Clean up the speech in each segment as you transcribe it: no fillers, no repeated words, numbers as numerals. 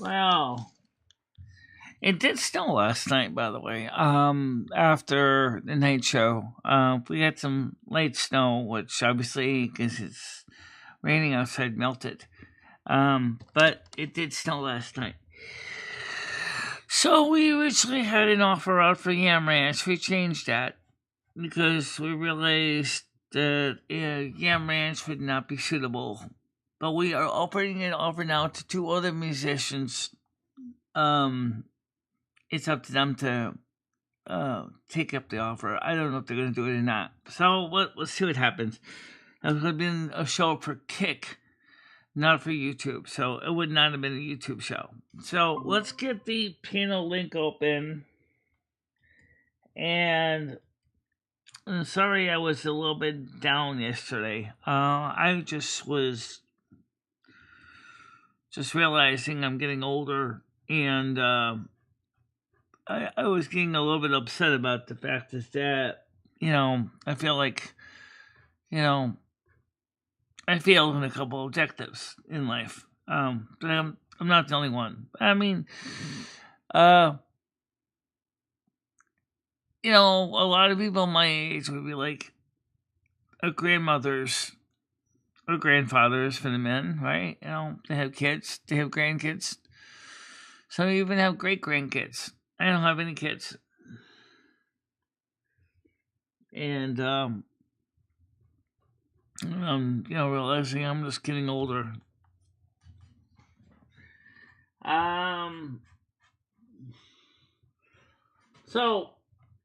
Well, it did snow last night, by the way. After the night show, we had some light snow, which obviously, because it's raining outside, melted. But it did snow last night. So we originally had an offer out for Yam Ranch. We changed that because we realized that Yam Ranch would not be suitable. But we are opening it over now to two other musicians. Um, it's up to them to take up the offer. I don't know if they're going to do it or not. So let's see what happens. It would have been a show for Kick, not for YouTube. So it would not have been a YouTube show. So let's get the panel link open. And I'm sorry I was a little bit down yesterday. I just was just realizing I'm getting older, and I was getting a little bit upset about the fact is that, I feel like, you know, I failed in a couple objectives in life. But I'm not the only one. I mean, uh, a lot of people my age would be like grandmothers or grandfathers for the men, right? They have kids, they have grandkids. Some even have great grandkids. I don't have any kids. And realizing I'm just getting older. Um, so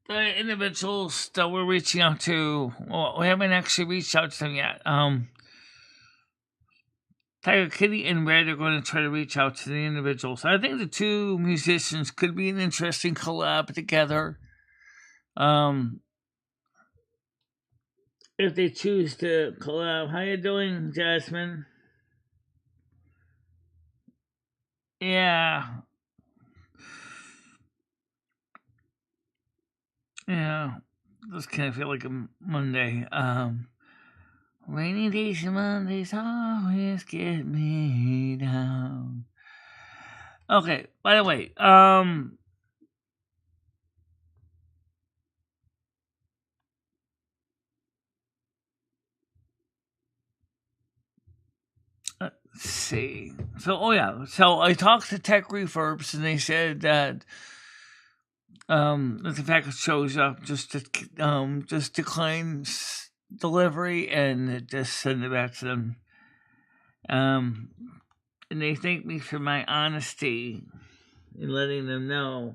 the individuals that we're reaching out to, well, we haven't actually reached out to them yet. Tiger Kitty and Red are going to try to reach out to the individuals. I think the two musicians could be an interesting collab together. If they choose to collab. How you doing, Jasmine? Yeah. Yeah. This kind of feel like a Monday. Rainy days and Mondays always get me down. Okay, by the way, let's see. So I talked to Tech Refurbs and they said that if the package shows up, just declines delivery and just send it back to them. And they thank me for my honesty in letting them know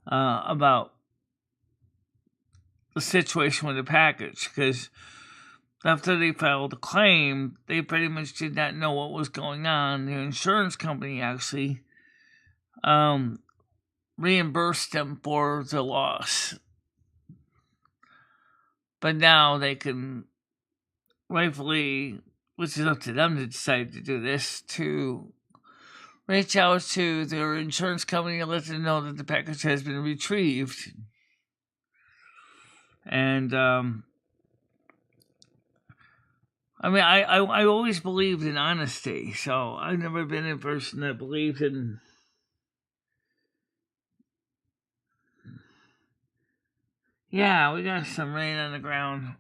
about the situation with the package, because after they filed a claim, they pretty much did not know what was going on. Their insurance company actually reimbursed them for the loss. But now they can rightfully, which is up to them to decide to do this, to reach out to their insurance company and let them know that the package has been retrieved. And I always believed in honesty, so I've never been a person that believed in. Yeah, we got some rain on the ground.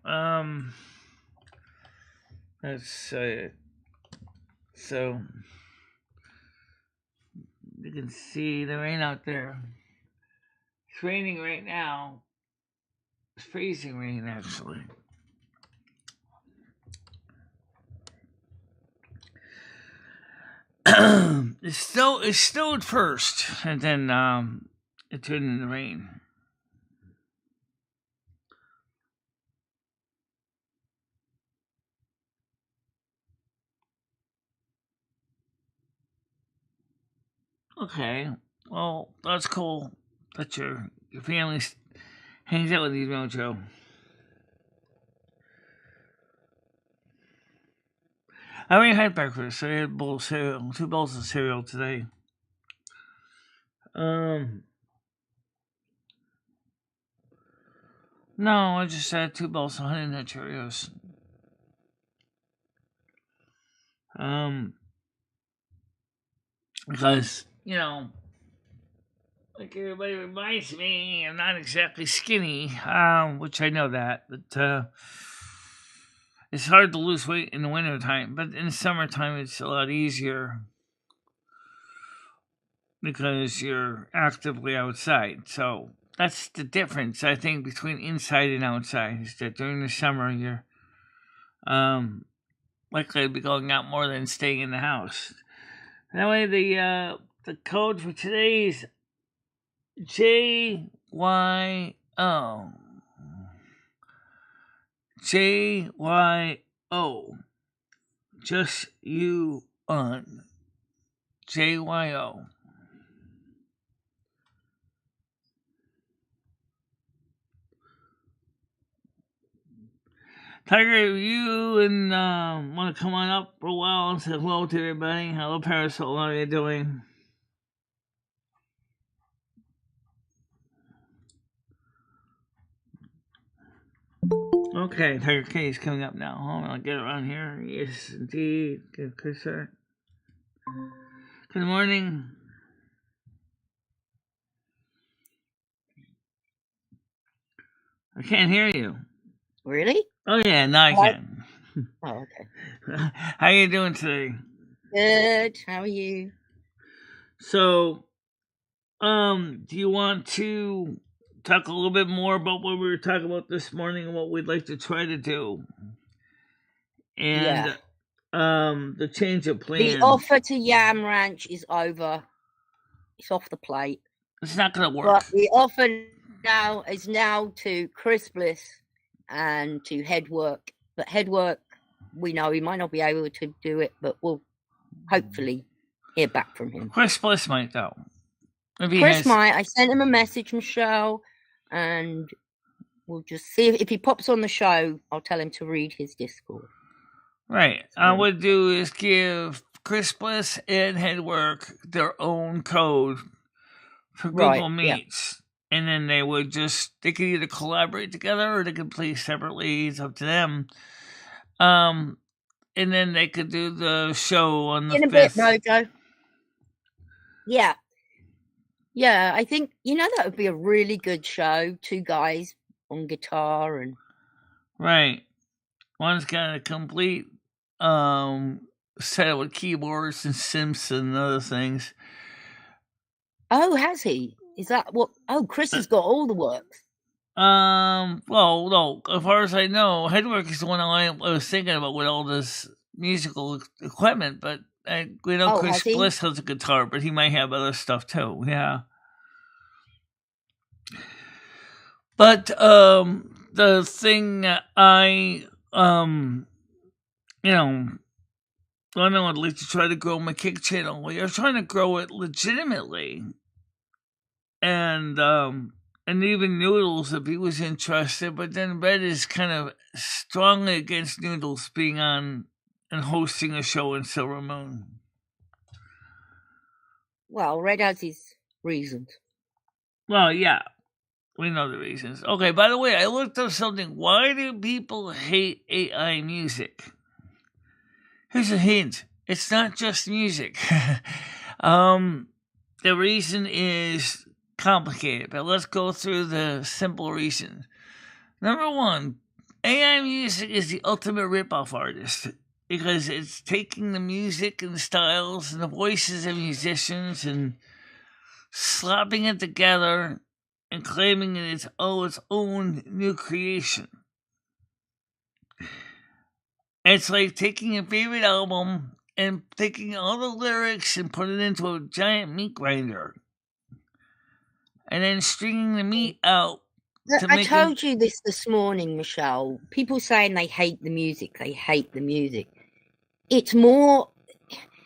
Let's say so you can see the rain out there. It's raining right now. It's freezing rain actually. It snowed first, and then it turned into rain. Okay, well that's cool. That your family hangs out with you, Mojo. I already had breakfast. I had bowl of cereal, 2 bowls of cereal today. Um, no, I just had 2 bowls of Honey Nut Cheerios. Um, because, like everybody reminds me, I'm not exactly skinny, which I know that, but it's hard to lose weight in the wintertime, but in the summertime it's a lot easier because you're actively outside. So that's the difference, I think, between inside and outside, is that during the summer you're likely to be going out more than staying in the house. That way, the code for today is JYO. JYO. Just you on. JYO. Tiger, you and want to come on up for a while and say hello to everybody? Hello, Parasol. How are you doing? Okay, Tiger K is coming up now. Hold on, I'll get around here. Yes, indeed. Good, sir. Good morning. I can't hear you. Really? Oh yeah, now I can. Oh, okay. How you doing today? Good. How are you? So, do you want to talk a little bit more about what we were talking about this morning and what we'd like to try to do? And the change of plan. The offer to Yam Ranch is over. It's off the plate. It's not going to work. But the offer now is to Chris Bliss and to Headwork. But Headwork, we know he might not be able to do it, but we'll hopefully hear back from him. Chris Bliss might, though. Chris might. I sent him a message, Michelle, and we'll just see if he pops on the show. I'll tell him to read his Discord. Right. I would do is give Chris Bliss and Headwork their own code for Google Meets. Yeah. And then they could either collaborate together or they could play separately. It's up to them. And then they could do the show on the 5th. In a bit, Mojo. Yeah. Yeah, I think, that would be a really good show. 2 guys on guitar and... Right. One's got a complete set with keyboards and synths and other things. Oh, has he? Is that what? Oh, Chris has got all the works. Well, no. As far as I know, Headwork is the one I was thinking about with all this musical equipment. But we know Chris Bliss has a guitar, but he might have other stuff too. Yeah. But the thing I I know I'd like to try to grow my Kick channel. We are trying to grow it legitimately. And even Noodles, if he was interested, but then Red is kind of strongly against Noodles being on and hosting a show in Silver Moon. Well, Red has his reasons. Well, yeah. We know the reasons. Okay, by the way, I looked up something. Why do people hate AI music? Here's a hint. It's not just music. The reason is complicated, but let's go through the simple reason. Number 1, AI music is the ultimate rip-off artist because it's taking the music and the styles and the voices of musicians and slapping it together and claiming it's its own new creation. It's like taking a favorite album and taking all the lyrics and putting it into a giant meat grinder. And then stringing the meat out. I told you this morning, Michelle. People saying they hate the music. They hate the music. It's more,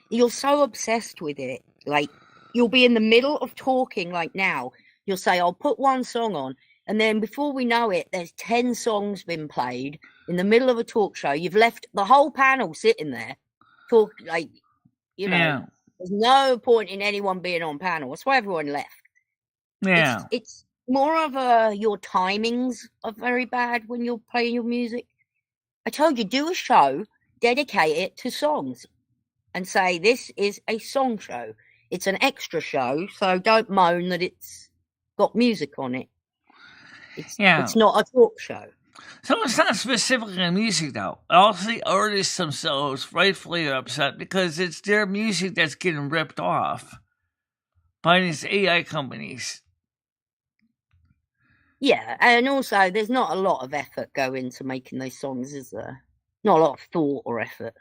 you're so obsessed with it. Like, you'll be in the middle of talking, like now. You'll say, I'll put one song on. And then before we know it, there's 10 songs been played in the middle of a talk show. You've left the whole panel sitting there. There's no point in anyone being on panel. That's why everyone left. Yeah. It's more of your timings are very bad when you're playing your music. I told you, do a show, dedicate it to songs and say, this is a song show. It's an extra show, so don't moan that it's got music on it. It's not a talk show. So it's not specifically music, though. Also, the artists themselves rightfully are upset because it's their music that's getting ripped off by these AI companies. Yeah, and also there's not a lot of effort go into making those songs, is there? Not a lot of thought or effort.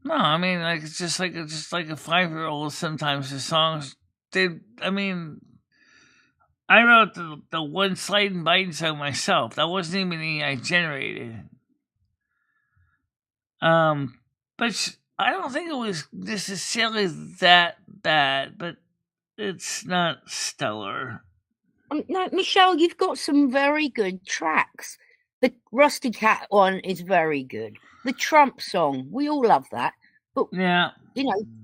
No, I mean, like it's just like a 5-year-old. Sometimes the songs, I wrote the one Slide and Bite song myself. That wasn't even AI generated. But I don't think it was necessarily that bad, but it's not stellar. No, Michelle, you've got some very good tracks. The Rusty Cat one is very good. The Trump song, we all love that. But, yeah,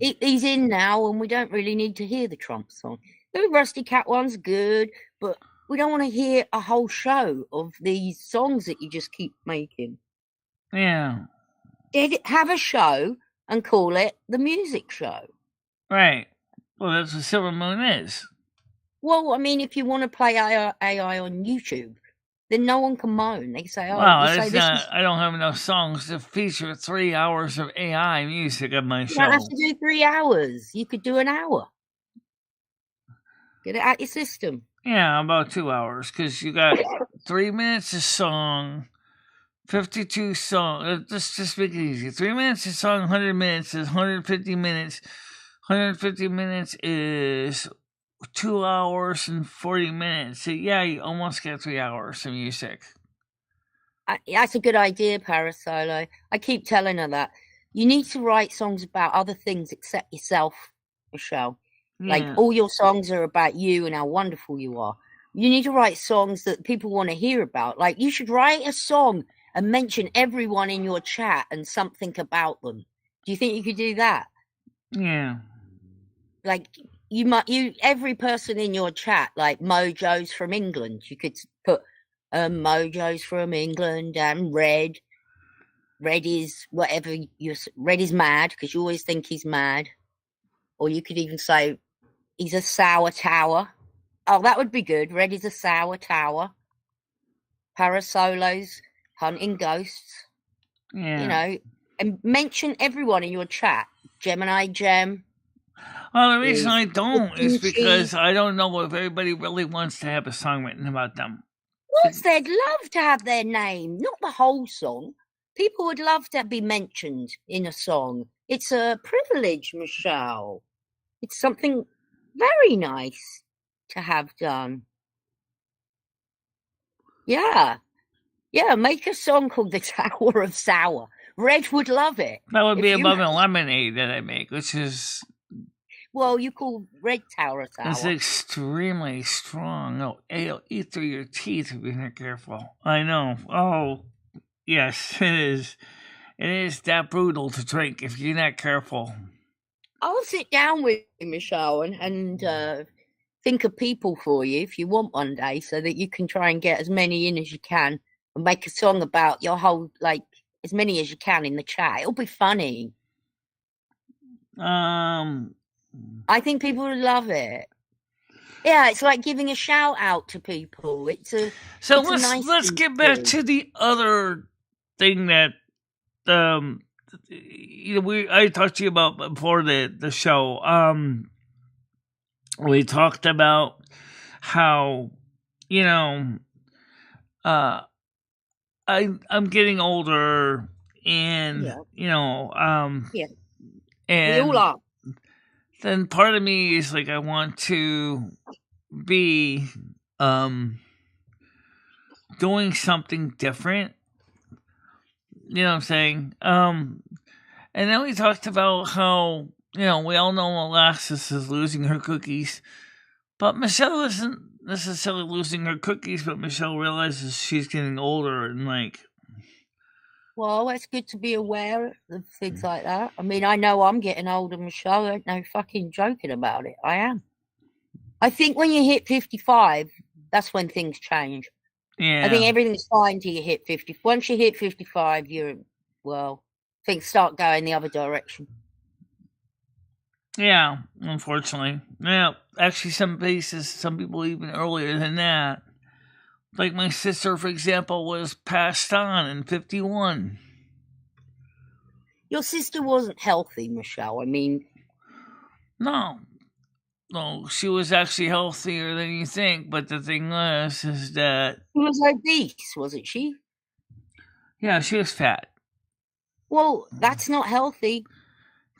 he's in now and we don't really need to hear the Trump song. The Rusty Cat one's good, but we don't want to hear a whole show of these songs that you just keep making. Yeah. Have a show and call it the music show. Right. Well, that's what Silver Moon is. Well, I mean, if you want to play AI on YouTube, then no one can moan. They say, "Oh, well, I don't have enough songs to feature 3 hours of AI music on my show." You don't have to do 3 hours. You could do an hour. Get it out your system. Yeah, about 2 hours, because you got 3 minutes a song, 52 songs. Just make it easy. 3 minutes a song, 100 minutes is 150 minutes. 150 minutes is 2 hours and 40 minutes. So yeah, you almost get 3 hours of music. That's a good idea, Parasolo. I keep telling her that. You need to write songs about other things except yourself, Michelle. Yeah. Like, all your songs are about you and how wonderful you are. You need to write songs that people want to hear about. Like, you should write a song and mention everyone in your chat and something about them. Do you think you could do that? Yeah. Like, every person in your chat, like Mojo's from England, you could put Mojo's from England and Red is whatever Red is mad, because you always think he's mad. Or you could even say he's a sour tower. Oh, that would be good. Red is a sour tower. Parasolo's hunting ghosts. Yeah. And mention everyone in your chat. Gemini Gem. Well, the reason I don't is because I don't know if everybody really wants to have a song written about them. What? They'd love to have their name, not the whole song. People would love to be mentioned in a song. It's a privilege, Michelle. It's something very nice to have done. Yeah. Yeah, make a song called The Tower of Sour. Red would love it. That would be above the lemonade that I make, which is... Well, you call Red Tower of Sour. It's extremely strong. It'll eat through your teeth if you're not careful. I know. Oh, yes, it is. It is that brutal to drink if you're not careful. I'll sit down with you, Michelle, and think of people for you if you want one day, so that you can try and get as many in as you can and make a song about your whole, like, as many as you can in the chat. It'll be funny. I think people would love it. Yeah, it's like giving a shout out to people. Let's get back to the other thing that I talked to you about before the show. We talked about how I'm getting older, and and we all are. Then part of me is like, I want to be doing something different. You know what I'm saying? And then we talked about how, we all know Alexis is losing her cookies, but Michelle isn't necessarily losing her cookies, but Michelle realizes she's getting older and like... Well, it's good to be aware of things like that. I mean, I know I'm getting older, Michelle. I ain't no fucking joking about it. I am. I think when you hit 55, that's when things change. Yeah. I think everything's fine till you hit 50. Once you hit 55, things start going the other direction. Yeah, unfortunately. Yeah, actually, some people even earlier than that. Like my sister, for example, was passed on in 51. Your sister wasn't healthy, Michelle. I mean, No, no, she was actually healthier than you think. But the thing is that she was obese, wasn't she? yeah, she was fat. Well, that's not healthy.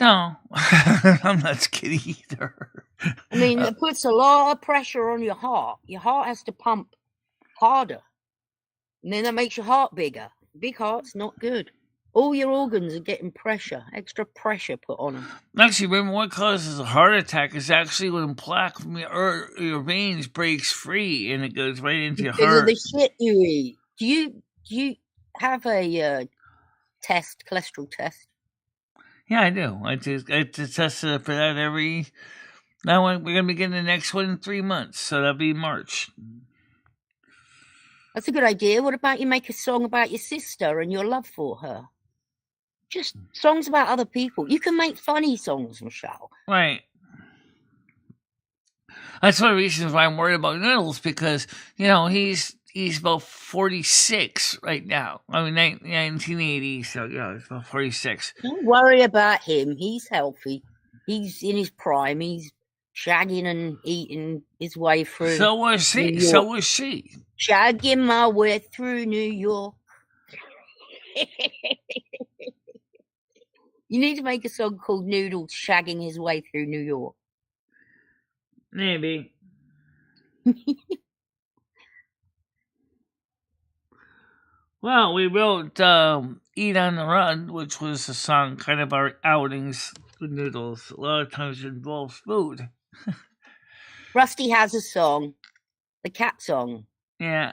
No, I'm not skinny either. I mean, it puts a lot of pressure on your heart. Your heart has to pump harder. And then that makes your heart bigger. Big heart's not good. All your organs are getting pressure, extra pressure put on them. Actually, remember what causes a heart attack is actually when plaque from your veins breaks free and it goes right into your Because heart. of the shit you eat. Do you have a cholesterol test? Yeah, I do. I test for that every. Now we're gonna be getting the next one in 3 months, so that'll be March. That's a good idea. What about you make a song about your sister and your love for her? Just songs about other people. You can make funny songs, Michelle. Right. That's one of the reasons why I'm worried about Noodles because he's about 46 right now. I mean 1980, so yeah, he's about 46. Don't worry about him. He's healthy. He's in his prime. He's shagging and eating his way through. So was she. So was she. Shagging my way through New York. You need to make a song called Noodles shagging his way through New York. Maybe. Well, we wrote Eat on the Run, which was a song kind of our outings with Noodles. A lot of times it involves food. Rusty has a song, the cat song. Yeah.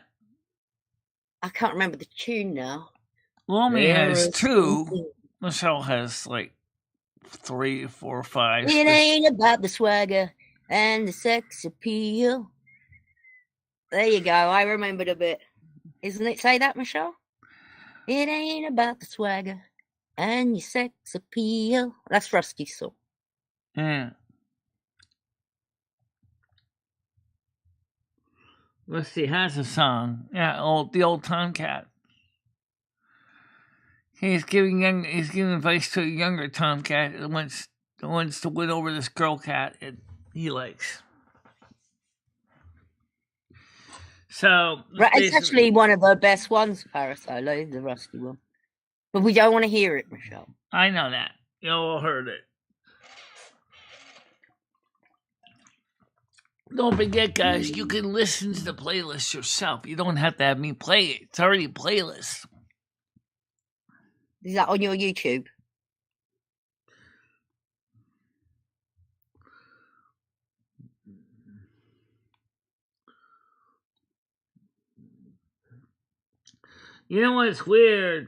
I can't remember the tune now. Lomi has 2. Michelle has like 3, 4, 5. It ain't about the swagger and the sex appeal. There you go. I remembered a bit. Isn't it say that, Michelle? It ain't about the swagger and your sex appeal. That's Rusty's song. Yeah. Rusty has a song. Yeah, the old Tomcat. He's giving advice to a younger Tomcat that wants to win over this girl cat that he likes. So it's actually one of her best ones, Parasolo, the Rusty one. But we don't want to hear it, Michelle. I know that. You all heard it. Don't forget, guys, you can listen to the playlist yourself. You don't have to have me play it. It's already a playlist. Is that on your YouTube? You know what's weird?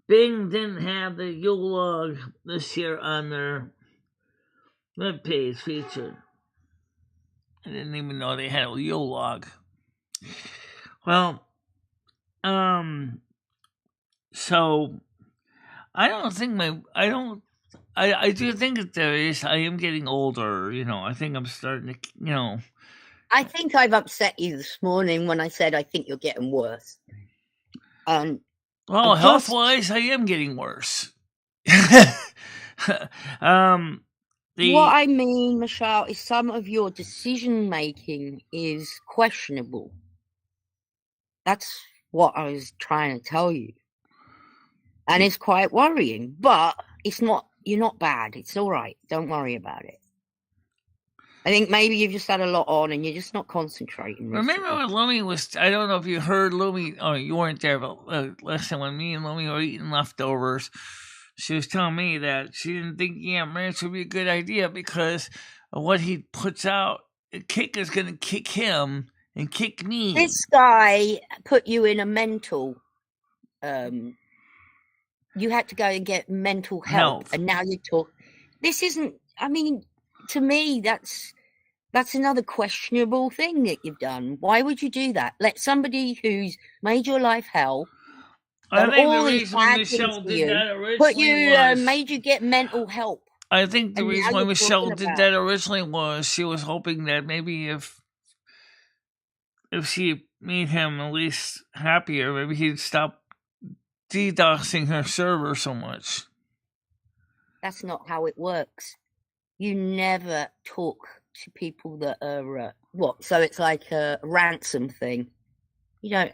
Bing didn't have the Yule log this year on their webpage featured. I didn't even know they had a Yule log. Well, so I don't think I do think that there is. I am getting older, I think I'm starting to, I think I've upset you this morning when I said I think you're getting worse. Well, health-wise, I am getting worse. What I mean, Michelle, is some of your decision-making is questionable. That's what I was trying to tell you. And it's quite worrying, but you're not bad. It's all right. Don't worry about it. I think maybe you've just had a lot on and you're just not concentrating. Remember when Lomi was, I don't know if you heard Lomi, you weren't there, but listen, when me and Lomi were eating leftovers, she was telling me that she didn't think Yam Ranch would be a good idea because of what he puts out. The kick is going to kick him and kick me. This guy put you in a mental, you had to go and get mental health. And now you talk. This isn't, I mean, to me, that's another questionable thing that you've done. Why would you do that? Let somebody who's made your life hell I think the all these reason why bad things Michelle for did you that originally made you get mental help, I think the and now reason why you're Michelle talking did about that originally was she was hoping that maybe if she made him at least happier, maybe he'd stop DDoSing her server so much. that's not how it works. You never talk to people that are what? So it's like a ransom thing. You don't.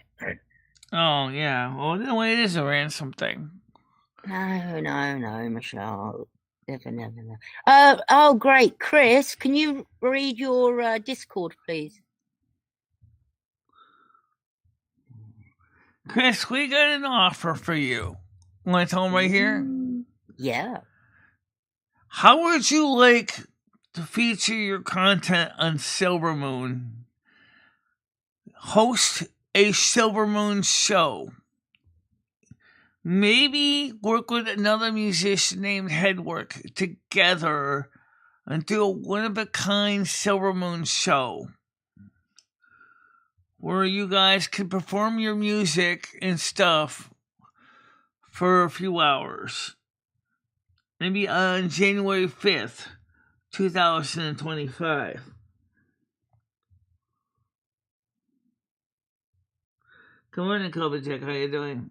Oh yeah, well no, it is a ransom thing. No, Michelle. Never. Oh, great, Chris. Can you read your Discord, please? Chris, we got an offer for you. Want to tell him right here? Yeah. How would you like to feature your content on Silver Moon? Host a Silver Moon show. Maybe work with another musician named Headwork together and do a one-of-a-kind Silver Moon show where you guys can perform your music and stuff for a few hours. Maybe on January 5th, 2025. Good morning, Kovacic. How you doing?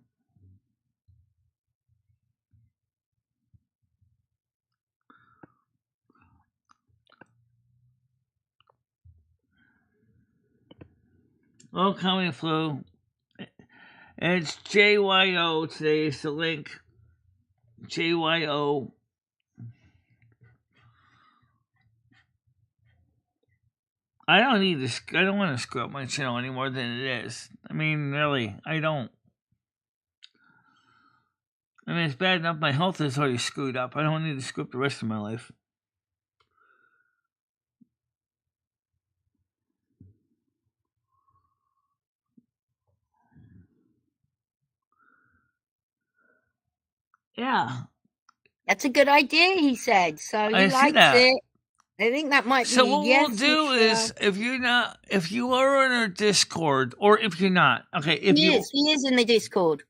Oh, coming flu. It's JYO today. Is the link. JYO. I don't want to screw up my channel any more than it is. I mean, really, I don't. I mean, it's bad enough my health is already screwed up. I don't need to screw up the rest of my life. Yeah. That's a good idea, he said. So he likes it. I think that might be so what yes, we'll do Michelle. is if you are in our Discord, or if you're not, okay, he is in the Discord.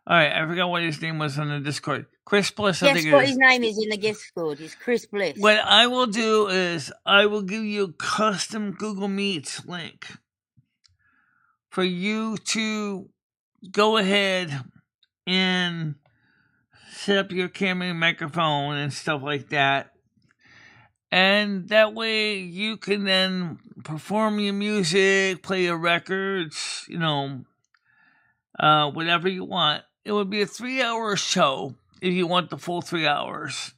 All right, I forgot what his name was on the Discord. Chris Bliss, I think Guess what his name is in the Discord? It's Chris Bliss. What I will do is I will give you a custom Google Meets link for you to go ahead and set up your camera and microphone and stuff like that. And that way you can then perform your music, play your records, whatever you want. It would be a 3-hour show if you want the full 3 hours.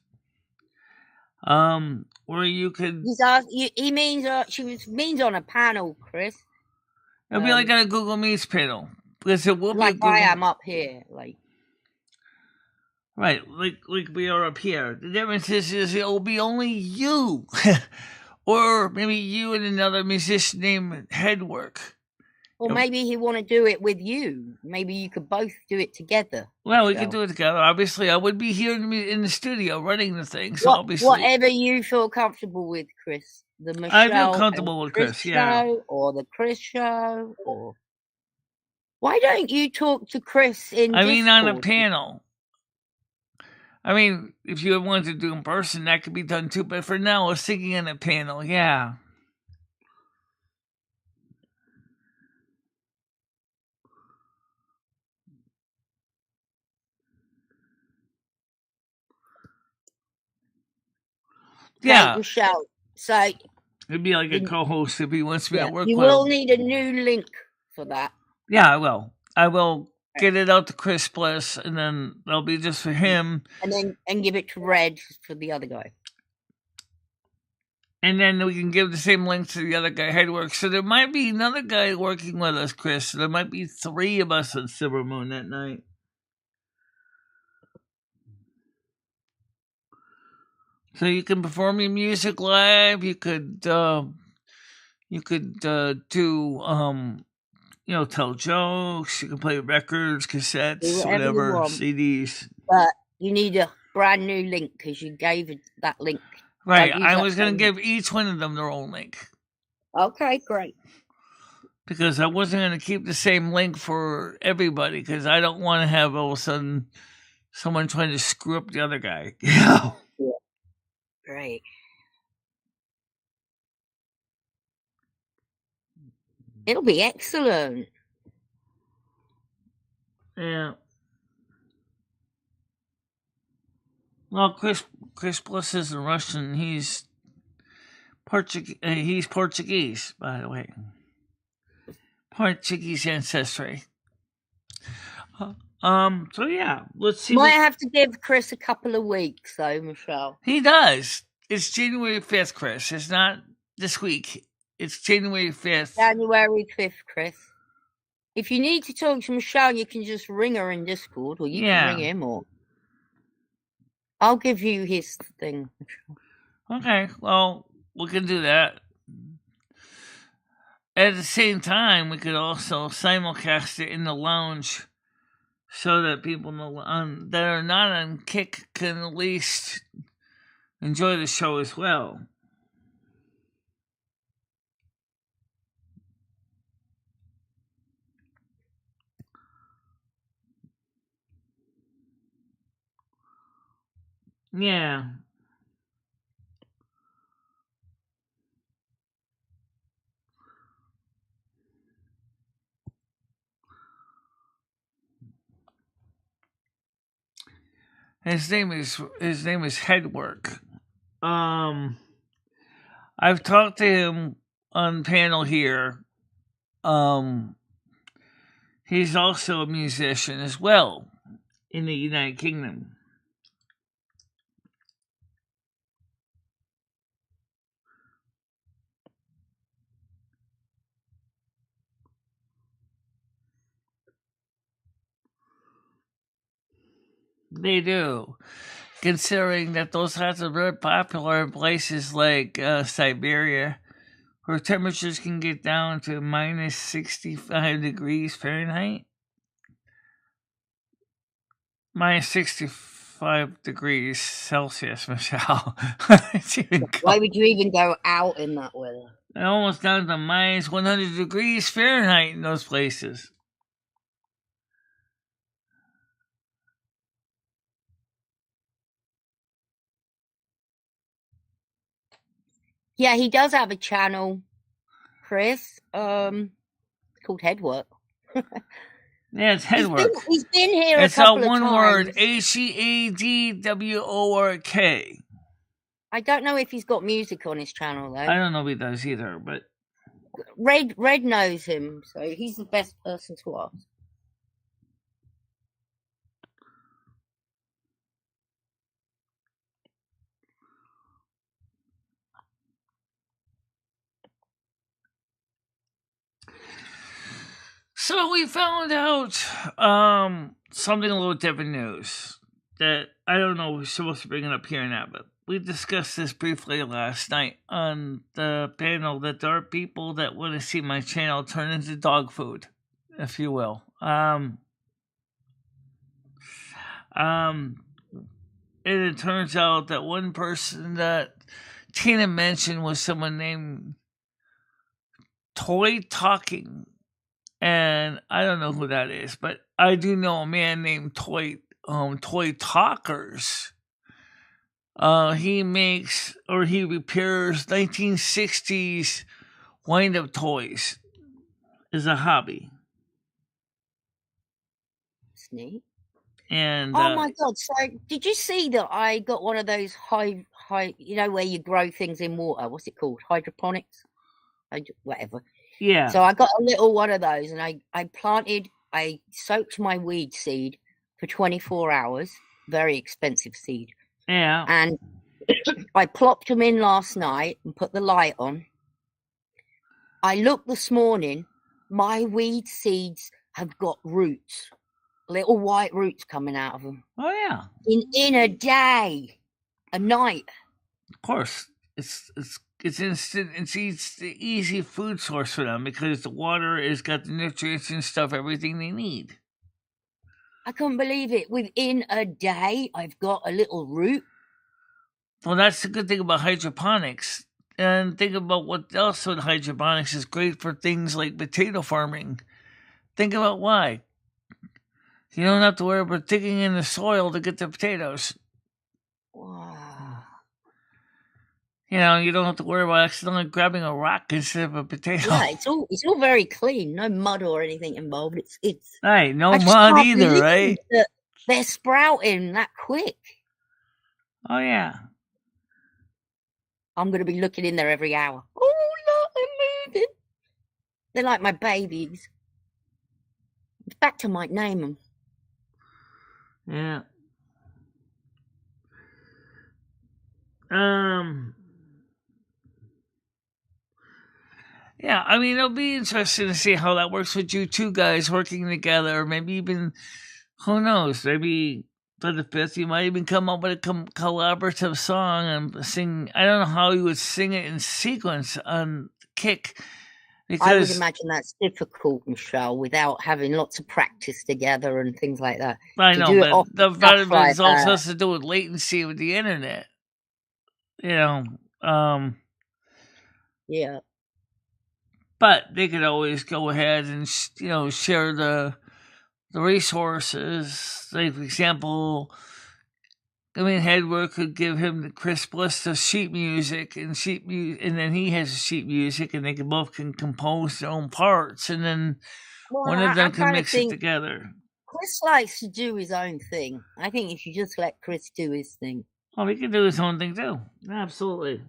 Where you could. He means she means on a panel, Chris. It'll be like on a Google Meets panel, because it will like be I am up here, like. Right, like we are up here. The difference is it will be only you, or maybe you and another musician named Headwork. Or maybe he want to do it with you. Maybe you could both do it together. Well, we could do it together. Obviously, I would be here in the studio running the thing. So obviously, whatever you feel comfortable with, Chris. The Michelle I feel comfortable with Chris. Show, yeah. Or the Chris show, or why don't you talk to Chris in? I mean, on a panel. I mean, if you wanted to do in person, that could be done too. But for now, I was thinking on a panel. Yeah. Yeah, Michelle. So it'd be like a co-host if he wants me to work with him. You will need a new link for that. Yeah, I will. I will get it out to Chris Bliss, and then that'll be just for him. And give it to Red for the other guy. And then we can give the same link to the other guy, Headwork. So there might be another guy working with us, Chris. So there might be 3 of us on Silver Moon that night. So you can perform your music live. You could do tell jokes. You can play records, cassettes, whatever, CDs. But you need a brand new link because you gave that link. Right, I was going to give each one of them their own link. Okay, great. because I wasn't going to keep the same link for everybody because I don't want to have all of a sudden someone trying to screw up the other guy. Yeah. Right. It'll be excellent. Yeah. Well, Chris Bliss isn't Russian. He's Portuguese, by the way. Portuguese ancestry. So yeah, let's see. Might have to give Chris a couple of weeks, though, Michelle. He does. It's January 5th, Chris. It's not this week. It's January 5th. January 5th, Chris. If you need to talk to Michelle, you can just ring her in Discord, or you can ring him, or I'll give you his thing. Okay, well, we can do that. At the same time, we could also simulcast it in the lounge so that people that are not on Kick can at least enjoy the show as well. Yeah. His name is Headwork. I've talked to him on panel here. He's also a musician as well in the United Kingdom. They do, considering that those hats are very popular in places like Siberia, where temperatures can get down to minus 65 degrees Fahrenheit. Minus 65 degrees Celsius, Michelle. Why would you even go out in that weather? Almost down to minus 100 degrees Fahrenheit in those places. Yeah, he does have a channel, Chris. Called Headwork. Yeah, it's Headwork. He's been here it's a couple of times. It's all one word, HEADWORK. I don't know if he's got music on his channel, though. I don't know if he does either, but... Red knows him, so he's the best person to ask. So we found out something a little different news that I don't know if we're supposed to bring it up here now, but we discussed this briefly last night on the panel that there are people that want to see my channel turn into dog food, if you will. And it turns out that one person that Tina mentioned was someone named Toy Talking. And I don't know who that is, but I do know a man named Toy Talkers. He makes or he repairs 1960s wind-up toys as a hobby. That's neat. And oh my god! So did you see that I got one of those high, you know, where you grow things in water? What's it called? Hydroponics? Whatever. Yeah. So I got a little one of those, and I soaked my weed seed for 24 hours. Very expensive seed. Yeah. And I plopped them in last night and put the light on. I looked this morning. My weed seeds have got roots, little white roots coming out of them. Oh yeah. In a day, a night. Of course, it's instant. It's the easy food source for them because the water has got the nutrients and stuff, everything they need. I couldn't believe it. Within a day, I've got a little root. Well, that's the good thing about hydroponics. And think about what else with hydroponics is great for things like potato farming. Think about why. You don't have to worry about digging in the soil to get the potatoes. Wow. You don't have to worry about accidentally grabbing a rock instead of a potato. Yeah, it's all very clean. No mud or anything involved. It's right, no mud either, right? They're sprouting that quick. Oh yeah. I'm gonna be looking in there every hour. Oh look, they're moving. They're like my babies. In fact, I might name them. Yeah. Yeah, I mean, it'll be interesting to see how that works with you two guys working together. Maybe even, who knows, maybe for the 5th, you might even come up with a collaborative song and sing. I don't know how you would sing it in sequence on kick. Because I would imagine that's difficult, Michelle, without having lots of practice together and things like that. I know, but the part of it also has to do with latency with the internet. Yeah. But they could always go ahead and share the resources. Like, for example, Hedward could give him the crisp list of sheet music and then he has sheet music, and they can compose their own parts, and then one of them can mix it together. Chris likes to do his own thing. I think you should just let Chris do his thing. Oh, he can do his own thing too. Absolutely.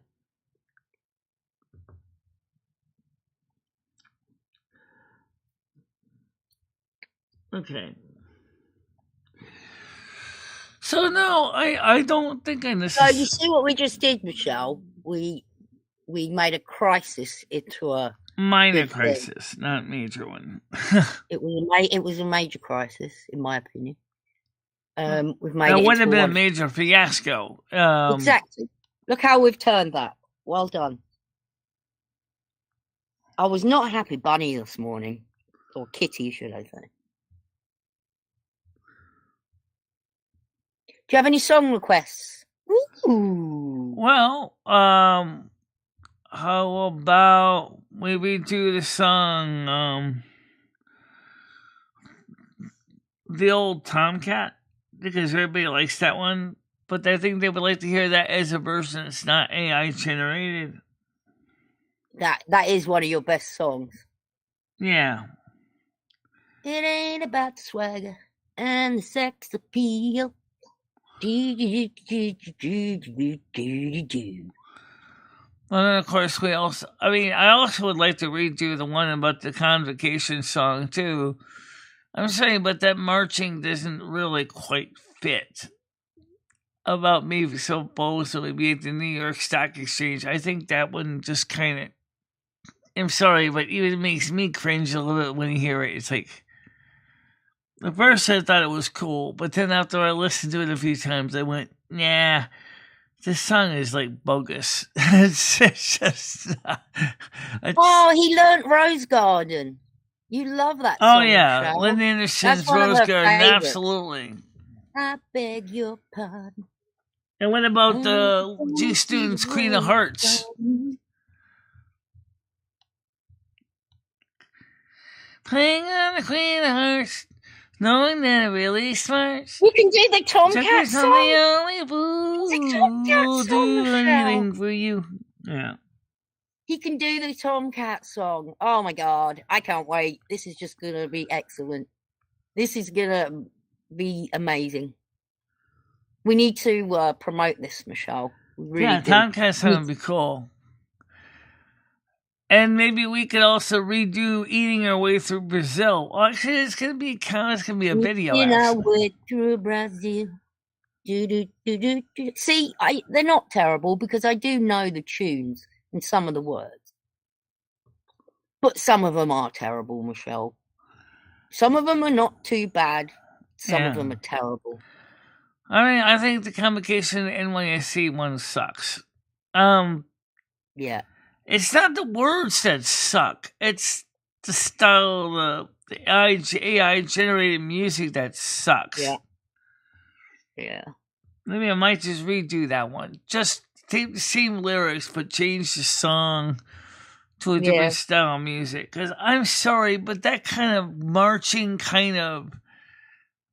Okay. So no, I don't think I necessarily. So you see what we just did, Michelle? We made a crisis into a minor crisis, not major one. It was a major crisis, in my opinion. We've made it would have been a major fiasco. Exactly. Look how we've turned that. Well done. I was not a happy bunny this morning, or kitty, should I say. Do you have any song requests? Ooh. Well, how about we redo the song, The Old Tomcat? Because everybody likes that one, but I think they would like to hear that as a version that's not AI generated. That is one of your best songs. Yeah. It ain't about the swagger and the sex appeal. Well, then, of course, I also would like to redo the one about the convocation song, too. I'm saying, but that marching doesn't really quite fit. About me supposedly being at the New York Stock Exchange, I think that one just kind of... I'm sorry, but even makes me cringe a little bit when you hear it. It's like... At first, I thought it was cool, but then after I listened to it a few times, I went, nah, this song is like bogus. It's just not... he learnt Rose Garden. You love that song. Oh, yeah. Michelle. Lynn Anderson's Rose Garden, absolutely. I beg your pardon. And what about the G Students' Queen of Hearts? Playing on the Queen of Hearts, knowing that it really smarts. You can do the Tomcat song. The only fool do anything for you. Yeah. He can do the Tomcat song. Oh my God, I can't wait. This is just gonna be excellent. This is gonna be amazing. We need to promote this, Michelle. Really Tomcat's gonna be cool. And maybe we could also redo Eating Our Way Through Brazil. Well, actually, it's gonna be a video. Eating Our Way Through Brazil. See, they're not terrible because I do know the tunes and some of the words. But some of them are terrible, Michelle. Some of them are not too bad. Some of them are terrible. I think the Convocation NYSC one sucks. Yeah. It's not the words that suck. It's the style, the AI generated music that sucks. Yeah. Maybe I might just redo that one. Just take the same lyrics but change the song to a different style of music. Because I'm sorry, but that kind of marching kind of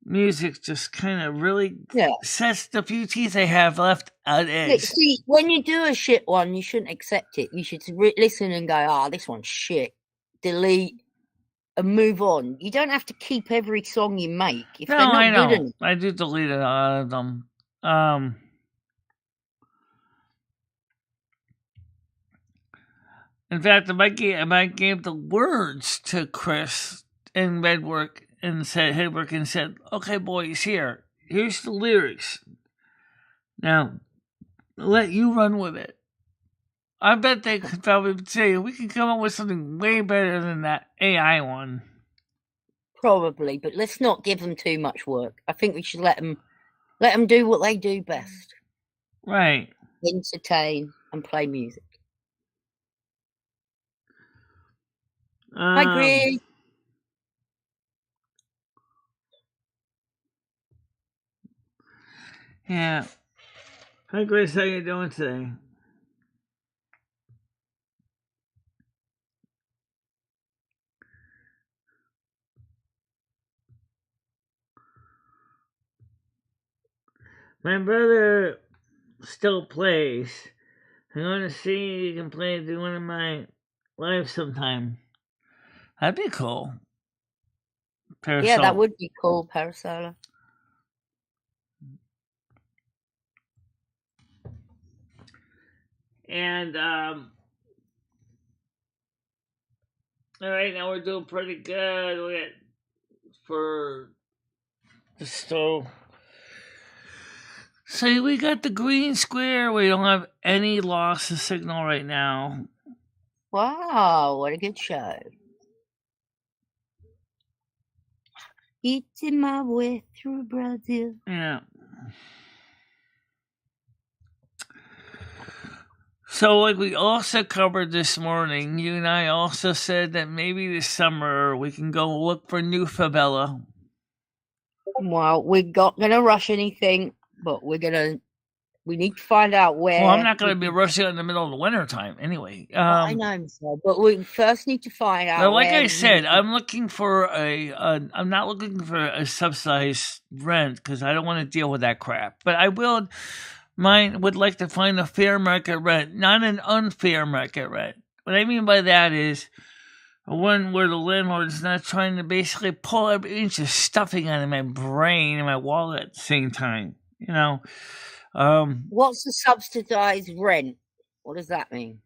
music just kind of really sets the few teeth I have left at edge. See, when you do a shit one, you shouldn't accept it. You should listen and go, this one's shit. Delete and move on. You don't have to keep every song you make. If they're not good enough. I do delete a lot of them. In fact, I gave the words to Chris in Headwork and said, okay, boys, here's the lyrics. Now, let you run with it. I bet they could probably say, we can come up with something way better than that AI one. Probably, but let's not give them too much work. I think we should let them do what they do best. Right. Entertain and play music. I agree. Yeah. Hi, Grace. How you doing today? My brother still plays. I'm going to see if he can play through one of my lives sometime. That'd be cool. Parasola. Yeah, that would be cool, Parasola. And, all right, now we're doing pretty good for the stove. So we got the green square. We don't have any loss of signal right now. Wow, what a good show. Eating my way through Brazil. Yeah. So, like we also covered this morning, you and I also said that maybe this summer we can go look for new favela. Well, we're not going to rush anything, but we need to find out where. Well, I'm not going to be rushing in the middle of the winter time anyway. I know, but we first need to find out. But like I said, I'm looking for I'm not looking for a subsidized rent because I don't want to deal with that crap. But I would like to find a fair market rent, not an unfair market rent. What I mean by that is one where the landlord is not trying to basically pull every inch of stuffing out of my brain and my wallet at the same time. You know. What's the subsidized rent? What does that mean?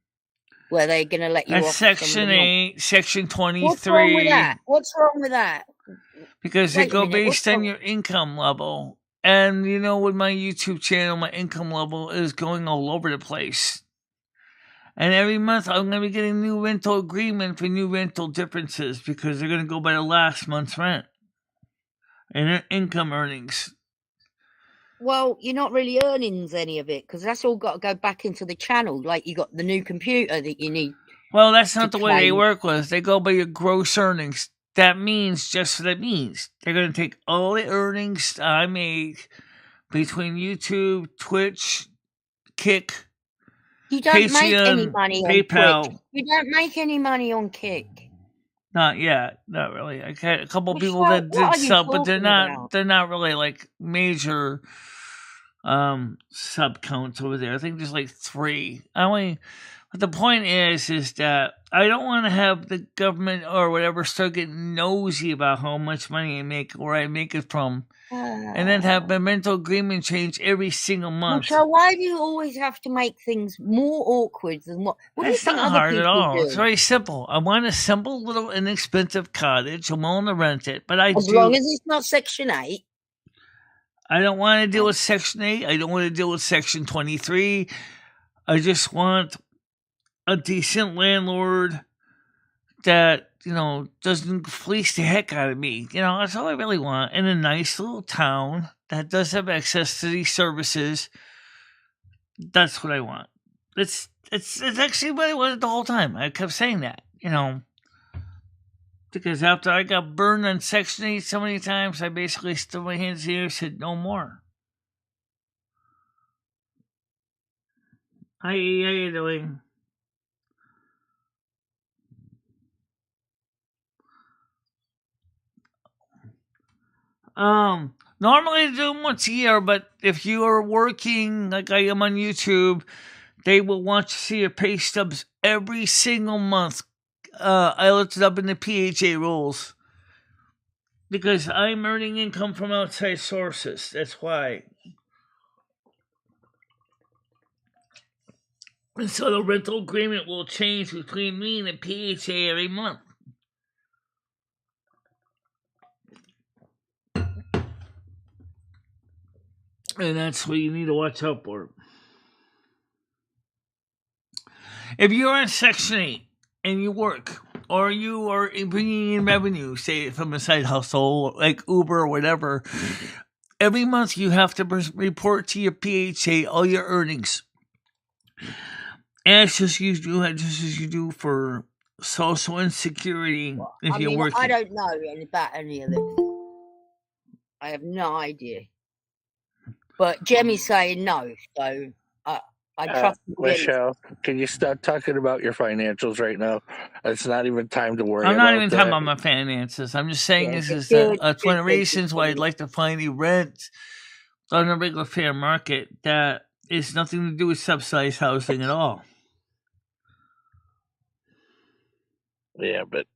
Where they're going to let you off Section 8, Section 23. What's wrong with that? What's wrong with that? Because they go based on your income level. And, you know, with my YouTube channel, my income level is going all over the place. And every month I'm going to be getting a new rental agreement for new rental differences because they're going to go by the last month's rent and their income earnings. Well, you're not really earning any of it because that's all got to go back into the channel. Like you got the new computer that you need. Well, that's not the way they work with. They go by your gross earnings. That means just what it means. They're going to take all the earnings I make between YouTube, Twitch, Kick, you don't Patreon, make any money PayPal. On Twitch. You don't make any money on Kick. Not yet, not really. I got a couple people that did sub, but they're not really like major sub counts over there. I think there's like 3. But the point is that I don't want to have the government or whatever start getting nosy about how much money I make, where I make it from, and then have my rental agreement change every single month. So why do you always have to make things more awkward than what? That's not hard at all. It's very simple. I want a simple, little, inexpensive cottage. I'm willing to rent it, but as long as it's not Section 8. I don't want to deal with Section 8. I don't want to deal with Section 23. I just want a decent landlord that, you know, doesn't fleece the heck out of me. You know, that's all I really want. In a nice little town that does have access to these services. That's what I want. It's actually what I wanted the whole time. I kept saying that, you know. Because after I got burned on Section 8 so many times, I basically stood my hands here and said no more. Hi, how you doing? Normally I do them once a year, but if you are working like I am on YouTube, they will want to see your pay stubs every single month. I looked it up in the PHA rules because I'm earning income from outside sources. That's why. And so the rental agreement will change between me and the PHA every month. And that's what you need to watch out for. If you're on Section 8 and you work, or you are bringing in revenue, say from a side hustle like Uber or whatever, every month you have to report to your PHA all your earnings. And it's just as you do for social insecurity if you're working. I don't know about any of this. I have no idea. But Jemmy's saying no, so I trust Michelle, can you stop talking about your financials right now? It's not even time to worry about I'm not even talking about my finances. I'm just saying this is one of the reasons why I'd like to find a rent on a regular fair market that is nothing to do with subsidized housing at all. Yeah, but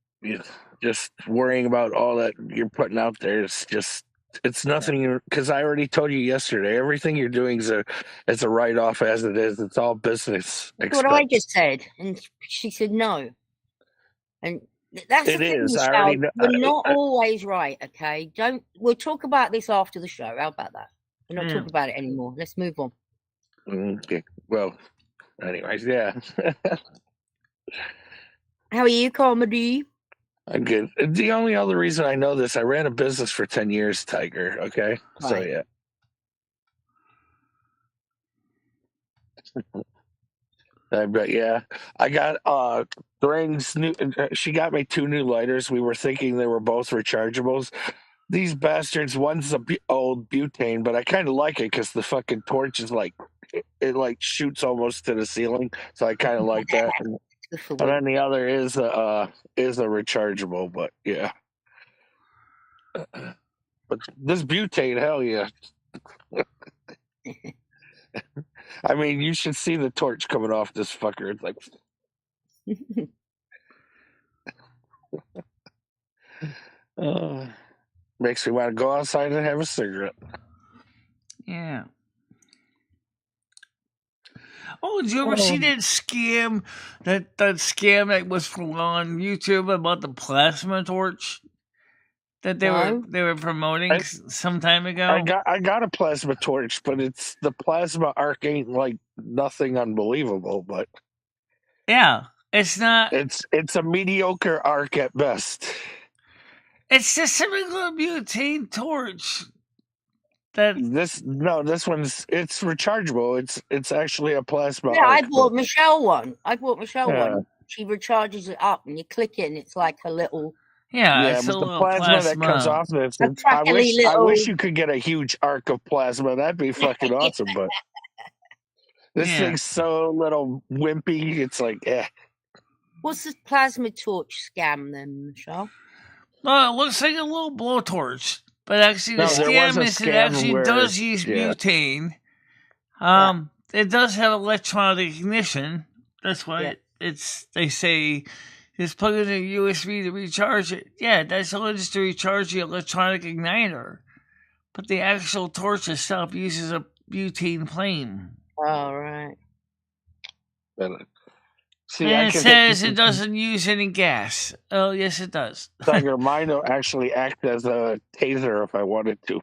just worrying about all that you're putting out there is just, it's nothing, because I already told you yesterday, everything you're doing is a write-off as it is. It's all business expense. What I just said, and she said no. And that's it the thing, is. Michelle. You're not always right, okay? We'll talk about this after the show. How about that? We're not talking about it anymore. Let's move on. Okay. Well, anyways, yeah. How are you, Comedy? I'm good. The only other reason I know this, I ran a business for 10 years, Tiger, okay? Right. So, yeah. But yeah, I got Thring's new. She got me 2 new lighters. We were thinking they were both rechargeables. These bastards, one's old butane, but I kind of like it because the fucking torch is like it like shoots almost to the ceiling, so I kind of like that. And then the other is a rechargeable, but yeah. But this butane, hell yeah. I mean, you should see the torch coming off this fucker. It's like. Makes me want to go outside and have a cigarette. Yeah. Oh, did you ever see that scam? That scam that was on YouTube about the plasma torch that they were promoting some time ago. I got a plasma torch, but it's the plasma arc ain't like nothing unbelievable, but yeah, it's not. It's a mediocre arc at best. It's just a regular butane torch. This one's it's rechargeable. It's actually a plasma. Yeah, I bought Michelle one. One. She recharges it up, and you click it, and it's like a little. Yeah, it's but the plasma that comes off this. I wish you could get a huge arc of plasma. That'd be fucking awesome. But this thing's so little wimpy. It's like, eh. What's this plasma torch scam then, Michelle? Well, it looks like a little blowtorch, but actually the scam is it actually does use butane. It does have electronic ignition. That's why they say just plug in a USB to recharge it. Yeah, that's all just to recharge the electronic igniter. But the actual torch itself uses a butane flame. Oh, right. See, and it says it doesn't use any gas. Oh, yes, it does. Tiger, mine will actually act as a taser if I wanted to.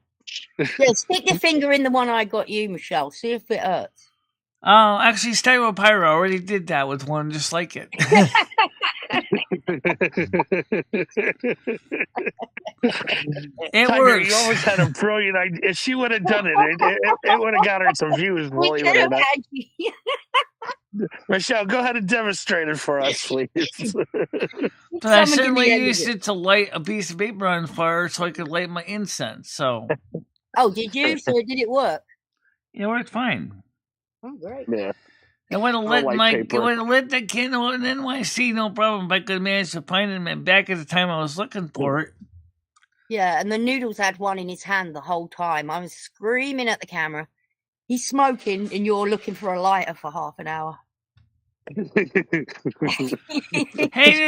Yeah, stick your finger in the one I got you, Michelle. See if it hurts. Oh, actually, Styropyro already did that with one just like it. It Tiger, works. You almost had a brilliant idea. If she would have done it would have got her some views. Believe it or not. Michelle, go ahead and demonstrate it for us, please. But I certainly used it to light a piece of paper on fire so I could light my incense. So. Oh, did you? So did it work? It worked fine. Oh, great. Yeah. I would have lit paper. the candle in NYC, no problem. But I could manage to find him back at the time I was looking for it. Yeah, and the Noodles had one in his hand the whole time. I was screaming at the camera. He's smoking, and you're looking for a lighter for half an hour. Hey,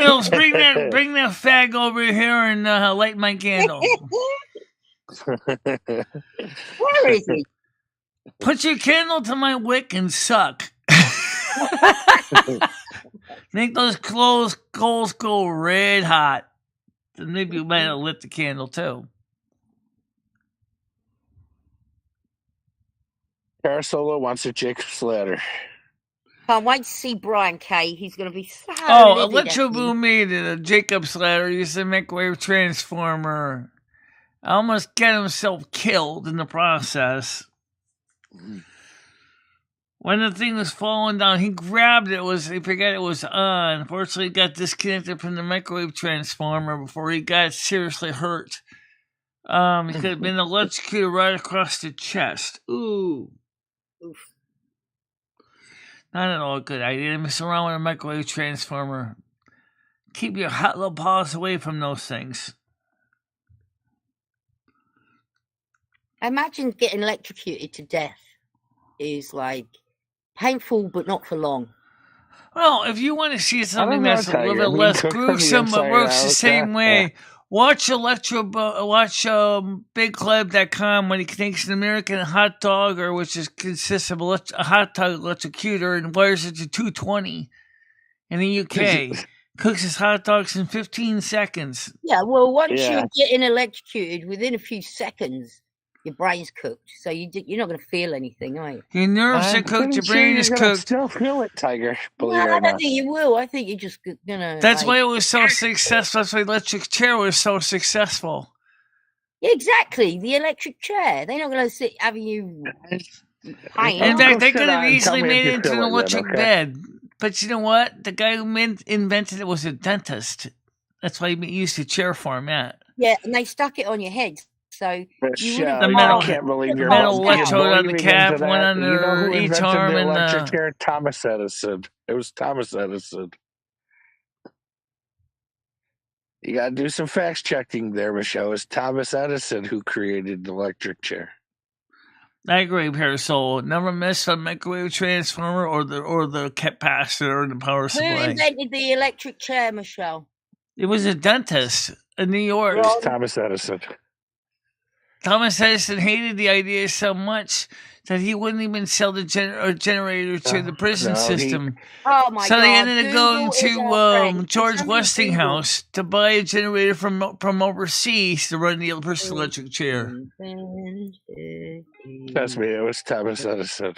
Noodles, bring that fag over here and light my candle. Where is he? Put your candle to my wick and suck. Make those coals go red hot. Then maybe you might have lit the candle too. Carasola wants a Jacob's ladder. Can't wait to see Brian K. He's going to be so Electro Boom made it. A Jacob's ladder used a microwave transformer. Almost got himself killed in the process. When the thing was falling down, he grabbed it. He forgot it was on. Unfortunately, he got disconnected from the microwave transformer before he got seriously hurt. He could have been electrocuted right across the chest. Ooh. Oof. Not at all a good idea to mess around with a microwave transformer. Keep your hot little paws away from those things. I imagine getting electrocuted to death is like painful, but not for long. Well, if you want to see something that's a little bit less gruesome but works the same way, watch BigClub.com when he takes an American hot dog, which consists of a hot dog electrocutor, and wires it to 220 in the UK. Cooks his hot dogs in 15 seconds. Yeah, well, once you're getting electrocuted, within a few seconds, your brain's cooked, so you're not going to feel anything, are you? Your nerves are cooked, your brain is cooked. Still feel it, Tiger. I don't think you will. I think you're just gonna. That's why it was so successful. That's why the electric chair was so successful. Yeah, exactly. The electric chair. They're not going to sit having you. In fact, they could have easily made it into an electric bed. But you know what? The guy who invented it was a dentist. That's why he used the chair format. Yeah, and they stuck it on your head. So the metal electrode on the cap, one under each arm, and the chair. Thomas Edison. It was Thomas Edison. You got to do some fact checking there, Michelle. It was Thomas Edison who created the electric chair. I agree, Parasol. Never miss a microwave transformer or the capacitor or the power supply. Who invented the electric chair, Michelle? It was a dentist in New York. It was Thomas Edison. Thomas Edison hated the idea so much that he wouldn't even sell the generator to the prison system. So they ended up going to George Westinghouse to buy a generator from overseas to run the person's electric chair. Trust me, it was Thomas Edison.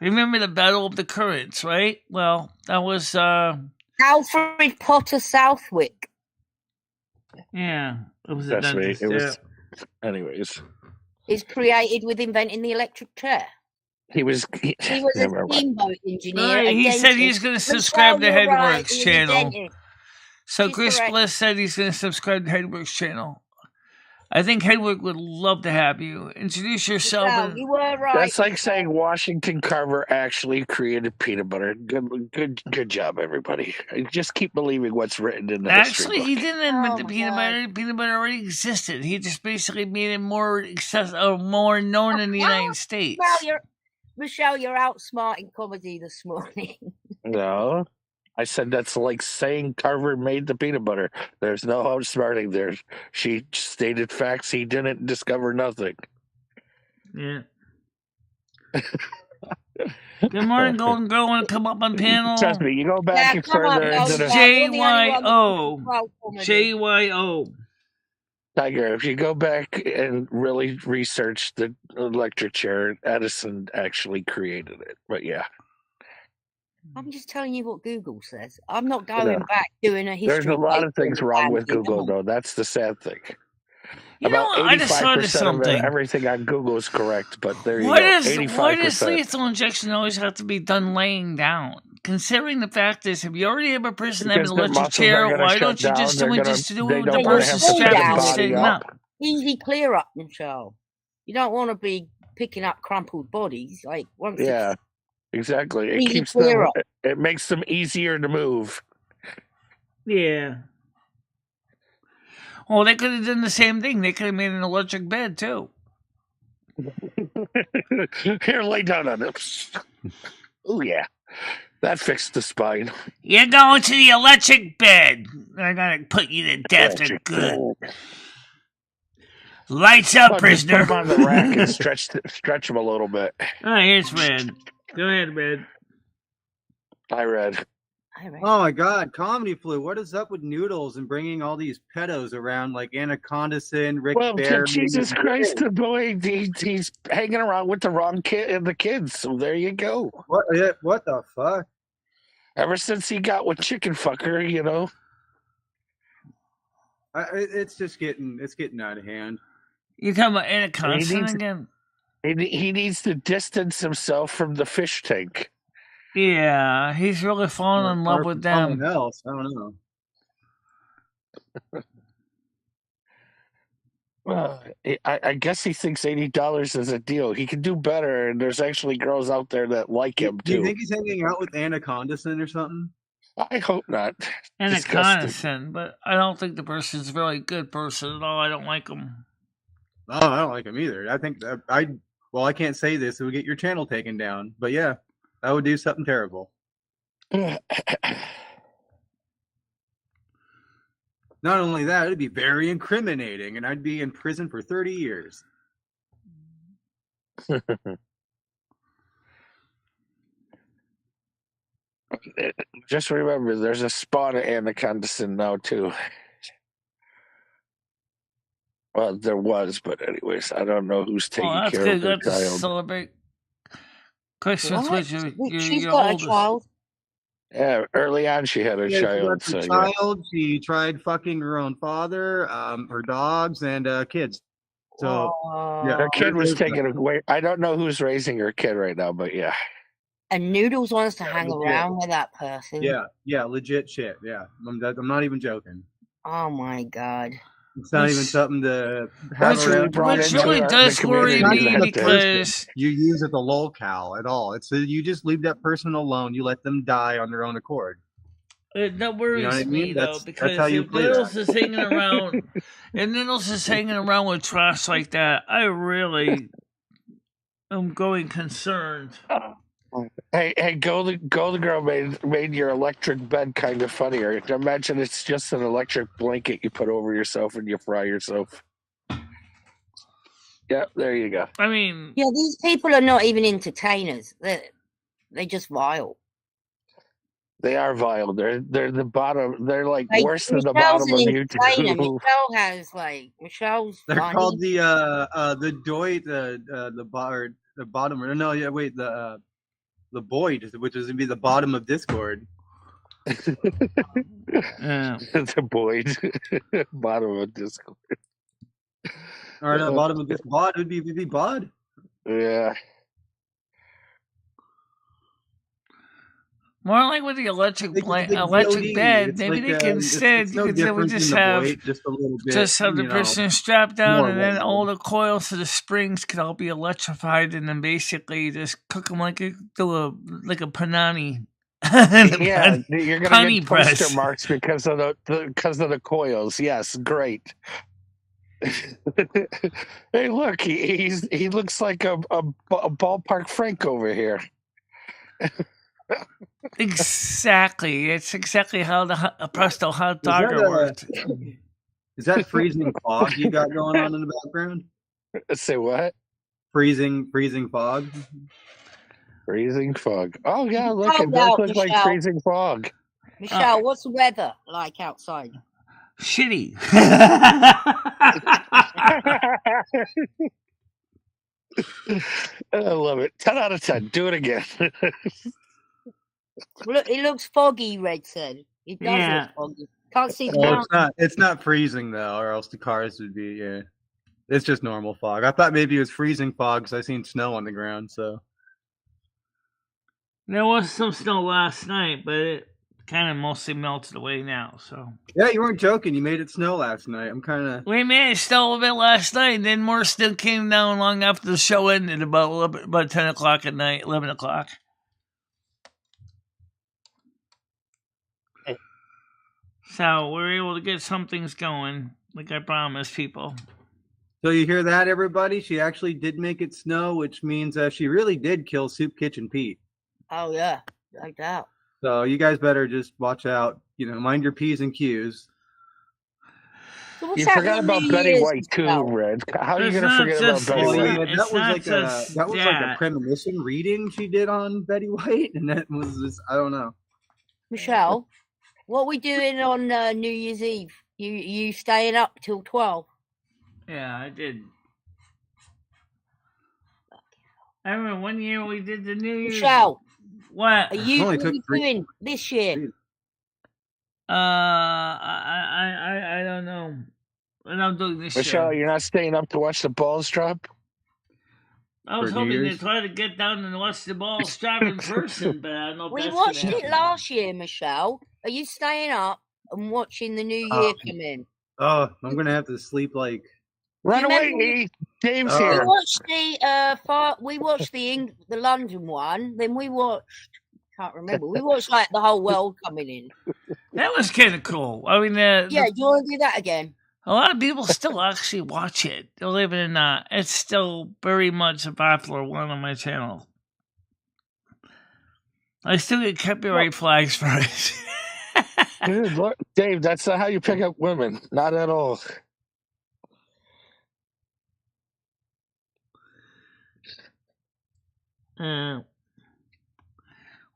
Remember the Battle of the Currents, right? Well, that was Alfred Potter Southwick. Yeah, it was a dentist. It was, anyways. Is created with inventing the electric chair. He was a steamboat engineer. He said he's going to subscribe to Headworks channel. So Chris Bliss said he's going to subscribe to Headworks channel. I think Headwork would love to have you. Introduce yourself. You were right. That's like saying Washington Carver actually created peanut butter. Good job, everybody. Just keep believing what's written in the history book. He didn't invent the peanut butter. Peanut butter already existed. He just basically made it more known in the United States. Michelle, you're outsmarting comedy this morning. No. I said that's like saying Carver made the peanut butter. There's no outsmarting there. She stated facts. He didn't discover nothing. Yeah. Good morning, Golden Girl. Want to come up on panel? Trust me, you go back and further into the JYO. Tiger, if you go back and really research the electric chair, Edison actually created it. But yeah. I'm just telling you what Google says. I'm not going back doing a history. There's a lot of things wrong with Google, though. That's the sad thing. I just thought of something. Everything on Google is correct, but there you go. 85%. Why does lethal injection always have to be done laying down? Considering the fact is, if you already have a person having an electric chair, why don't you just do it with the person strapped and sitting up? Easy clear up, Michelle. You don't want to be picking up crumpled bodies. Like once it's Exactly. It Easy keeps them. clearer. It makes them easier to move. Yeah. Well, they could have done the same thing. They could have made an electric bed too. Here, lay down on it. Oh yeah, that fixed the spine. You're going to the electric bed. I'm gonna put you to death for Electric good. bed. Lights up, Just prisoner. put him on the rack and stretch him a little bit. Oh, here's Red. Go ahead, Red. I read. Oh my God, Comedy Flu! What is up with Noodles and bringing all these pedos around like Anaconda Sin, Rick Well, Barry? Jesus Christ, the boy, he's hanging around with the wrong kid and the kids. So there you go. What the fuck? Ever since he got with Chicken Fucker, you know. It's getting out of hand. You talking about Anaconda again? He needs to distance himself from the fish tank. Yeah, he's really fallen in love with them. Else, I don't know. Well, I guess he thinks $80 is a deal. He can do better, and there's actually girls out there that like him Do too. you think he's hanging out with Anaconda Sin or something? I hope not. Anaconda Sin, but I don't think the person's a really good person at all. I don't like him. Oh, I don't like him either. I think I can't say this; it would get your channel taken down. But yeah, I would do something terrible. Not only that, it'd be very incriminating, and I'd be in prison for 30 years. Just remember, there's a spawn of Anaconda Sin now too. Well, there was, but anyways, I don't know who's taking care of the child. Celebrate Christmas with She's your got oldest. a child. Yeah, early on she had a child. She tried fucking her own father, her dogs, and kids. So yeah, her kid was taken away. I don't know who's raising her kid right now, but yeah. And Noodles wants to hang around with that person. Yeah, legit shit. Yeah, I'm not even joking. Oh my God. It's not even something to have around. Which really does worry me because you use it the locale at all. It's you just leave that person alone. You let them die on their own accord. That worries me though, because if Noodles is hanging around, and Noodles is hanging around with trash like that, I really am going concerned. Hey, Golden Girl made your electric bed kind of funnier. Imagine it's just an electric blanket you put over yourself and you fry yourself. Yeah, there you go. I mean, yeah, these people are not even entertainers. They're just vile. They are vile. They're the bottom. They're like worse than the bottom of YouTube. Michelle has Michelle's. They're called the bottom. No, yeah, wait, the Boyd, which is gonna be the bottom of Discord. The Boyd, bottom of Discord. All right, bottom of this bod would be bod. Yeah. More like with the electric bed. Maybe they can instead you could say we just have the person strapped down, and then all the coils to the springs could all be electrified, and then basically just cook them like a panani. Yeah, you're gonna get poster marks because of the coils. Yes, great. Hey, look, he looks like a ballpark Frank over here. Exactly. It's exactly how the Presto hot dogger worked. Is that freezing fog you got going on in the background? Say what? Freezing fog. Freezing fog. Oh yeah, look, it does look like freezing fog. Michelle, what's the weather like outside? Shitty. I love it. 10 out of 10. Do it again. Look, it looks foggy, Red said. It does look foggy. Can't see the mountain. It's not freezing though, or else the cars would be. Yeah, it's just normal fog. I thought maybe it was freezing fog because I seen snow on the ground. So there was some snow last night, but it kind of mostly melted away now. So yeah, you weren't joking. You made it snow last night. I'm kind of. We made it snow a bit last night, and then more snow came down long after the show ended, about 10 o'clock at night, 11 o'clock. So we're able to get some things going, like I promised people. So you hear that, everybody? She actually did make it snow, which means she really did kill Soup Kitchen Pete. Oh yeah, no doubt. So you guys better just watch out. Mind your P's and Q's. So what's You happening forgot on about New Betty Year's, White too, Michelle? Red. How are you It's going to not forget about just- Betty it's Oh White? not- yeah, that just was like a that. premonition reading she did on Betty White, and that was just I don't know. Michelle, what we doing on New Year's Eve? You staying up till 12? Yeah, I did. I remember one year we did the New Year's. Michelle, What? are you only what are took you 3 doing this year? I don't know. What I'm doing this Michelle, year. you're not staying up to watch the balls drop? I was For New hoping to Year's? try to get down and watch the balls drop in person, but I don't know if We that's watched gonna it happen. last year, Michelle. Are you staying up and watching the new year come in? Oh, I'm gonna have to sleep like. Run Do you away, remember- E. Dave's Oh. We here. watched the London one. Then we watched. Can't remember. We watched like the whole world coming in. That was kind of cool. I mean, Yeah, do you want to do that again? a lot of people still actually watch it. Believe it or not, it's still very much a popular one on my channel. I still get copyright flags for it. Dude, look, Dave, that's not how you pick up women. Not at all.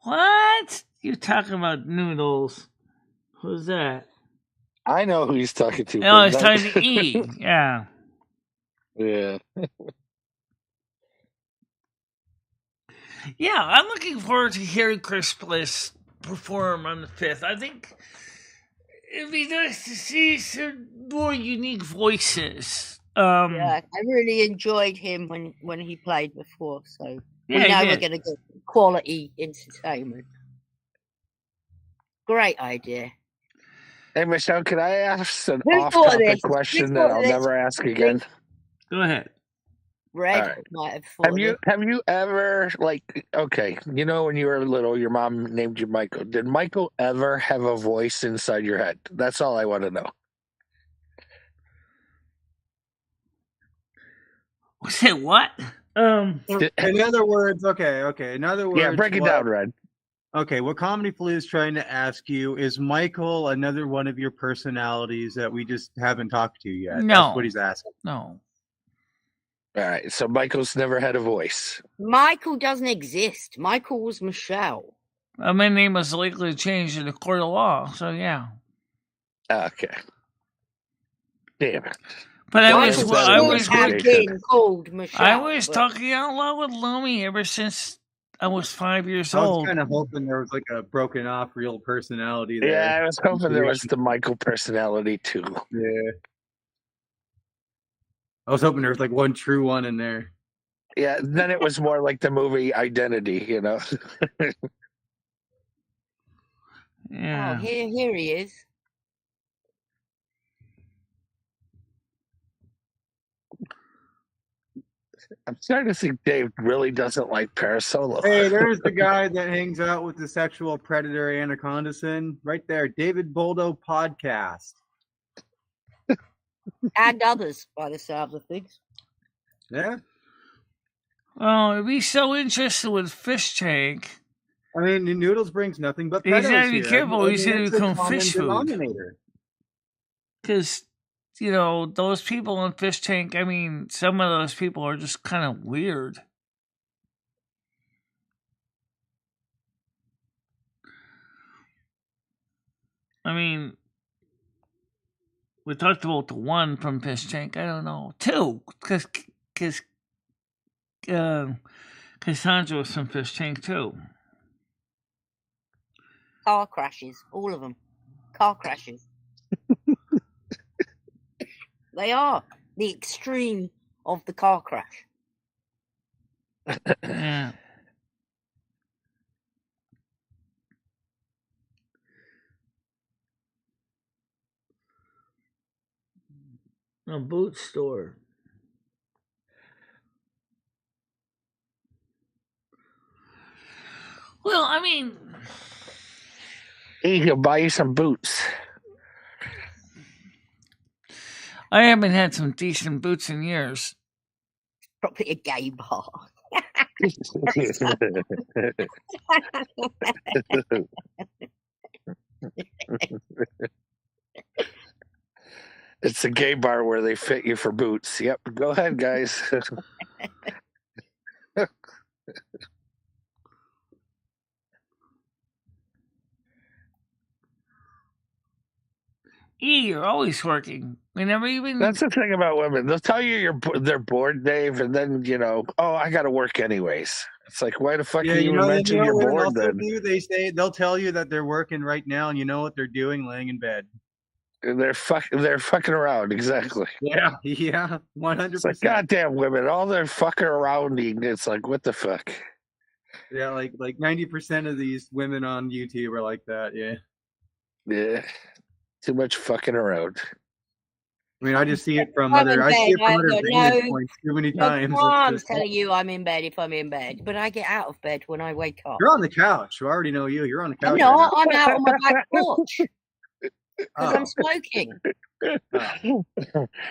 What? You talking about noodles? Who's that? I know who he's talking to. Oh, but it's not- time to eat. Yeah. Yeah. Yeah, I'm looking forward to hearing Chris Bliss perform on the 5th. I think it'd be nice to see some more unique voices. Yeah, I really enjoyed him when he played before. So Yeah, we know he we're did. going to get quality entertainment. Great idea. Hey, Michelle, can I ask an Who thought of off-topic this? question Who that thought of I'll this? never ask again? Go ahead. Red All right. might have thought of it. Have you ever okay, when you were little, your mom named you Michael. Did Michael ever have a voice inside your head? That's all I want to know. Say what? In other words, okay. In other words, Yeah, break it down, Red. Okay, what Comedy Flu is trying to ask you is Michael another one of your personalities that we just haven't talked to yet? No. That's what he's asking. No. All right, so Michael's never had a voice. Michael doesn't exist. Michael was Michelle. My name was legally changed in the court of law, so yeah. Okay. Damn it. But I Michael was, doesn't I exist. was, have been called Michelle. I was but- talking out loud with Lomi ever since I was 5 years I was old. kind of hoping there was like a broken off real personality there. Yeah, I was hoping there was the Michael personality too. Yeah. I was hoping there was like one true one in there. Yeah, then it was more like the movie Identity, Yeah. Oh, here he is. I'm starting to think Dave really doesn't like Parasolo. Hey, there's the guy that hangs out with the sexual predator Anaconda Sin. Right there, David Boldo Podcast. And others, by the sounds of things. Yeah. Oh, it'd be so interesting with Fish Tank. I mean, Noodles brings nothing but He's pedos gotta be here. careful, he's gonna it's a become common fish food. denominator. Because, those people in Fish Tank, I mean, some of those people are just kind of weird. I mean, we talked about the one from Fish Tank. I don't know. Two, because Cassandra was from Fish Tank too. Car crashes, all of them. Car crashes. They are the extreme of the car crash. Yeah. A boot store. Well, I mean, He can buy you some boots. I haven't had some decent boots in years. Probably a gay bar. It's a gay bar where they fit you for boots. Yep. Go ahead, guys. You're always working. We never even. That's the thing about women. They'll tell you they're bored, Dave, and then oh, I got to work anyways. It's like, why the fuck Yeah, you you even know, mention what you're women bored also then? do? They'll tell you that they're working right now, and you know what they're doing, laying in bed. They're fucking around, exactly. Yeah, 100%. It's like, goddamn women, all their fucking arounding. It's like, what the fuck? Yeah, like 90% of these women on YouTube are like that. Yeah. Yeah, too much fucking around. I mean, I just see it from I'm other. in I see it bed. from other vantage No, points too many no times. It's I'm just- telling you I'm in bed if I'm in bed, but I get out of bed when I wake up. You're on the couch. I already know you. You're on the couch. I'm not. I'm out on my back porch because I'm Oh. smoking.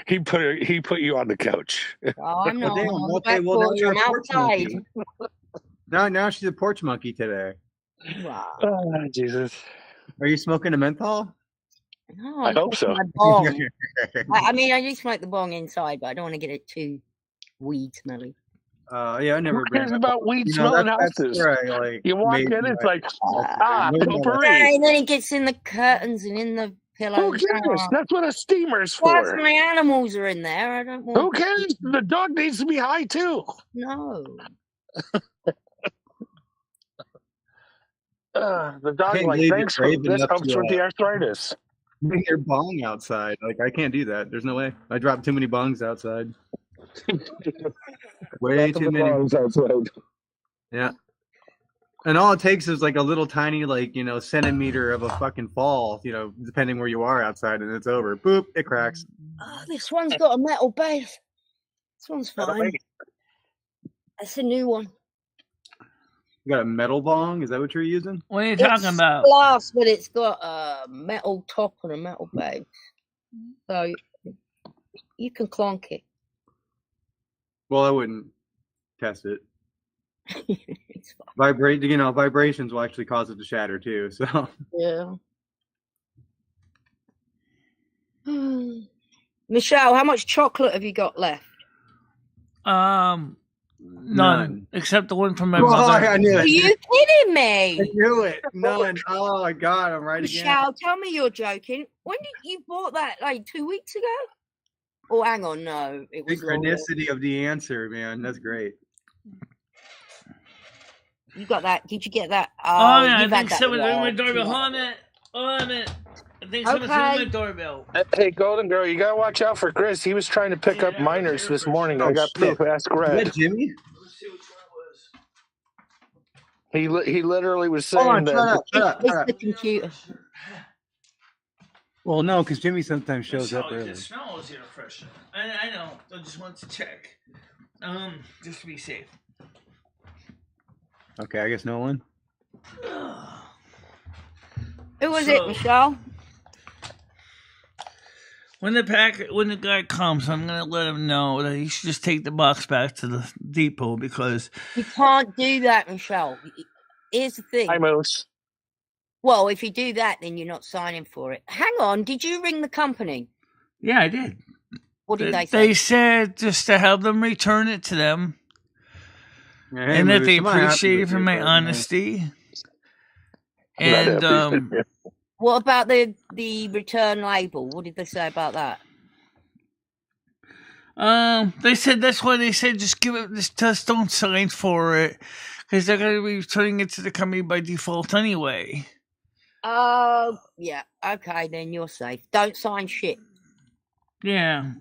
He put you on the couch. Oh, I'm not. damn, I'm on the okay, back well, now porch. you're I'm a porch outside. monkey. Now she's a porch monkey today. Wow. Oh, Jesus. Are you smoking a menthol? No, I I'm hope smoking so. my bong. I mean, I do smoke the bong inside, but I don't want to get it too weed smelly. Yeah, I never. Who cares brand about weed You know, smelling that's houses? where I, like, You walk made in, it's my- like, potpourri. Yeah, and then it gets in the curtains and in the Who pillows. cares? That's what a steamer's Plus, for. my animals are in there. I don't want. Who cares? The dog needs to be high too. No. The dog Can't like believe thanks you're for brave this enough helps to, with the arthritis. bring your bong outside. Like, I can't do that. There's no way. I dropped too many bongs outside. Way too many. Outside. Yeah. And all it takes is like a little tiny, like, centimeter of a fucking fall, depending where you are outside, and it's over. Boop, it cracks. Oh, this one's got a metal base. This one's fine. That's a new one. You got a metal bong? Is that what you're using? What are you It's talking about? glass, but it's got a metal top and a metal base. So you can clonk it. Well, I wouldn't test it. It's fine. Vibrations will actually cause it to shatter too. So Yeah. Michelle, how much chocolate have you got left? None. Except the one from my Oh, mother. I knew Are it. you kidding I me? knew it. None. Oh my god, I'm right again. Michelle, tell me you're joking. When did you bought that? Like 2 weeks ago? Oh, hang on, no, it was longer. Synchronicity of the answer, man. That's great. You got that? Did you get that? Oh, yeah, I you've had think that someone's ringing my long. doorbell. Hold on a minute. Hold on a minute. I think someone's ringing my doorbell. Hey, Golden Girl, you gotta watch out for Chris. He was trying to pick up minors this morning. I got proof. Ask Is Red. that Jimmy? Let's see which one it was. He literally was Hold saying on, that. shut up. It's the computer. Well, no, because Jimmy sometimes shows up It early. smells air freshener. I know. I just want to check. Just to be safe. Okay, I guess no one. Who was So- it, Michelle? When the guy comes, I'm gonna let him know that he should just take the box back to the depot because You can't do that, Michelle. Here's the thing. Hi, Moose. Well, if you do that, then you're not signing for it. Hang on, did you ring the company? yeah, I did. What did they say? They said just to have them return it to them, Yeah, and that Moose, they I'm not happy appreciate it with for you, my but, honesty. Not And happy. What about the return label? What did they say about that? they said that's why they said just give it, just don't sign for it because they're gonna be returning it to the company by default anyway. Oh, yeah. Okay, then you're safe. Don't sign shit. Yeah.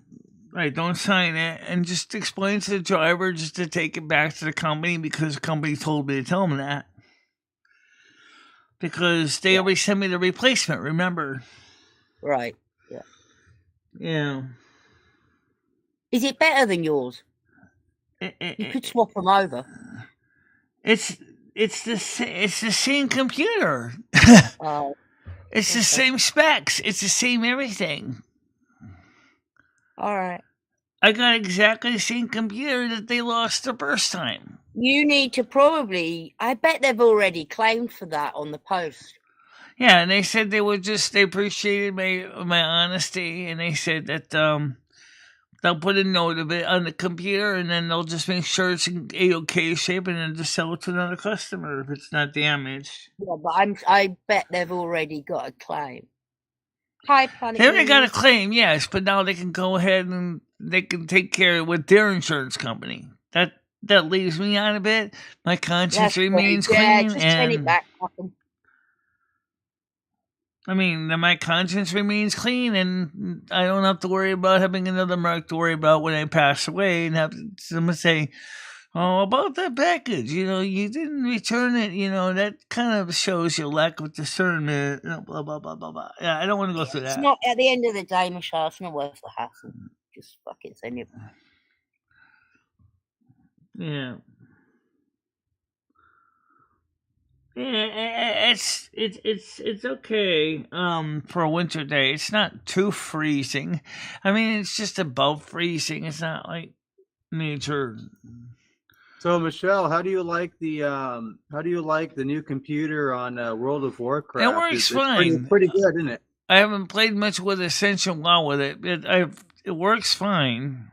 Right, don't sign it and just explain to the driver just to take it back to the company because the company told me to tell them that. Because they already sent me the replacement, remember? Right. Yeah. Is it better than yours? You could swap them over. It's the same computer. Oh, It's the same specs. It's the same everything. All right. I got exactly the same computer that they lost the first time. You need to probably. I bet they've already claimed for that on the post. Yeah, and they said they appreciated my honesty, and they said that they'll put a note of it on the computer, and then they'll just make sure it's in A-OK shape, and then just sell it to another customer if it's not damaged. Yeah, but I bet they've already got a claim. Hi, Planet. They already got a claim, yes, but now they can go ahead and they can take care of it with their insurance company. That leaves me out a bit. My conscience remains clean, yeah, just and send it back. I mean, my conscience remains clean, and I don't have to worry about having another mark to worry about when I pass away and have someone say, "Oh, about that package, you didn't return it. That kind of shows your lack of discernment." Blah blah blah blah blah. Yeah, I don't want to go through that. It's not at the end of the day, Michelle. It's not worth the hassle. Just fucking send it. Yeah. Yeah, it's okay. For a winter day, it's not too freezing. I mean, it's just above freezing. It's not like major. So, Michelle, how do you like the new computer on World of Warcraft? It works fine. It's pretty good, isn't it? I haven't played much with Essential WoW with it. It works fine.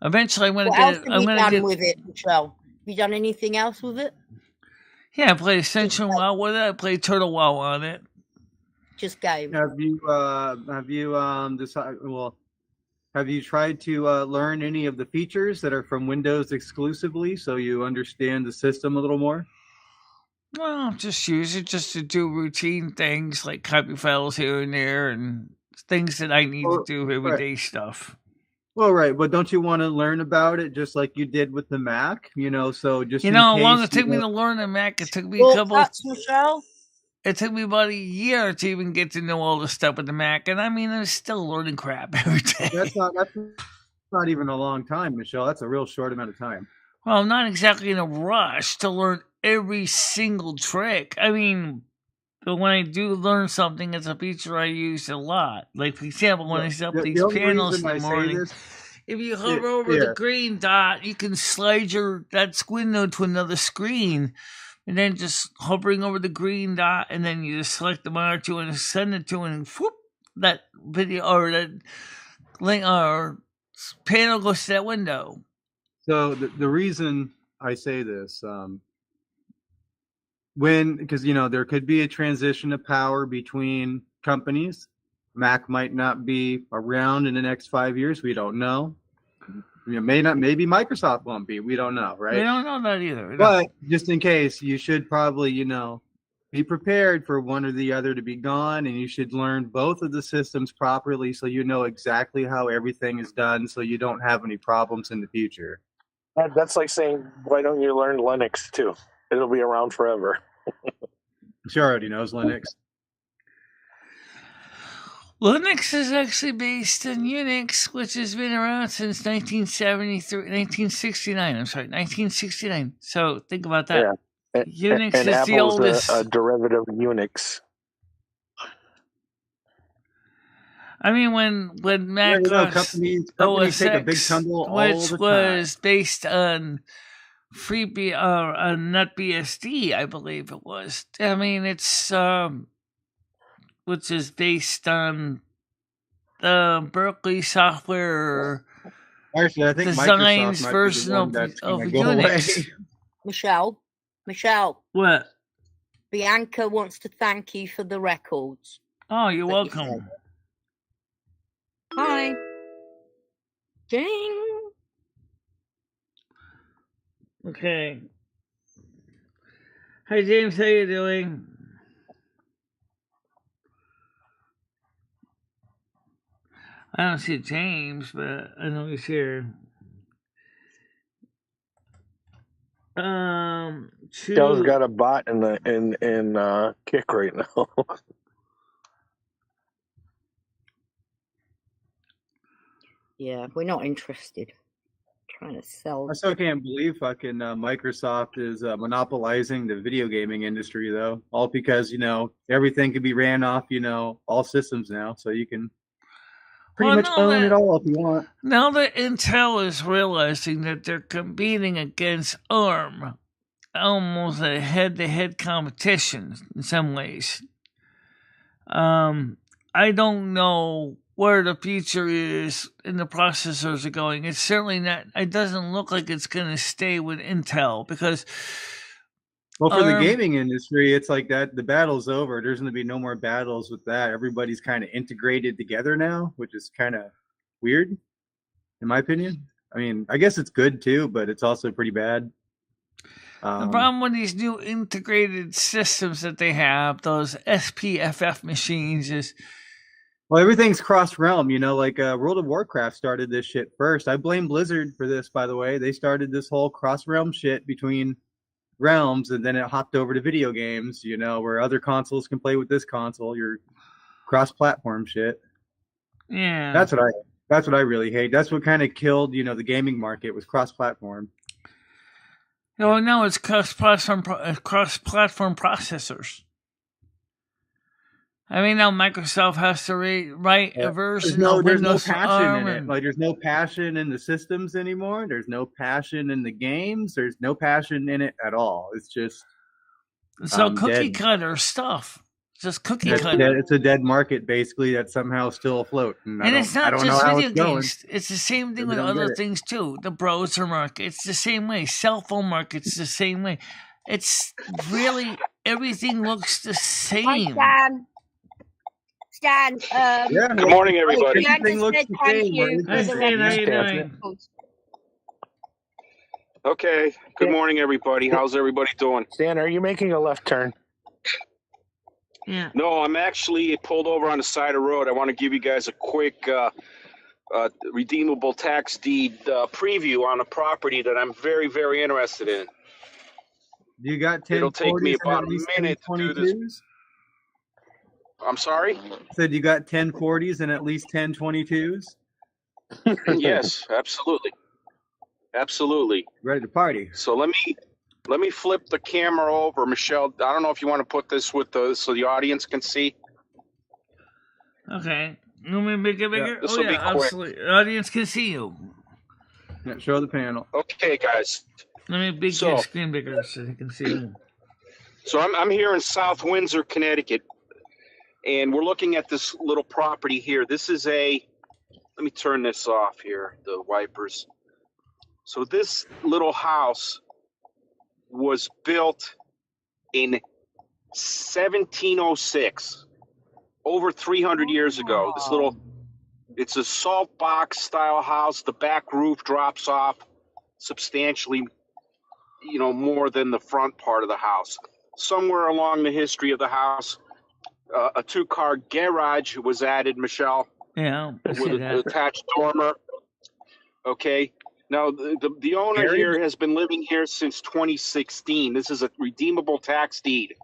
Eventually, I'm gonna get it. What else have you done with it, Michelle? Have you done anything else with it? Yeah, I played Essential WoW with it. I played Turtle WoW on it. Just game. Have you tried to learn any of the features that are from Windows exclusively, so you understand the system a little more? Well, just use it just to do routine things like copy files here and there, and things that I need to do everyday stuff. Well, right, but don't you want to learn about it just like you did with the Mac? So just how long it took me to learn the Mac, it took me a couple. Michelle? It took me about a year to even get to know all the stuff with the Mac, and I mean, I'm still learning crap every day. That's not even a long time, Michelle. That's a real short amount of time. Well, I'm not exactly in a rush to learn every single trick. I mean, but when I do learn something, it's a feature I use a lot. Like, for example, when I set up these panels in the morning, if you hover over the green dot, you can slide that window to another screen. And then just hovering over the green dot, and then you just select the monitor and send it to it, and whoop, that video or that link or panel goes to that window. So the reason I say this, because there could be a transition of power between companies. Mac might not be around in the next 5 years. We don't know. Maybe Microsoft won't be. We don't know, right? We don't know that either. But just in case, you should probably, be prepared for one or the other to be gone, and you should learn both of the systems properly so you know exactly how everything is done so you don't have any problems in the future. That's like saying, why don't you learn Linux too? It'll be around forever. She already knows Linux. Linux is actually based on Unix, which has been around since 1969. So think about that. Yeah. Unix and is Apple's the oldest. A derivative of Unix. I mean, when Mac companies OS take a big X, tumble all which the was based on NetBSD, I believe it was. I mean, it's which is based on the Berkeley software Actually, I think designs Microsoft version of Unix. Michelle. What? Bianca wants to thank you for the records. Oh, you're welcome. Hi. Ding. Okay. Hi, James. How you doing? I don't see James, but I know he's here. Dell's got a bot in Kick right now. Yeah, we're not interested. Trying to sell. I still can't believe fucking Microsoft is monopolizing the video gaming industry, though. All because everything can be ran off all systems now, so you can. pretty much own it all if you want. Now that Intel is realizing that they're competing against ARM, almost a head-to-head competition in some ways. I don't know where the future is and the processors are going. It's certainly not. It doesn't look like it's going to stay with Intel because. Well, for the gaming industry, it's like that. The battle's over. There's going to be no more battles with that. Everybody's kind of integrated together now, which is kind of weird, in my opinion. I mean, I guess it's good too, but it's also pretty bad. The problem with these new integrated systems that they have, those SPFF machines, is... Well, everything's cross-realm, like World of Warcraft started this shit first. I blame Blizzard for this, by the way. They started this whole cross-realm shit between realms, and then it hopped over to video games, where other consoles can play with this console, your cross-platform shit. Yeah. That's what I really hate. That's what kind of killed, the gaming market was cross-platform. No, it's cross-platform processors. I mean, now Microsoft has to write a version of Windows ARM. There's no passion in the systems anymore. There's no passion in the games. There's no passion in it at all. It's just cookie cutter stuff. Just cookie cutter. It's a dead market, basically, that's somehow still afloat. And it's not just video games. It's the same thing with other things, too. The browser market, it's the same way. Cell phone market's the same way. It's really, everything looks the same. Hi, Stan. Good morning, everybody. Everything looks the same. Hi, Stan. How you doing? Okay. Good morning, everybody. How's everybody doing? Stan, are you making a left turn? Yeah. No, I'm actually pulled over on the side of the road. I want to give you guys a quick redeemable tax deed preview on a property that I'm very, very interested in. You got 1040s. It'll take me about a minute to do this. I'm sorry? Said you got 1040s and at least 1022s? Yes, absolutely. Absolutely. Ready to party. So let me flip the camera over, Michelle. I don't know if you want to put this so the audience can see. Okay. You want me to make it bigger? This will be quick. Absolutely. The audience can see you. Yeah, show the panel. Okay, guys. Let me make your screen bigger so you can see you. So I'm here in South Windsor, Connecticut, and we're looking at this little property here. This is let me turn this off here, the wipers. So this little house was built in 1706, over 300 years ago. It's a salt box style house. The back roof drops off substantially, more than the front part of the house. Somewhere along the history of the house, a 2-car garage was added, Michelle. Yeah, with an attached dormer. Okay. Now, the owner here has been living here since 2016. This is a redeemable tax deed.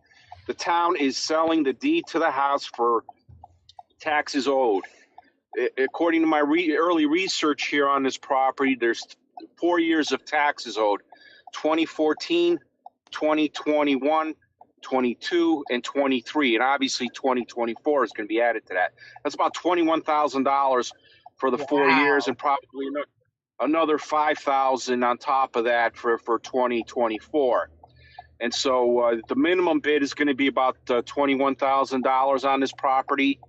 The town is selling the deed to the house for taxes owed. According to my early research here on this property, there's 4 years of taxes owed: 2014, 2021, 22, and 23. And obviously 2024 is going to be added to that. That's about $21,000 for the 4 years, and probably another $5,000 on top of that for 2024. And so the minimum bid is going to be about $21,000 on this property.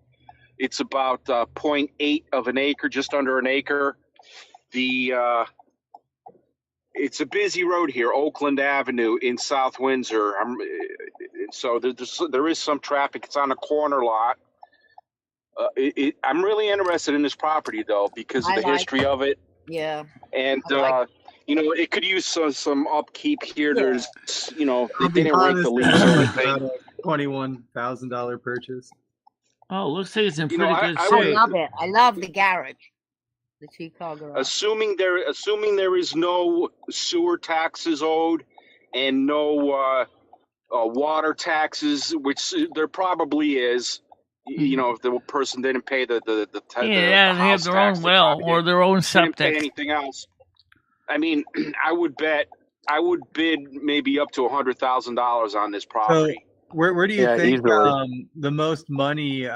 It's about 0.8 of an acre, just under an acre. It's a busy road here, Oakland Avenue in South Windsor. So there is some traffic. It's on a corner lot. I'm really interested in this property, though, because of the history of it. Yeah. And, it could use some upkeep here. Yeah. There's, they didn't rake the leaves or anything. $21,000 purchase. Oh, looks like it's in pretty good shape. I love it. I love the garage. The 2-car garage. Assuming there is no sewer taxes owed and no water taxes, which there probably is. If the person didn't pay the they have their own well or their own septic. Didn't pay anything else. I mean, I would bid maybe up to $100,000 on this property. So where do you think the most money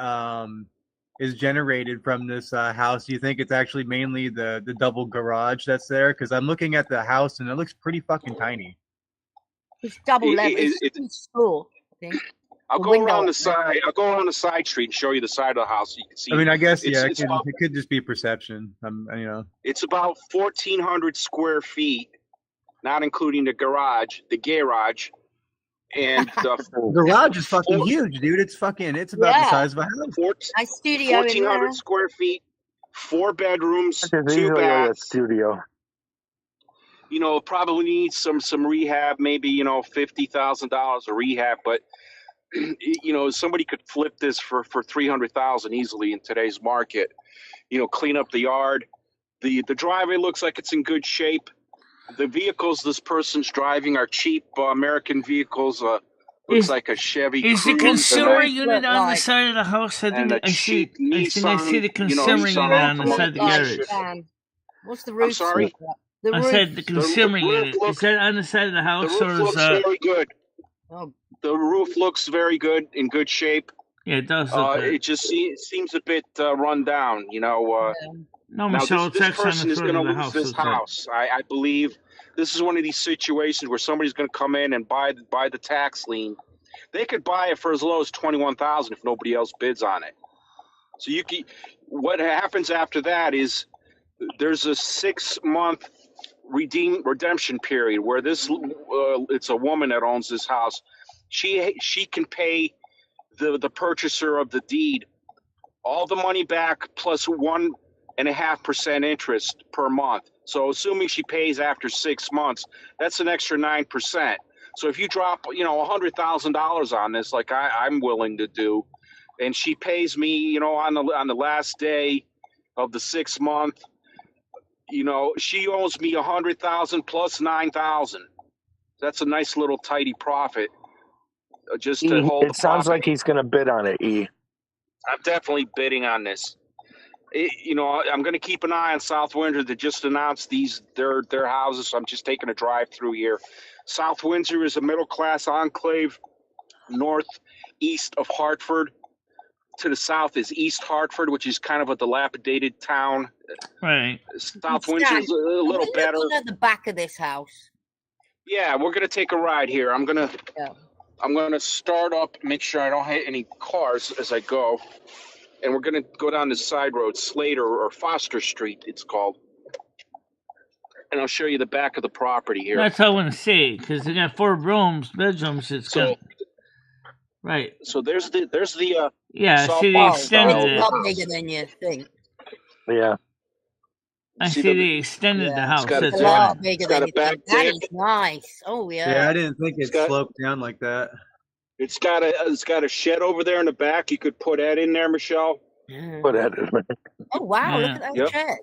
is generated from this house. Do you think it's actually mainly the double garage that's there? Because I'm looking at the house and it looks pretty fucking tiny. It's double level. It- It's floor, I think. I'll The go window. around the side. I'll go around the side street and show you the side of the house so you can see. I mean, I guess It's it about- could just be perception. You know, It's about 1,400 square feet, not including the garage, and the garage is fucking huge, dude. It's about the size of a house. My studio in 1,400 there. square feet, 4 bedrooms, There's 2 easily a baths. studio. You know, probably needs some rehab, maybe $50,000 of rehab, but somebody could flip this for $300,000 easily in today's market. Clean up the yard. The driveway looks like it's in good shape. The vehicles this person's driving are cheap American vehicles. Looks like a Chevy. Is the Cruze consumer and unit on the side of the house? I think I see the consumer unit on the side of the garage. What's the roof? I'm sorry? The I roof. said the consumer unit. Is that on the side of the The house roof or looks is very good. Oh, The roof looks very good, in good shape. Yeah, it does look good. It just seems a bit run down, No, Now, Michelle, this it's actually on person the is front going to of the lose house. this looks like. house. I believe this is one of these situations where somebody's going to come in and buy the tax lien. They could buy it for as low as $21,000 if nobody else bids on it. So what happens after that is there's a 6-month redemption period where it's a woman that owns this house. She can pay the purchaser of the deed all the money back plus 1.5% interest per month. So assuming she pays after 6 months, that's an extra 9%. So if you drop $100,000 on this, like I'm willing to do, and she pays me on the last day of the 6 month, she owes me $100,000 plus 9,000. That's a nice little tidy profit, just to hold. It sounds like he's going to bid on it. I'm definitely bidding on this. I'm going to keep an eye on South Windsor. That just announced their houses. So I'm just taking a drive through here. South Windsor is a middle class enclave, northeast of Hartford. To the south is East Hartford, which is kind of a dilapidated town. Right. South Windsor is a little better. Looking at the back of this house. Yeah, we're gonna take a ride here. I'm gonna start up, make sure I don't hit any cars as I go, and we're gonna go down this side road, Slater or Foster Street, it's called, and I'll show you the back of the property here. That's what I want to see because they got 4 bedrooms. It's So- good. Right. So there's the Yeah, South see, they Park extended style. it. It's not bigger than you think. Yeah. I see see the- they extended the Yeah, house. it's got It's That's a deck. right. lot bigger It's got than a you back think. That deck. is nice. Oh Yeah, yeah. I didn't think it It's got- sloped down like that. It's got a shed over there in the back. You could put that in there, Michelle. Put it in. Oh wow! Yeah. Look at that Yep. shed.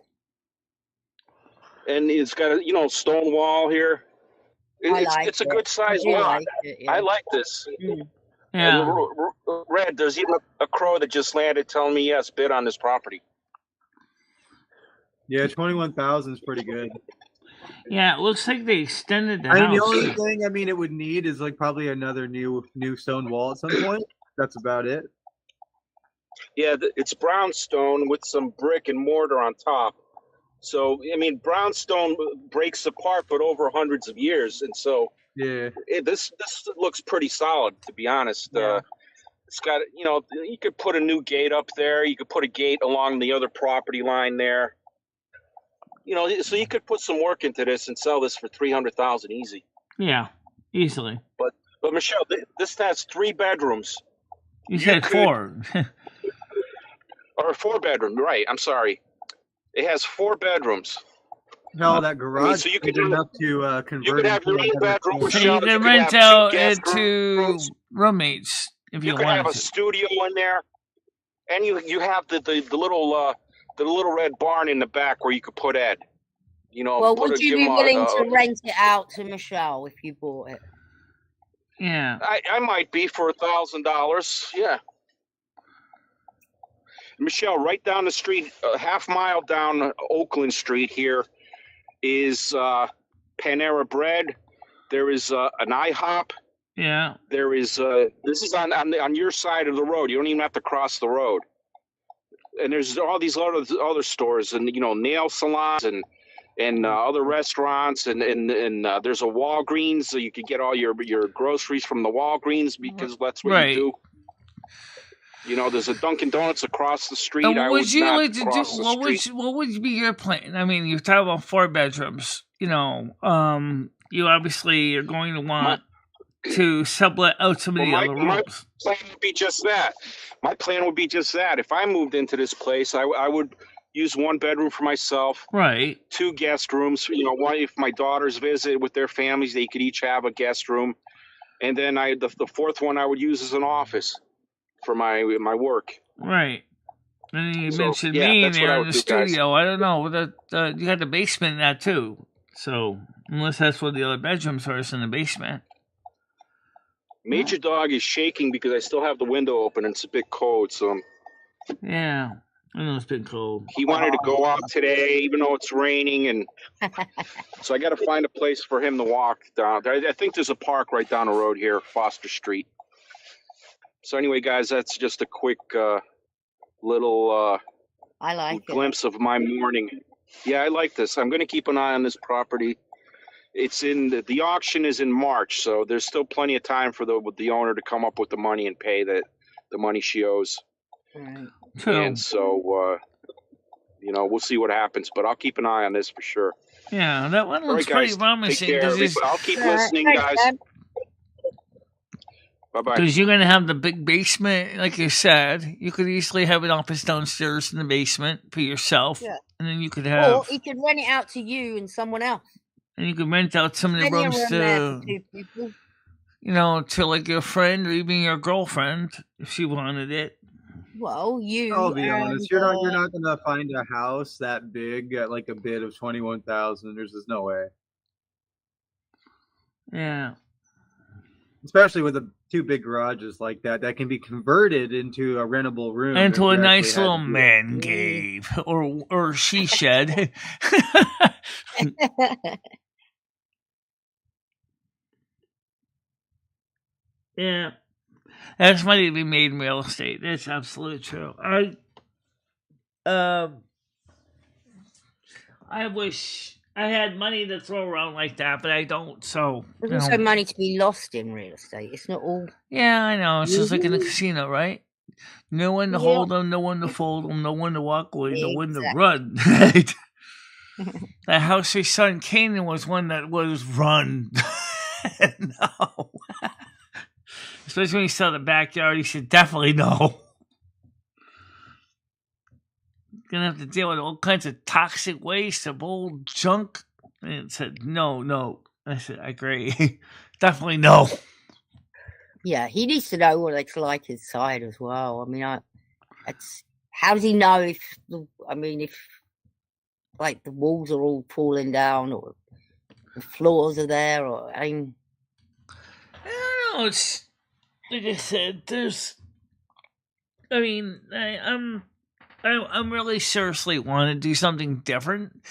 And it's got a stone wall here. I like It's a it. good size I do lot. like it, yeah. I like this. Mm. Yeah. And Red, there's even a crow that just landed telling me yes, bid on this property. Yeah, 21,000 is pretty good. Yeah, it looks like they extended the I mean, the house. only thing it would need is like probably another new stone wall at some point. That's about it. Yeah, it's brownstone with some brick and mortar on top. So, I mean, brownstone breaks apart, but over hundreds of years. And so Yeah. this looks pretty solid, to be honest. Yeah. It's got, you could put a new gate up there. You could put a gate along the other property line there. So you could put some work into this and sell this for $300,000 easy. Yeah, easily. But Michelle, this has 3 bedrooms. You said could- 4. Or a 4-bedroom, right? I'm sorry. It has 4 bedrooms. Hell, that garage so you could is do- enough to convert. You could have your into own another bedroom. store. So Michelle, you can could rent have 2 out guest it to rooms. roommates if you You could have wanted a to. studio in there, and you have the little red barn in the back where you could put Ed. Well, would you give be him willing to rent it out to Michelle if you bought it? Yeah. I might be for $1,000. Yeah. Michelle, right down the street, a half mile down Oakland Street here is Panera Bread. There is an IHOP. Yeah. There is this is on your side of the road. You don't even have to cross the road. and there's all these other stores, and nail salons and other restaurants, and there's a Walgreens, so you could get all your groceries from the Walgreens because that's what Right. you do. There's a Dunkin' Donuts across the street. And I what would you not like to do? cross the street. What would be your plan? I mean, you talk about 4 bedrooms. You obviously are going to want to sublet out some of the other My rooms. plan would be just that. My plan would be just that. If I moved into this place, I would use 1 bedroom for myself, Right. 2 guest rooms. One, if my daughters visit with their families, they could each have a guest room, and then the 4th one I would use as an office for my work. Right. And you mentioned yeah, me that's what I there in would the do, guys. studio. I don't know. You got the basement in that too. So unless that's what the other bedrooms are, it's in the basement. Major Dog is shaking because I still have the window open and it's a bit cold. So Yeah, I know it's been cold. he wanted to go out today, even though it's raining, and so I got to find a place for him to walk down. I think there's a park right down the road here, Foster Street. So anyway, guys, that's just a quick little I like glimpse of my morning. Yeah, I like this. I'm going to keep an eye on this property. It's in the auction is in March, so there's still plenty of time for the owner to come up with the money and pay the money she owes. Right. And so we'll see what happens, but I'll keep an eye on this for sure. Yeah, that one looks All right, pretty promising. Take care. I'll keep listening, guys. Bye-bye. Because you're going to have the big basement, like you said. You could easily have an office downstairs in the basement for yourself. Yeah. And then you could have... Or you could rent it out to you and someone else. And you could rent out some of the rooms to, 2 people. to like your friend or even your girlfriend, if she wanted it. Well, I'll be honest. You're not gonna find a house that big at like a bid of 21,000. There's just no way. Yeah. Especially with 2 big garages like that can be converted into a rentable room. Into a nice little man cave or she shed. Yeah. That's money to be made in real estate. That's absolutely true. I wish I had money to throw around like that, but I don't. So there's also money to be lost in real estate. It's not all. Yeah, I know. It's just like in a casino, right? No one to hold them, no one to fold them, no one to walk away, no one to run. Right? That house your son Canaan was one that was run. No. Especially when you saw the backyard, you should definitely know. You're going to have to deal with all kinds of toxic waste of old junk. And it said, no. I said, I agree. Definitely no. Yeah, he needs to know what it's like inside as well. I mean, how does he know if like the walls are all falling down or the floors are there, or I don't know. It's like I said. I'm really seriously want to do something different.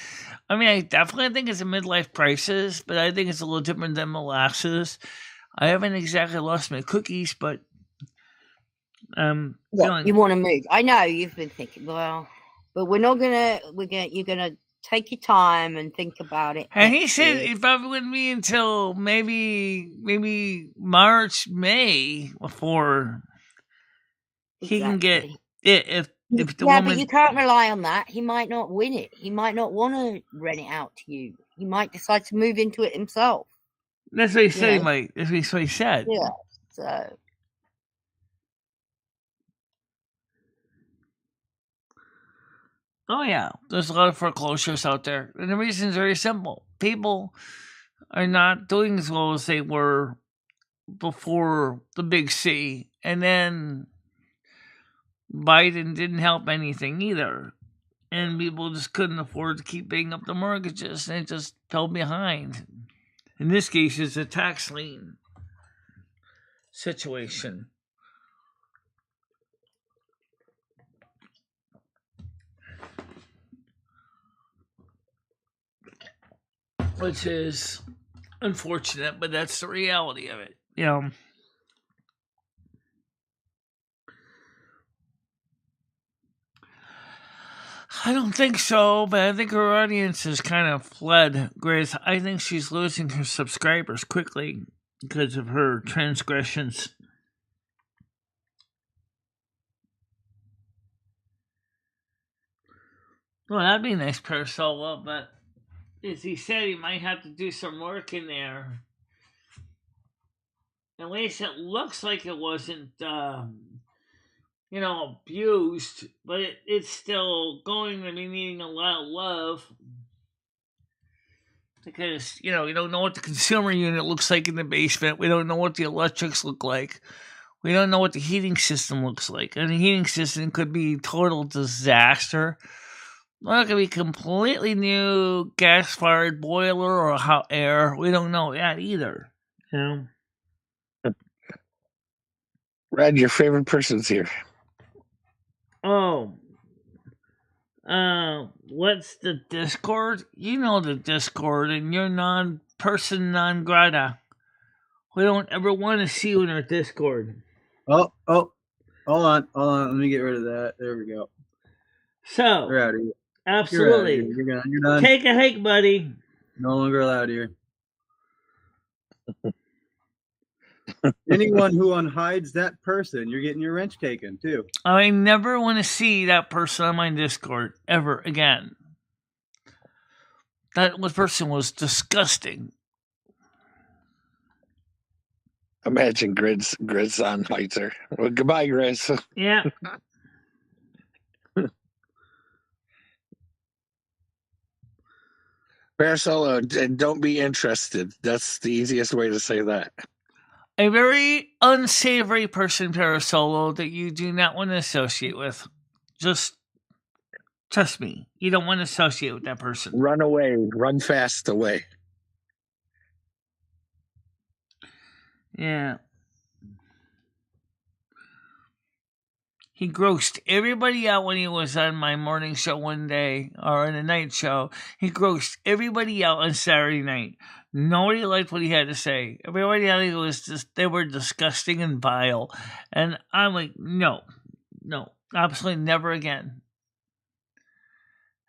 I mean, I definitely think it's a midlife crisis, but I think it's a little different than molasses. I haven't exactly lost my cookies, but you want to move. I know you've been thinking, well, but you're gonna take your time and think about it. And he said if I'm with me until maybe March, May before he can get it. If the woman... but you can't rely on that. He might not win it. He might not want to rent it out to you. He might decide to move into it himself. That's what he said, Mike. That's what he said. Yeah. So. Oh yeah, there's a lot of foreclosures out there, and the reason is very simple. People are not doing as well as they were before the big C, and then Biden didn't help anything either, and people just couldn't afford to keep paying up the mortgages, and it just fell behind. In this case, it's a tax lien situation. Which is unfortunate, but that's the reality of it. I don't think so, but I think her audience has kind of fled, Grace. I think she's losing her subscribers quickly because of her transgressions. Well, that'd be a nice parasolo, but as he said, he might have to do some work in there. At least it looks like it wasn't, abused, but it's still going to be needing a lot of love. Because, we don't know what the consumer unit looks like in the basement. We don't know what the electrics look like. We don't know what the heating system looks like. And the heating system could be a total disaster. Or it could be completely new gas-fired boiler or hot air. We don't know that either. Red, your favorite person's here. Oh. What's the Discord? You know the Discord, and you're non-person non grata. We don't ever want to see you in our Discord. Oh, hold on. Let me get rid of that. There we go. So, you're out of here. Absolutely. You're done. Take a hike, buddy. No longer allowed here. Anyone who unhides that person, you're getting your wrench taken too. I never want to see that person on my Discord ever again. That person was disgusting. Imagine Grid's on Heizer. Well, goodbye, Grizz. Yeah. Parasolo, and don't be interested. That's the easiest way to say that. A very unsavory person, Parasolo, that you do not want to associate with. Just trust me. You don't want to associate with that person. Run away. Run fast away. Yeah. He grossed everybody out when he was on my morning show one day, or in the night show. He grossed everybody out on Saturday night. Nobody liked what he had to say. Everybody else was just, they were disgusting and vile. And I'm like, no, absolutely never again.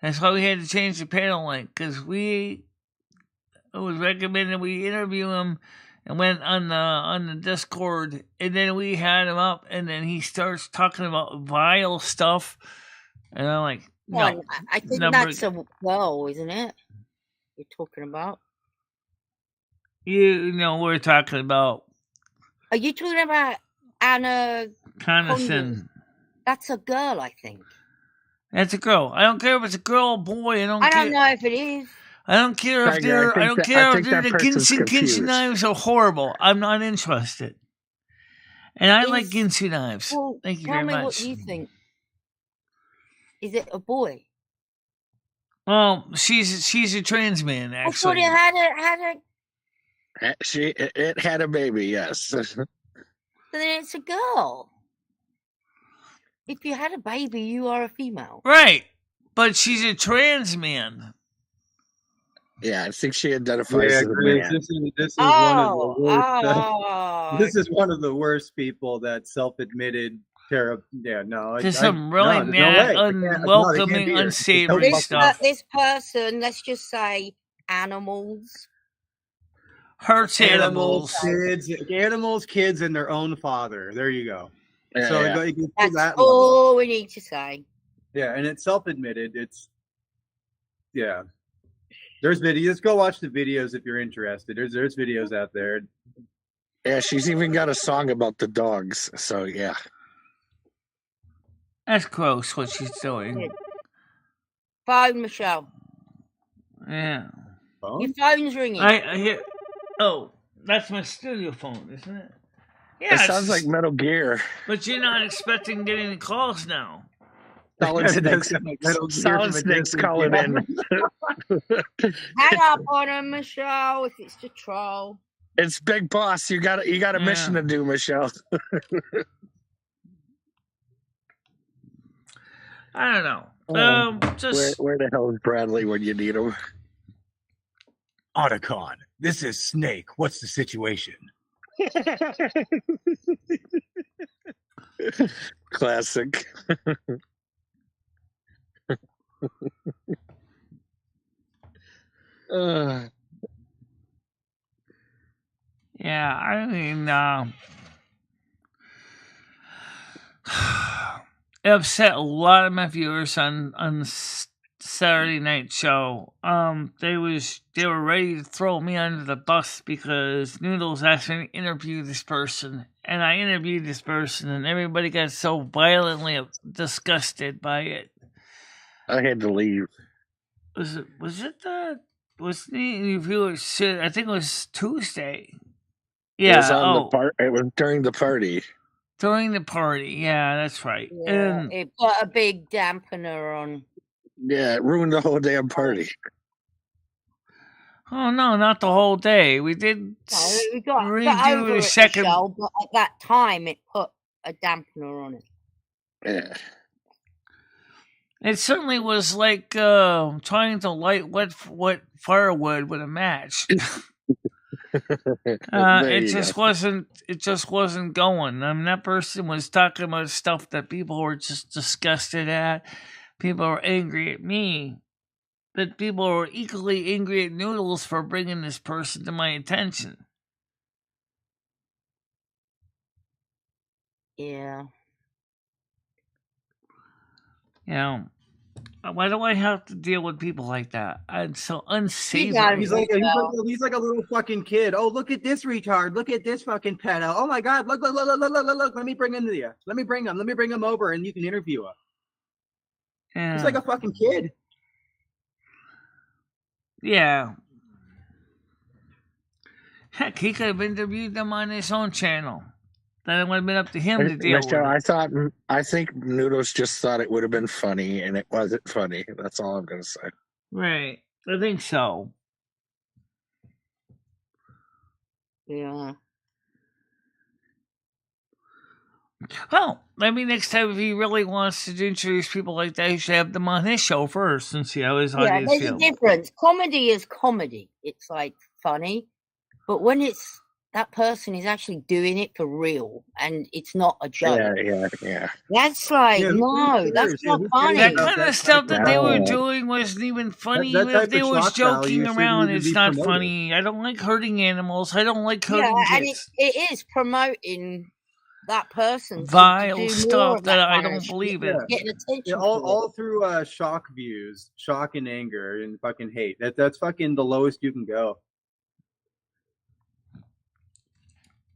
That's why we had to change the panel link, because it was recommended we interview him and went on the Discord, and then we had him up, and then he starts talking about vile stuff, and I'm like, no. Well, I think that's a girl, isn't it? You're talking about? You know, we're talking about. Are you talking about Anna Connaughton? That's a girl, I think. That's a girl. I don't care if it's a girl or boy. I don't know if it is. I don't care if they're. I don't care if the Ginsu knives are horrible. I'm not interested. And I like Ginsu knives. Well, thank you very much. Tell me what you think. Is it a boy? Well, she's a trans man, actually. I thought it had a. It had a baby, yes. So then it's a girl. If you had a baby, you are a female. Right. But she's a trans man. Yeah, I think she identifies as a man. This is one of the worst. This is one of the worst people that self-admitted terrible. Yeah, no. There's some really unwelcoming, unsavory stuff. This person, let's just say, animals. Hurts animals. Kids, and their own father. There you go. Yeah, so yeah. You can that's all we need to say. Yeah, and it's self-admitted. Yeah. There's videos. Go watch the videos if you're interested. There's videos out there. Yeah, she's even got a song about the dogs. So yeah. That's gross what she's doing. Phone, Michelle. Yeah. Phone? Your phone's ringing. I hear. Oh, that's my studio phone, isn't it? Yeah, it sounds like Metal Gear. But you're not expecting getting any calls now. Solid Snake's calling in. Hang up on him, Michelle, if it's the troll. It's Big Boss. You got a mission to do, Michelle. I don't know. Where the hell is Bradley when you need him? Otacon, this is Snake. What's the situation? Classic. Yeah, I mean, it upset a lot of my viewers on Saturday night show. They were ready to throw me under the bus because Noodles asked me to interview this person, and I interviewed this person, and everybody got so violently disgusted by it. I had to leave. Was the interview? I think it was Tuesday. Yeah. It was during the party. During the party, yeah, that's right. Yeah, And it put a big dampener on. Yeah, it ruined the whole damn party. oh no, not the whole day. We did No, we got redo over the it, second. Michelle, but at that time it put a dampener on it. Yeah. It certainly was like trying to light wet firewood with a match. It just wasn't going. That person was talking about stuff that people were just disgusted at. People were angry at me, but people were equally angry at Noodles for bringing this person to my attention. Yeah. You know, why do I have to deal with people like that? I'm so unsavory. He's like a little fucking kid. Oh, look at this retard. Look at this fucking pedo. Oh my god, look. Let me bring him to you. Let me bring him over and you can interview him. Yeah. He's like a fucking kid. Yeah. Heck, he could have interviewed them on his own channel. Then it would have been up to him to deal with it. I think Noodles just thought it would have been funny, and it wasn't funny. That's all I'm going to say. Right. I think so. Yeah. Well, maybe next time if he really wants to introduce people like that, he should have them on his show first and see how his audience feels. Yeah, there's a difference. Comedy is comedy. It's like funny. But when it's that person is actually doing it for real and it's not a joke. Yeah. That's like, no, that's not funny. That kind of stuff that they were doing wasn't even funny. Even if they was joking around, it's not funny. I don't like hurting animals. I don't like hurting kids. And it is promoting that person vile stuff that I don't believe in. Getting attention all through shock views, shock and anger and fucking hate. That's fucking the lowest you can go.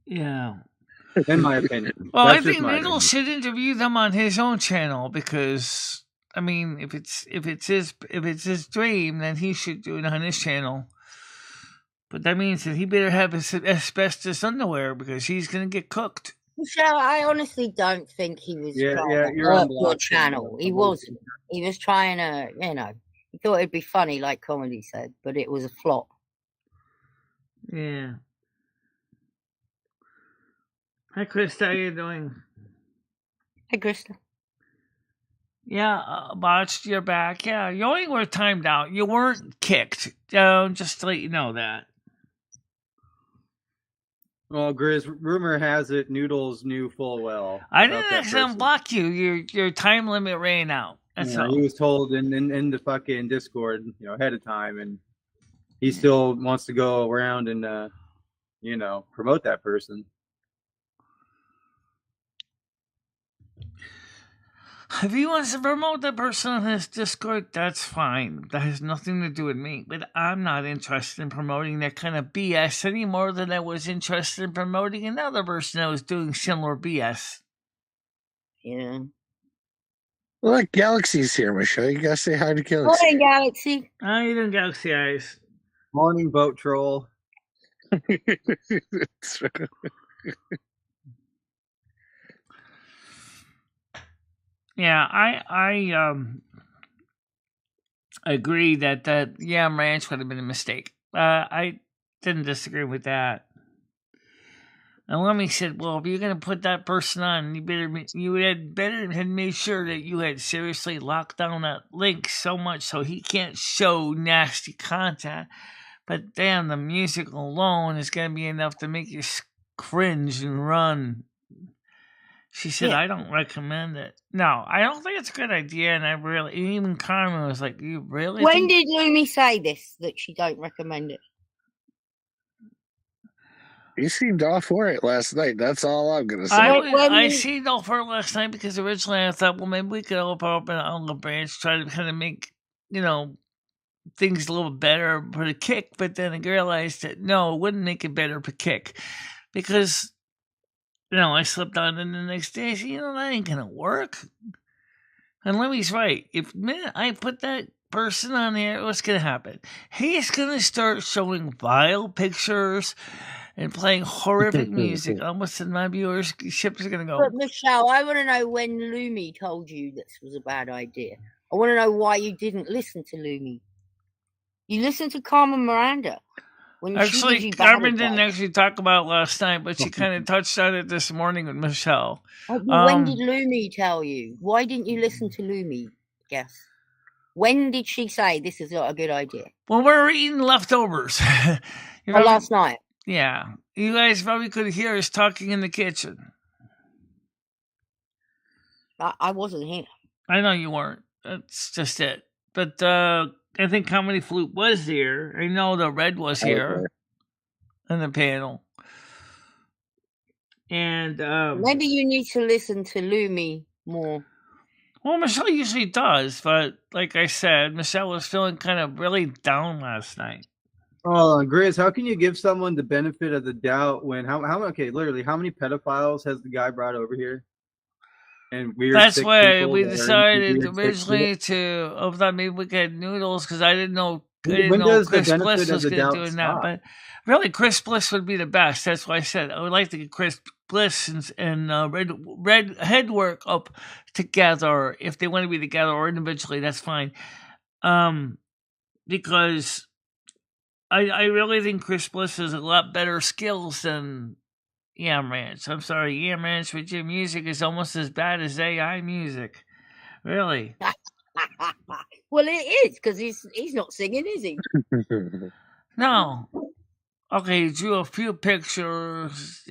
Yeah. In my opinion. Well, I think Noodles should interview them on his own channel because I mean, if it's his dream, then he should do it on his channel. But that means that he better have his asbestos underwear because he's gonna get cooked. Michelle, I honestly don't think he was trying to hurt your channel. He wasn't. He was trying to, he thought it'd be funny, like Comedy said, but it was a flop. Yeah. Hi, Krista. How you doing? Hi, Krista. Yeah, botched. You're back. Yeah, you only were timed out. You weren't kicked. Just to let you know that. Well, Grizz, rumor has it Noodles knew full well. I didn't actually unblock you. Your time limit ran out. That's all. He was told in the fucking Discord, ahead of time, and he still wants to go around and promote that person. If he wants to promote that person on his Discord, that's fine. That has nothing to do with me. But I'm not interested in promoting that kind of BS any more than I was interested in promoting another person that was doing similar BS. Yeah. Well, like Galaxy's here, Michelle. You gotta say hi to Galaxy. Morning, Galaxy. How you doing, Galaxy Eyes? Morning, boat troll. Yeah, I agree that Yam Ranch would have been a mistake. I didn't disagree with that. And Lemmy said, "Well, if you're going to put that person on, you had better have made sure that you had seriously locked down that link so much so he can't show nasty content. But damn, the music alone is going to be enough to make you cringe and run." She said, Yeah. I don't recommend it. No, I don't think it's a good idea. And even Carmen was like, you really When think? did Lumi say this, that she don't recommend it? He seemed all for it last night. That's all I'm gonna say. I seen all for it last night because originally I thought, well, maybe we could open up an olive branch, try to kind of make, things a little better for the kick. But then I realized that no, it wouldn't make it better for kick because, I slipped on it the next day. I said, that ain't gonna work. And Lemmy's right. If I put that person on there, what's gonna happen? He's gonna start showing vile pictures and playing horrific music. Almost in my viewership is gonna go. But Michelle, I want to know when Lumi told you this was a bad idea. I want to know why you didn't listen to Lumi. You listened to Carmen Miranda. Actually, Carmen didn't actually talk about it last night, but she kind of touched on it this morning with Michelle. When did Lumi tell you? Why didn't you listen to Lumi? Guess. When did she say this is not a good idea? Well, we were eating leftovers. Last night. Yeah. You guys probably could hear us talking in the kitchen. I wasn't here. I know you weren't. That's just it. But I think Comedy Flute was here. I know the Red was here in the panel. And maybe you need to listen to Lumi more. Well, Michelle usually does, but like I said, Michelle was feeling kind of really down last night. Oh, Grizz, how can you give someone the benefit of the doubt when literally how many pedophiles has the guy brought over here? And that's why we decided originally to thought maybe we could have noodles because I didn't know Chris Bliss was going to do that. But really, Chris Bliss would be the best. That's why I said I would like to get Chris Bliss and Red Headwork up together if they want to be together or individually. That's fine. Because I really think Chris Bliss has a lot better skills than Yam Ranch. I'm sorry, Yam Ranch with your music is almost as bad as AI music. Really? Well, it is because he's not singing, is he? No. Okay, he drew a few pictures.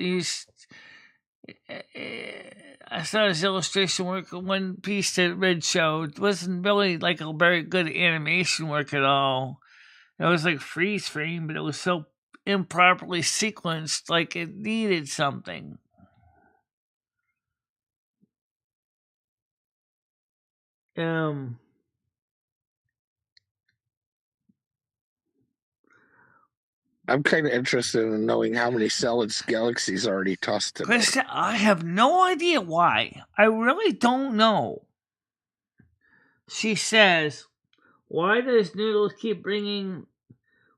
I saw his illustration work. One piece that Red showed wasn't really like a very good animation work at all. It was like freeze frame, but it was so improperly sequenced, like it needed something. I'm kind of interested in knowing how many Celad's galaxies already tossed today. Krista, I have no idea why. I really don't know. She says, why does Noodles keep bringing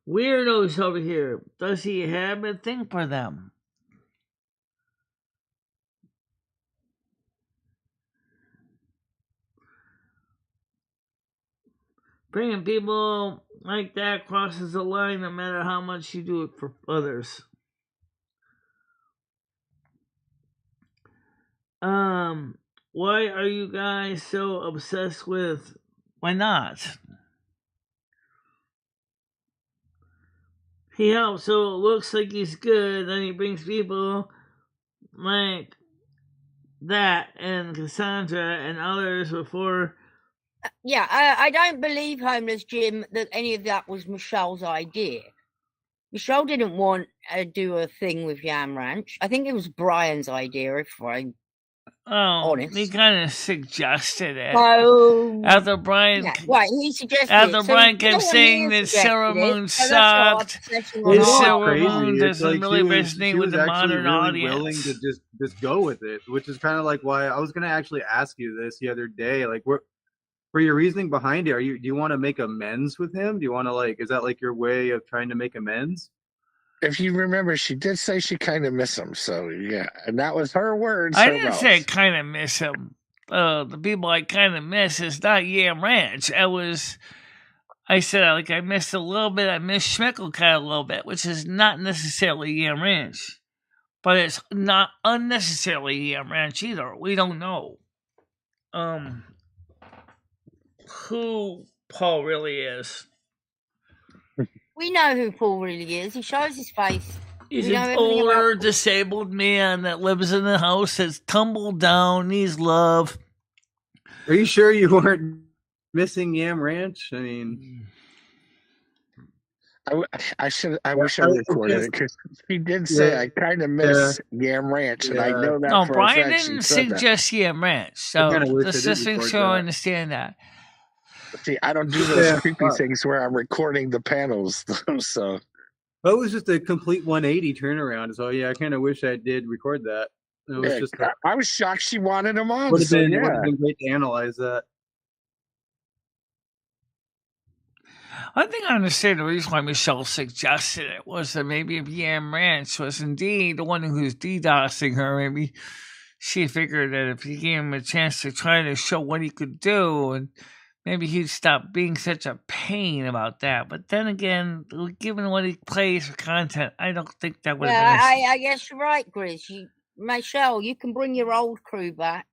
weirdos over here? Does he have a thing for them? Bringing people like that crosses the line no matter how much you do it for others. Why are you guys so obsessed with... Why not? He helps, so it looks like he's good, then he brings people like that and Cassandra and others before... Yeah, I don't believe, Homeless Jim, that any of that was Michelle's idea. Michelle didn't want to do a thing with Yam Ranch. I think it was Brian's idea, if I'm honest. He kind of suggested it. So, after Brian... Yeah, right, he suggested after it. Brian kept saying that Sarah Moon sucked. And Sarah Moon doesn't really resonate with the modern audience. Willing to just go with it, which is kind of like why I was going to actually ask you this the other day. Like, for your reasoning behind it, do you want to make amends with him? Do you want to is that like your way of trying to make amends? If you remember, she did say she kind of miss him. So yeah, and that was her words. I didn't say I kind of miss him. The people I kind of miss is not Yam Ranch. I said I missed a little bit. I miss Schmickel kind of a little bit, which is not necessarily Yam Ranch, but it's not unnecessarily Yam Ranch either. We don't know. Who Paul really is. We know who Paul really is. He shows his face He's We know an everything about older, disabled man that lives in a house that's tumbled down, needs love. Are you sure you weren't missing Yam Ranch? I mean, I wish I recorded it because he did say I kind of miss Yam Ranch, and I know that No, for Brian a fact. She didn't said that. suggest Yam Ranch, so kinda wish I let's did just make record sure I that. understand that. See, I don't do those creepy things where I'm recording the panels, so. Well, it was just a complete 180 turnaround. So yeah, I kind of wish I did record that. It was just I was shocked she wanted him on. would have So been great to analyze that. I think I understand the reason why Michelle suggested it was that maybe if Yam Ranch was indeed the one who's DDoSing her, maybe she figured that if he gave him a chance to try to show what he could do, and maybe he'd stop being such a pain about that. But then again, given what he plays for content, I don't think that would have been. I guess you're right, Grizz. Michelle, you can bring your old crew back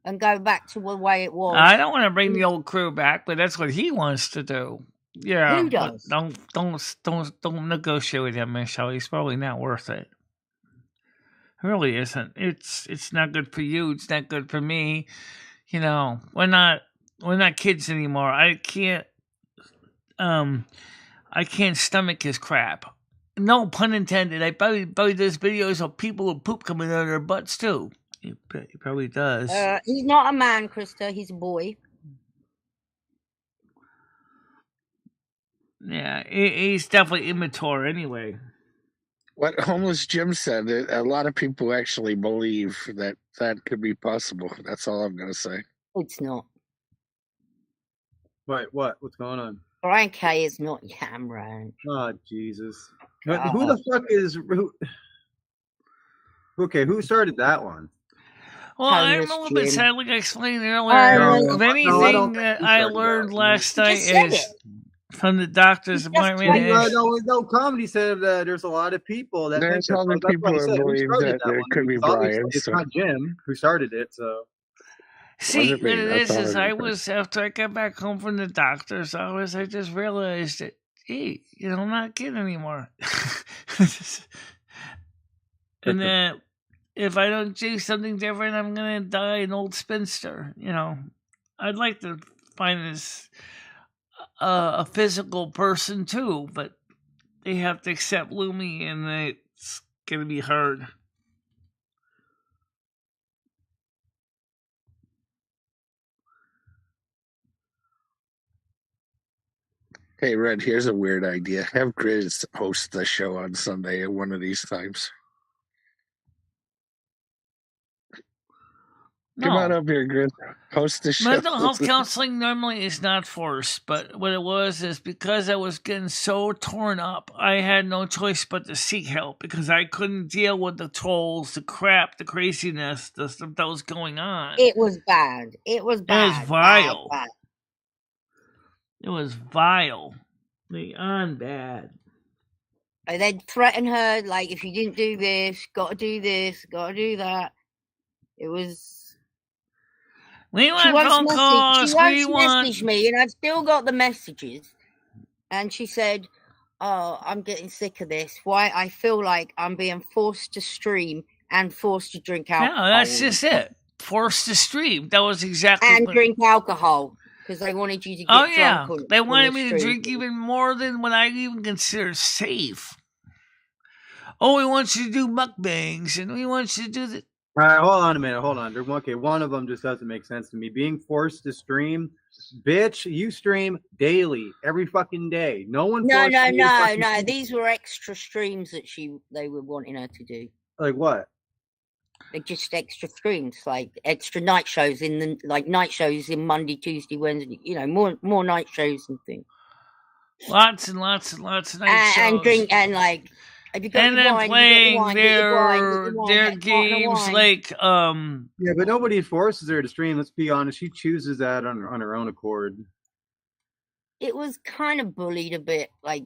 and go back to the way it was. I don't want to bring the old crew back, but that's what he wants to do. Yeah, who does? Don't negotiate with him, Michelle. He's probably not worth it. It really isn't. It's not good for you. It's not good for me. You know, we're not kids anymore. I can't stomach his crap. No pun intended. I probably does videos of people with poop coming out of their butts too. He probably does. He's not a man, Krista. He's a boy. Yeah, he's definitely immature anyway. What Homeless Jim said, a lot of people actually believe that could be possible. That's all I'm going to say. It's not. What? What's going on? Brian K is not Yam Ranch. Oh, Jesus. Who the fuck is... Okay, who started that one? Well, I'm a little bit sad, like I explained earlier. If anything that I learned last night is from the doctor's appointment is... No, Comedy said that there's a lot of people that there's other people who believe that there could be Brian. It's not Jim who started it, so... See, what it is I was, after I got back home from the doctor's office, I just realized that, hey, I'm not a kid anymore. And that if I don't do something different, I'm going to die an old spinster. I'd like to find this a physical person too, but they have to accept Lumi, and it's going to be hard. Hey, Red, here's a weird idea. Have Grizz host the show on Sunday at one of these times. Come on up here, Grizz. Host the show. Mental health counseling normally is not forced, but what it was is because I was getting so torn up, I had no choice but to seek help because I couldn't deal with the trolls, the crap, the craziness, the stuff that was going on. It was bad. It was bad. It was vile. Bad. It was vile. Beyond bad. They'd threaten her, like, if you didn't do this, gotta do this, gotta do that. It was... We want phone calls. She messaged me, and I've still got the messages. And she said, "Oh, I'm getting sick of this. Why I feel like I'm being forced to stream and forced to drink alcohol." No, that's just it. Forced to stream. That was exactly and drink alcohol because they wanted you to get drunk. They wanted me to drink even more than what I even consider safe. Oh, we want you to do mukbangs, and we want you to do the... All right, hold on a minute. Hold on. Okay, one of them just doesn't make sense to me. Being forced to stream, bitch, you stream daily, every fucking day. No one. No. These were extra streams that they were wanting her to do. Like what? They're just extra streams, like extra night shows night shows in Monday, Tuesday, Wednesday. More night shows and things. Lots and lots and lots of night shows. And drink and like. And then playing their games like Yeah, but nobody forces her to stream. Let's be honest, she chooses that on her own accord. It was kind of bullied a bit, like,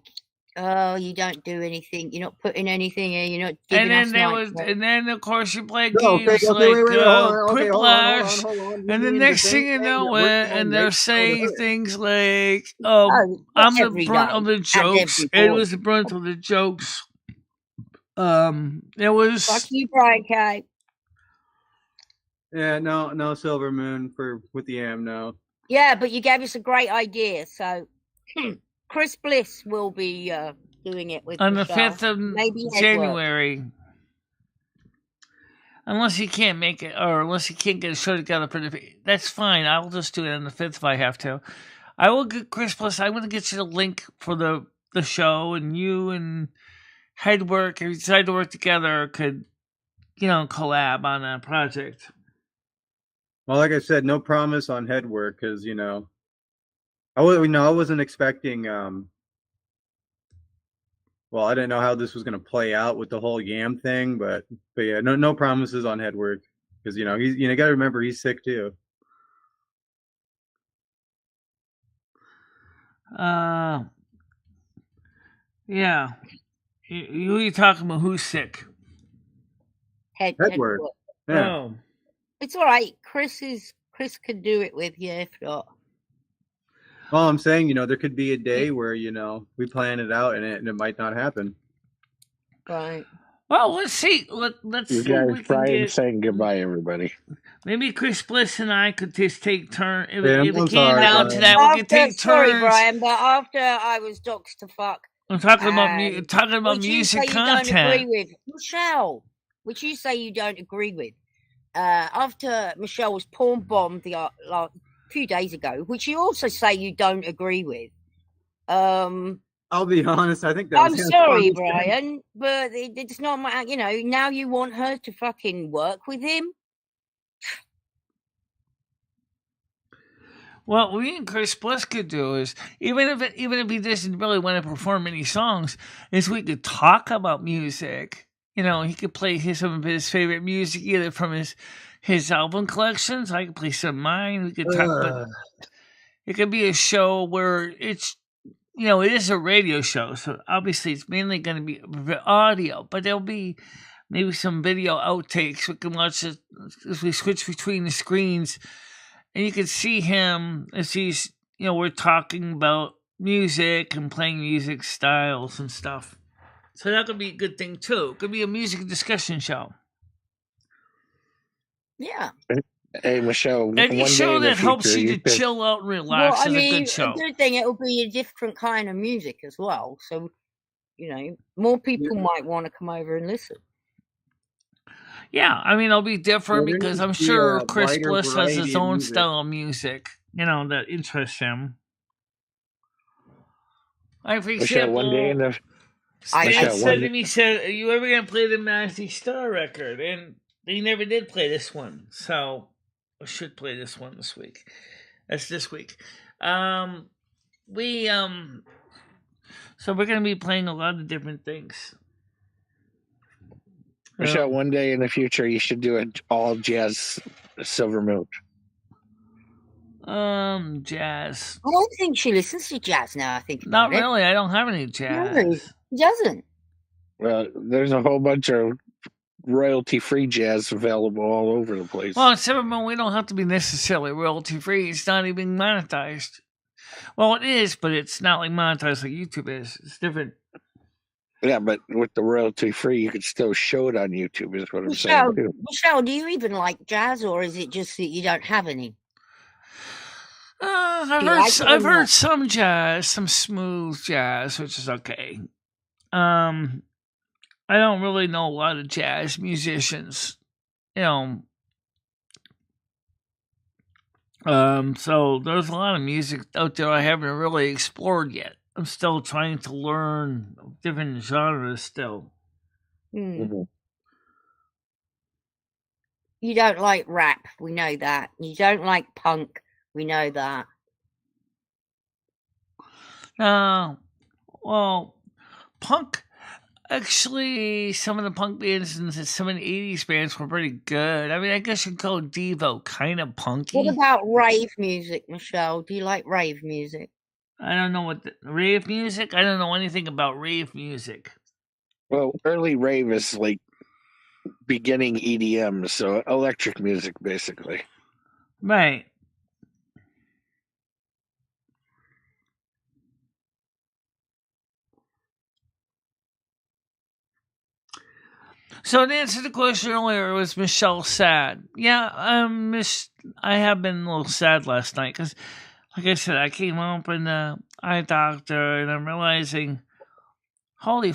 oh, you don't do anything, you're not putting anything in, you're not giving and then of course you play games Quiplash, and the next thing you know and they're saying things like, I'm the brunt of the jokes. It was the brunt of the jokes. It was Fuck you, Brian K. Yeah, no Silver Moon with the AM. No. Yeah, but you gave us a great idea. So Chris Bliss will be doing it with on the Michelle. 5th of Maybe January. Unless he can't make it, or unless he can't get a show together for that's fine. I'll just do it on the 5th if I have to. I will get Chris Plus. I'm going to get you the link for the show, and you and Headwork, if you decide to work together, could, collab on a project. Well, like I said, no promise on Headwork because I wasn't expecting. Well, I didn't know how this was going to play out with the whole Yam thing, but yeah, no promises on Headwork because he's got to remember he's sick too. Yeah. Who are you talking about? Who's sick? Headwork. Yeah. Oh. It's all right. Chris could do it with you if not. Well, I'm saying, there could be a day where, we plan it out and it might not happen. Right. Well, let's see. Let's you see. guys, Brian saying goodbye, everybody. Maybe Chris Bliss and I could just take turns. If I'm it came down to that, we could take turns. Sorry, Brian, but after I was doxed to fuck. I'm talking about music content. You don't agree with Michelle, which you say you don't agree with. After Michelle was porn bombed the few days ago, which you also say you don't agree with. I'll be honest. I think that. I'm sorry, Brian, but it's not my. Now you want her to fucking work with him. What we and Chris Bliss could do is, even if he doesn't really want to perform any songs, is we could talk about music. He could play some of his favorite music, either from his album collections. I could play some of mine. We could talk about. It could be a show where it's, it is a radio show, so obviously it's mainly going to be audio, but there'll be maybe some video outtakes. We can watch it as we switch between the screens. And you can see him as he's, we're talking about music and playing music styles and stuff. So that could be a good thing, too. It could be a music discussion show. Yeah. Hey, Michelle. Any show that helps you to chill out and relax is a good show. A good thing, it will be a different kind of music as well. So, more people might want to come over and listen. Yeah, it'll be different because I'm sure Chris Bliss has his own style of music, that interests him. Like, for example, one day in the... Stan said to me, are you ever going to play the Mazzy Star record? And they never did play this one, so I should play this one this week. That's this week. So we're going to be playing a lot of different things. Michelle, one day in the future, you should do an all jazz Silver Moon. Jazz. I don't think she listens to jazz now. I think not really. I don't have any jazz. No, she doesn't. Well, there's a whole bunch of royalty-free jazz available all over the place. Well, in Silver Moon, we don't have to be necessarily royalty-free. It's not even monetized. Well, it is, but it's not like monetized like YouTube is. It's different. Yeah, but with the royalty free, you could still show it on YouTube, is what I'm saying, too. Michelle, do you even like jazz, or is it just that you don't have any? I've heard some jazz, some smooth jazz, which is okay. I don't really know a lot of jazz musicians, So there's a lot of music out there I haven't really explored yet. I'm still trying to learn different genres still. Mm-hmm. You don't like rap, we know that. You don't like punk, we know that. Well, punk, actually, some of the punk bands and some of the 80s bands were pretty good. I guess you'd call Devo kind of punky. What about rave music, Michelle? Do you like rave music? I don't know what rave music. I don't know anything about rave music. Well, early rave is like beginning EDM, so electric music, basically. Right. So to answer the question earlier, was Michelle sad? Yeah, I have been a little sad last night because, like I said, I came up in the eye doctor, and I'm realizing, holy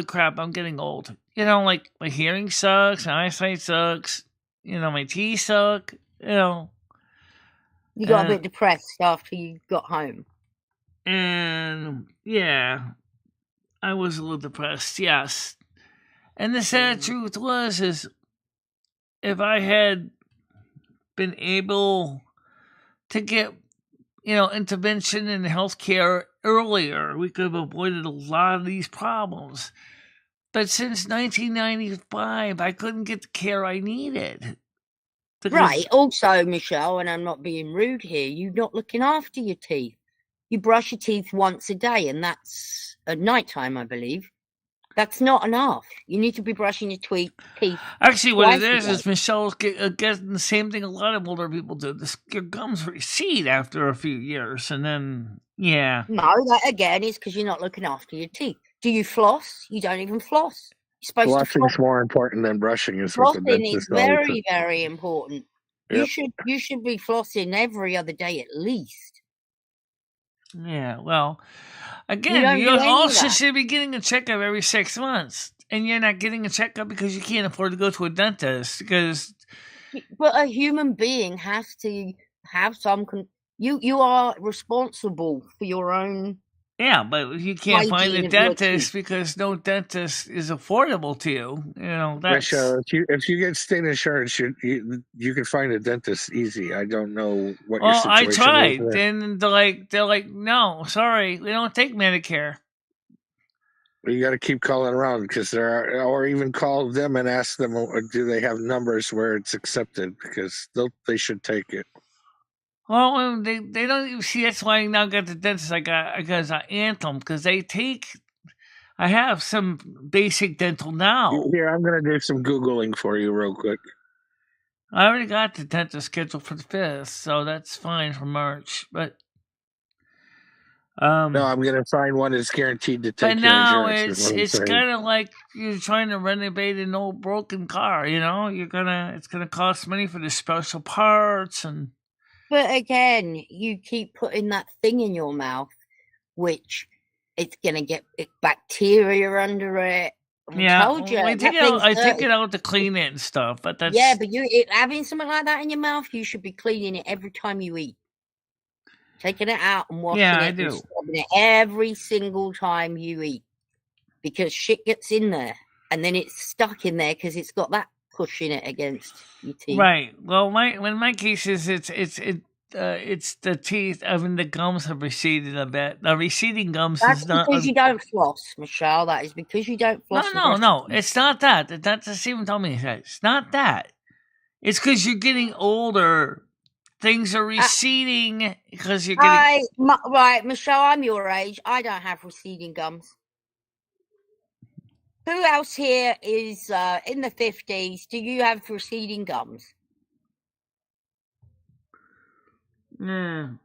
crap, I'm getting old. Like my hearing sucks, my eyesight sucks. My teeth suck. You got a bit depressed after you got home. And yeah, I was a little depressed. Yes. And the sad truth is if I had been able to get, intervention in healthcare earlier, we could have avoided a lot of these problems. But since 1995, I couldn't get the care I needed. Right. Also, Michelle, and I'm not being rude here, you're not looking after your teeth. You brush your teeth once a day, and that's at nighttime, I believe. That's not enough. You need to be brushing your teeth. Actually, what it is Michelle's getting the same thing a lot of older people do. Your gums recede after a few years, and then, yeah. No, that again is because you're not looking after your teeth. Do you floss? You don't even floss. You're supposed Flossing to is more important than brushing. Flossing is very, very important. Yep. You should be flossing every other day at least. Yeah, well, again, you also should be getting a checkup every 6 months, and you're not getting a checkup because you can't afford to go to a dentist. But a human being has to have some. You are responsible for your own. Yeah, but you can't find a dentist because no dentist is affordable to you. That's... Michelle, if you get state insurance, you can find a dentist easy. I don't know what your situation is. I tried. Then they're like, no, sorry, we don't take Medicare. You got to keep calling around or even call them and ask them, do they have numbers where it's accepted? Because they should take it. Well, they don't even see. That's why I now got the dentist. I got Anthem because they take. I have some basic dental now. Here, I'm gonna do some Googling for you real quick. I already got the dentist scheduled for the 5th, so that's fine for March. But no, I'm gonna find one that's guaranteed to take. But now it's kind of like you're trying to renovate an old broken car. It's gonna cost money for the special parts and. But again, you keep putting that thing in your mouth, which it's going to get bacteria under it. I told you. I take it out to clean it and stuff, but that's... Yeah, but having something like that in your mouth, you should be cleaning it every time you eat. Taking it out and washing it and scrubbing it every single time you eat. Because shit gets in there, and then it's stuck in there because it's got that pushing it against your teeth. Right. Well, in my case is it's the teeth. I mean, the gums have receded a bit. The receding gums That's is not because you don't floss, Michelle. That is because you don't floss. No. It's not that. That's even told me it's not that. It's because you're getting older. Things are receding because you're getting. Right, Michelle. I'm your age. I don't have receding gums. Who else here is in the 50s? Do you have receding gums? Mm.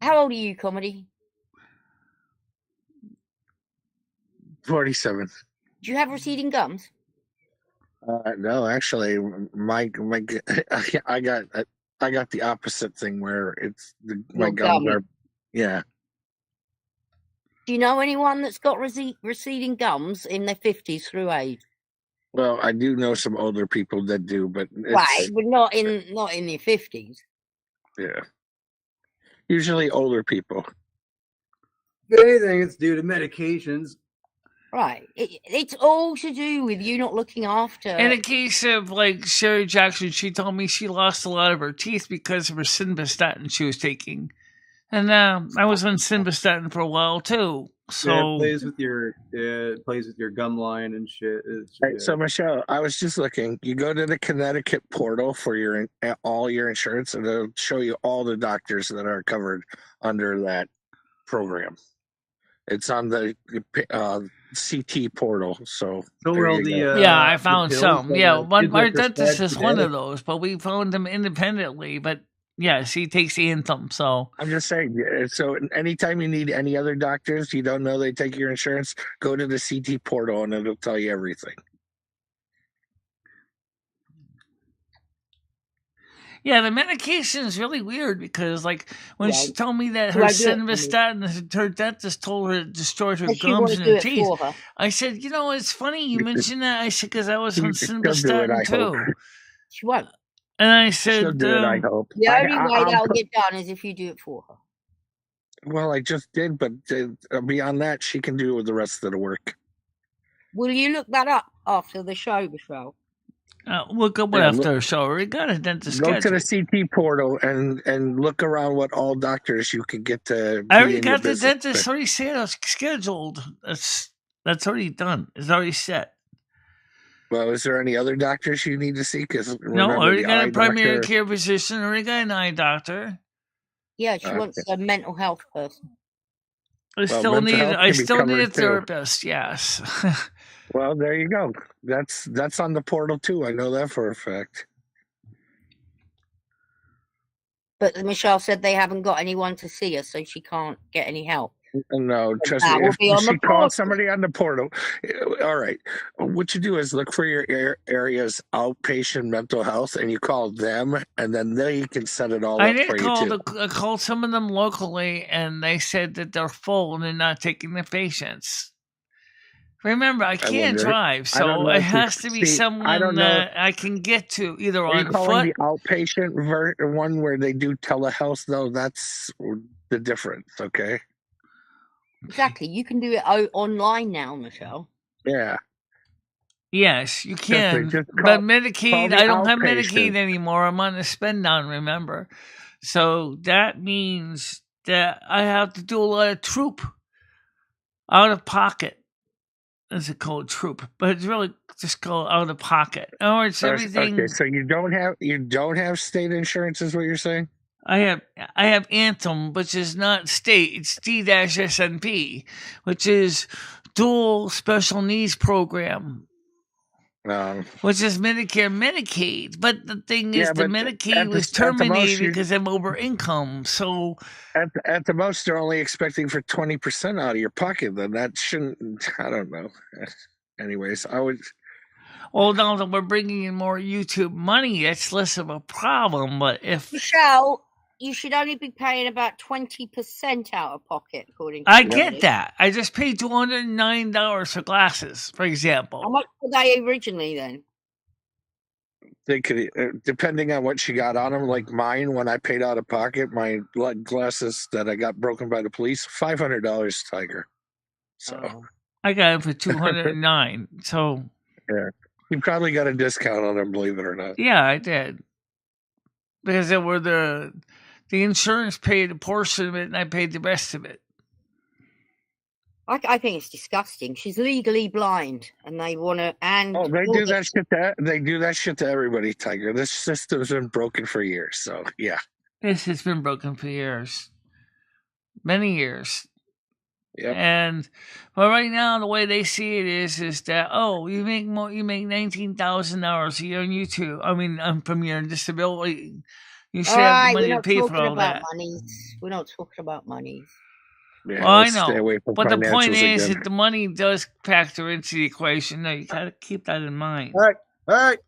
How old are you, Comedy? 47. Do you have receding gums? No, actually, my I got the opposite thing where my gums are. Yeah. Do you know anyone that's got receding gums in their 50s through age? Well, I do know some older people that do, but right, but not in their 50s. Yeah, usually older people. If anything, it's due to medications. Right, it's all to do with you not looking after. In the case of like Sherry Jackson, she told me she lost a lot of her teeth because of her simvastatin she was taking. And I was on simvastatin for a while too. So it plays with your gum line and shit. Right, so Michelle, I was just looking. You go to the Connecticut portal for all your insurance, and it'll show you all the doctors that are covered under that program. It's on the CT portal. I found some. Yeah, my dentist is one of those, but we found them independently. But Yes, he takes Anthem. So I'm just saying. So anytime you need any other doctors, you don't know they take your insurance, go to the CT portal and it'll tell you everything. yeah, the medication is really weird because, like, when she Right. told me that Do her I do it for me? simvastatin, her dentist told her it destroyed her Does she want gums to and do her it teeth. for her? I said, you know, it's funny you mentioned that. I said, because I was on She'll do it, simvastatin I hope. too. She won't. And I She'll said, do it, I hope. The only way I'll that'll put, get done is if you do it for her. well, I just did, but beyond that, she can do the rest of the work. Will you look that up after the show, Michelle? look up what Yeah, after a show. We got a dentist Go to schedule. the CT portal and look around what all doctors you can get to I be already in your got the business. dentist already scheduled. That's already done. It's already set. Well, is there any other doctors you need to see? Because No, I already got a primary doctor. care physician. Already got an eye doctor. Yeah, she wants a mental health person. I Well, still mental need. health I can be still need a covered, too. therapist. Yes. Well, there you go. That's on the portal too. I know that for a fact. But Michelle said they haven't got anyone to see her, so she can't get any help. No, trust That me. will be If on the she calls portal. somebody on the portal, all right. What you do is look for your area's outpatient mental health, and you call them, and then they can set it all I up for did you too. I called some of them locally, and they said that they're full and they're not taking the patients. Remember, I can't drive, I don't so know it if you has to be see. I don't someone know. that I can get to either Are you on calling foot. the outpatient one where they do telehealth though? That's the difference. Okay. Exactly. You can do it online now, Michelle. Yeah. Yes, you can. Just But Medicaid, the I don't have outpatient. Medicaid anymore. I'm on a spend down, remember? So that means that I have to do a lot of troop out of pocket. Is it called troop? But it's really just called out of pocket. In other words, everything. Okay, so you don't have state insurance, is what you're saying? I have Anthem, which is not state. It's D-SNP, which is dual special needs program. Which is Medicare, Medicaid. But the thing is, the Medicaid was terminated because I'm over income. So at the most, they're only expecting for 20% out of your pocket. Then that shouldn't. I don't know. Anyways, I would. Well, now that we're bringing in more YouTube money, that's less of a problem. But if Michelle, you should only be paying about 20% out of pocket, according to I get that. I just paid $209 for glasses, for example. How much were they originally then? They could, depending on what she got on them. Like mine, when I paid out of pocket, my glasses that I got broken by the police, $500, Tiger. So I got them for $209. So yeah, you probably got a discount on them, believe it or not. Yeah, I did, because it were the insurance paid a portion of it, and I paid the rest of it. I think it's disgusting. She's legally blind, and they want to. And they do that shit. They do that shit to everybody, Tiger. This system's been broken for years. So yeah, this has been broken for years, many years. Yeah. But right now, the way they see it is that you make $19,000 a year on YouTube. I mean, from your disability, you should have the money to pay for all that. We're not talking about money. Yeah, well, I know, but the point is that the money does factor into the equation. No, you gotta keep that in mind. All right.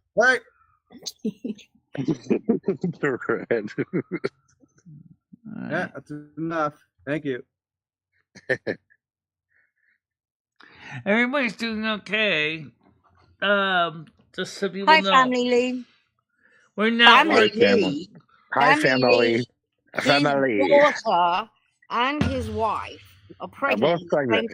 Yeah, that's enough. Thank you. Everybody's doing okay. Just so people know. Hi, Family Lee. We're not Family Lee. Hi, Family. His daughter and his wife are pregnant. Both pregnant.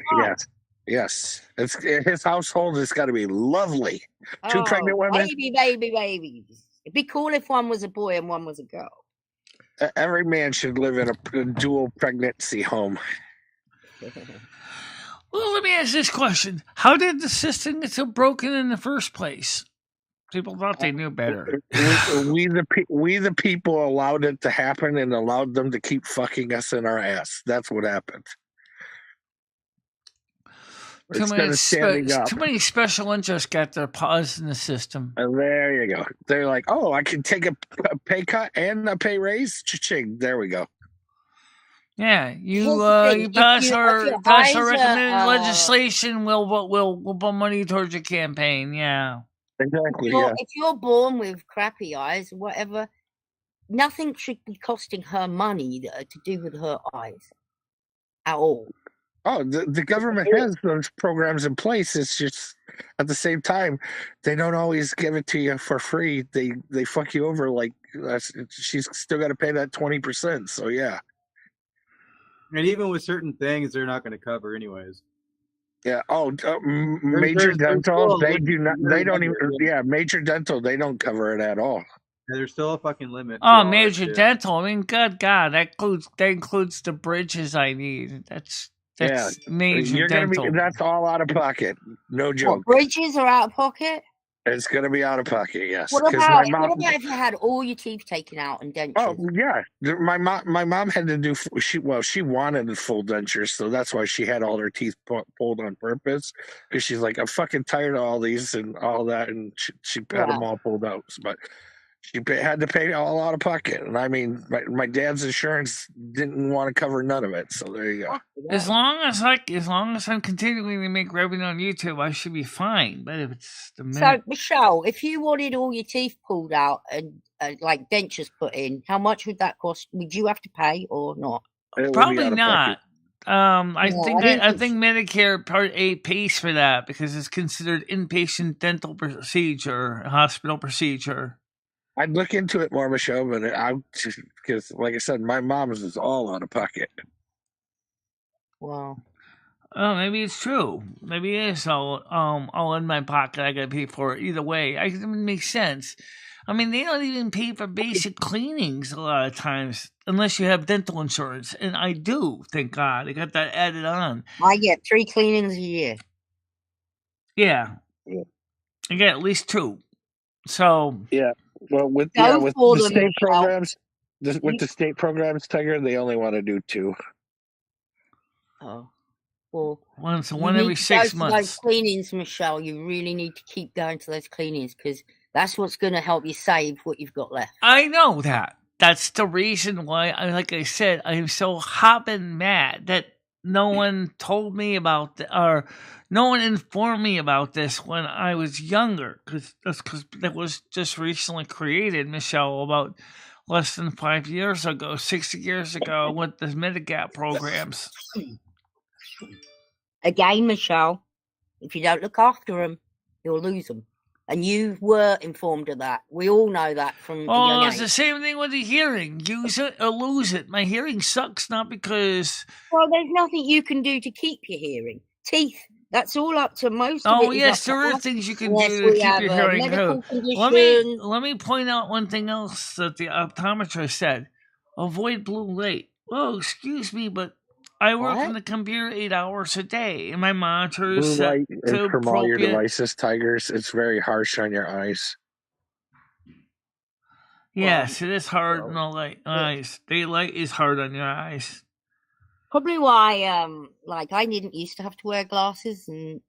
Yes. His household has got to be lovely. 2 pregnant women. Babies. It'd be cool if one was a boy and one was a girl. Every man should live in a dual pregnancy home. Well, let me ask this question: how did the system get so broken in the first place? People thought they knew better. We the people allowed it to happen and allowed them to keep fucking us in our ass. That's what happened. instead of standing up. Too many special interests got their paws in the system. And there you go. They're like, oh, I can take a pay cut and a pay raise. Cha-ching. There we go. Yeah, Here's the thing, you if pass you- our if your pass our eyes are, recommended legislation. We'll put money towards your campaign. Yeah. Exactly. If you're born with crappy eyes or whatever, nothing should be costing her money to do with her eyes at all. Oh, the government has those programs in place. It's just at the same time, they don't always give it to you for free. They fuck you over. Like she's still got to pay that 20%. So yeah. And even with certain things, they're not going to cover anyways. Yeah. Oh, major dental. They do not. They don't even. Yeah, major dental. They don't cover it at all. Yeah, there's still a fucking limit. Oh, major dental. I mean, good God, that includes the bridges I need. That's major dental. That's all out of pocket. No joke. What, bridges are out of pocket? It's going to be out of pocket, yes. What about if you had all your teeth taken out and dentures? Oh yeah, my mom had to do. She wanted full dentures, so that's why she had all her teeth pulled on purpose. Because she's like, I'm fucking tired of all these and all that, and she had them all pulled out. But she had to pay all out of pocket, and I mean, my dad's insurance didn't want to cover none of it. So there you go. As long as I'm continuing to make revenue on YouTube, I should be fine. But if it's so, Michelle, if you wanted all your teeth pulled out and like dentures put in, how much would that cost? Would you have to pay or not? Probably not. I think Medicare Part A pays for that because it's considered inpatient dental procedure, hospital procedure. I'd look into it more, Michelle, but because, like I said, my mom's is all out of pocket. Wow. Oh, maybe it's true. Maybe it is all in my pocket. I gotta pay for it either way. It makes sense. I mean, they don't even pay for basic cleanings a lot of times unless you have dental insurance, and I do. Thank God, I got that added on. I get 3 cleanings a year. Yeah. I get at least 2. So yeah. Well, with the state programs, with the state programs, Tiger, they only want to do 2. Oh, well, one every 6 months. Those cleanings, Michelle, you really need to keep going to those cleanings because that's what's going to help you save what you've got left. I know that. That's the reason why, like I said, I am so hopping mad that no one told me about or no one informed me about this when I was younger, because that was just recently created, Michelle, about less than 5 years ago, 6 years ago, with the Medigap programs. Again, Michelle, if you don't look after them, you'll lose them. And you were informed of that. We all know that from Oh, it's the same thing with the hearing. Use it or lose it. My hearing sucks not because... Well, there's nothing you can do to keep your hearing. Teeth, that's all up to most of it. Oh, yes, there are things you can do to keep your hearing too. Let me point out one thing else that the optometrist said. Avoid blue light. Well, excuse me, but I work on the computer 8 hours a day, and my monitor is set to from all your devices, Tigers. It's very harsh on your eyes. Yes, it is hard on the eyes. Daylight is hard on your eyes. Probably why, like, I didn't used to have to wear glasses, and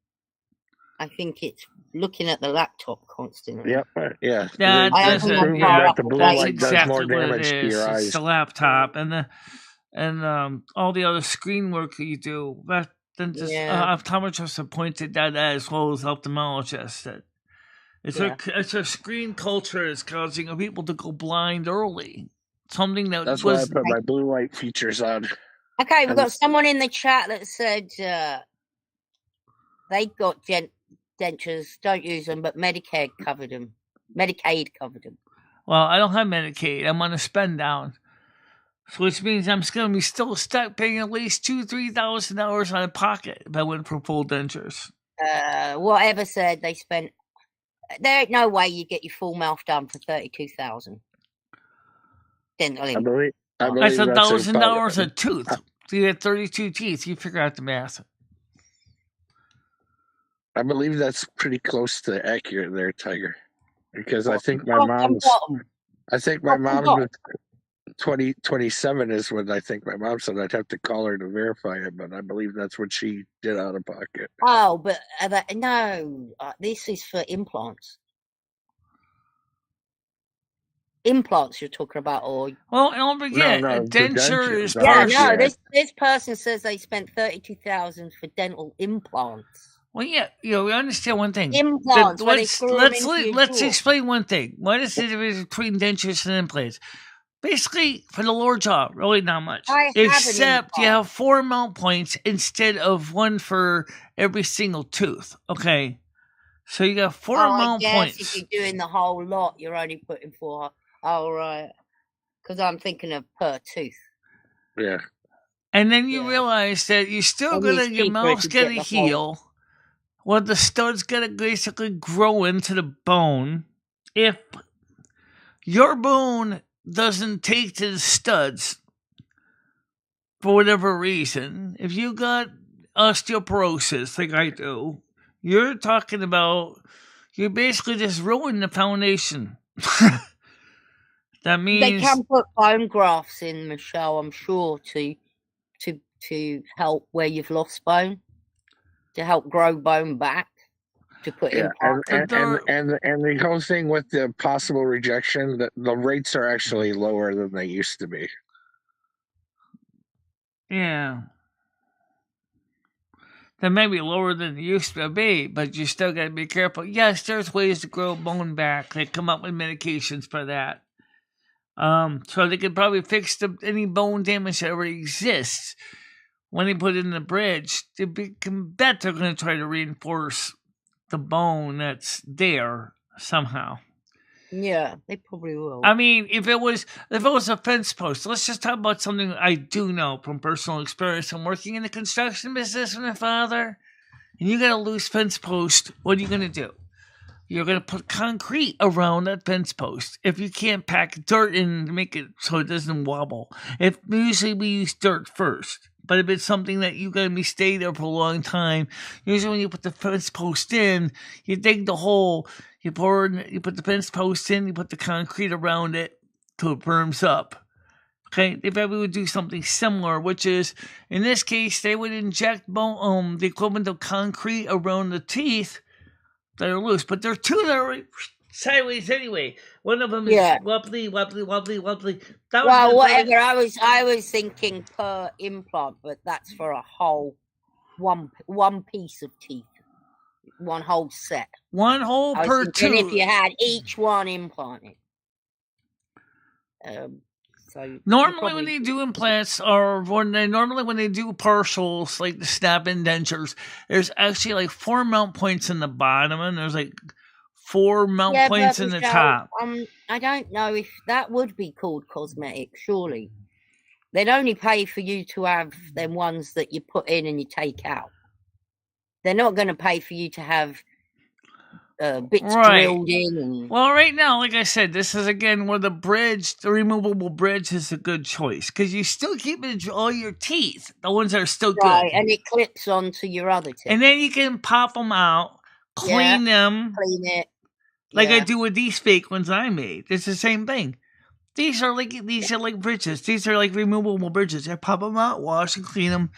I think it's looking at the laptop constantly. Yep, yeah. That's the blue light does more damage to your eyes. It's the laptop and all the other screen work you do. But then optometrists have pointed that out, as well as ophthalmologists, that it's a screen culture is causing people to go blind early. Something that's why I put my blue light features on. Okay, we've got someone in the chat that said they got dentures, don't use them, but Medicaid covered them. Well, I don't have Medicaid. I'm on a spend down. So which means I'm going to be still stuck paying at least $2,000-3,000 out of pocket if I went for full dentures. Whatever said, they spent... There ain't no way you get your full mouth done for $32,000. I believe that's $1,000 a tooth. So you had 32 teeth. You figure out the math. I believe that's pretty close to accurate there, Tiger. Because I think my mom's 2027 is when I think my mom said I'd have to call her to verify it, but I believe that's what she did out of pocket. Oh, but no, this is for implants. Implants you're talking about, or well, don't forget, No, a the denture denture, is the- yeah, partial. no. This person says they spent 32,000 for dental implants. Well, yeah, we understand one thing. Implants, where they screw them into your let's jaw. explain one thing. What is the difference between dentures and implants? Basically, for the lower jaw, really not much. I have an Except you implant. have 4 mount points instead of 1 for every single tooth. Okay, so you got 4 I mount guess points. if you're doing the whole lot, you're only putting 4. Oh, right. Because I'm thinking of per tooth. Yeah. And then you Yeah. realize that you're still And gonna, it's your cheaper mouth's if you get gonna the whole- heal. Well, the stud's gonna basically grow into the bone. If your bone doesn't take to the studs for whatever reason, if you got osteoporosis like I do, you're talking about you're basically just ruining the foundation. That means They can put bone grafts in, Michelle, I'm sure, to help where you've lost bone, to help grow bone back, to put Yeah, implants. and the whole thing with the possible rejection, the rates are actually lower than they used to be. yeah. They may be lower than they used to be, but you still got to be careful. Yes, there's ways to grow bone back. They come up with medications for that. So they could probably fix any bone damage that already exists. When they put it in the bridge, they can bet they're going to try to reinforce the bone that's there somehow. Yeah, they probably will. I mean, if it was a fence post, let's just talk about something I do know from personal experience. I'm working in the construction business with my father, and you got a loose fence post. What are you going to do? You're going to put concrete around that fence post. If you can't pack dirt in to make it so it doesn't wobble, usually we use dirt first. But if it's something that you got to be stay there for a long time, usually when you put the fence post in, you dig the hole, you put the fence post in, you put the concrete around it till it firms up. Okay, they probably would do something similar, which is, in this case, they would inject the equivalent of concrete around the teeth that are loose. But there are two that are sideways anyway. One of them is wobbly. Well, whatever. I was thinking per implant, but that's for a whole one piece of teeth, one whole set. One hole per tooth. If you had each one implanted. So normally when they do implants, or when they do partials, like the snap-in dentures, there's actually like 4 mount points in the bottom, and there's like 4 mount points in the top. I don't know if that would be called cosmetic, surely. They'd only pay for you to have them ones that you put in and you take out. They're not going to pay for you to have bits drilled in. Well, right now, like I said, this is again where the removable bridge is a good choice, because you still keep all your teeth, the ones that are still good. And it clips onto your other teeth. And then you can pop them out, clean them. Clean it. Like I do with these fake ones I made. It's the same thing. These are like bridges. These are like removable bridges. I pop them out, wash and clean them,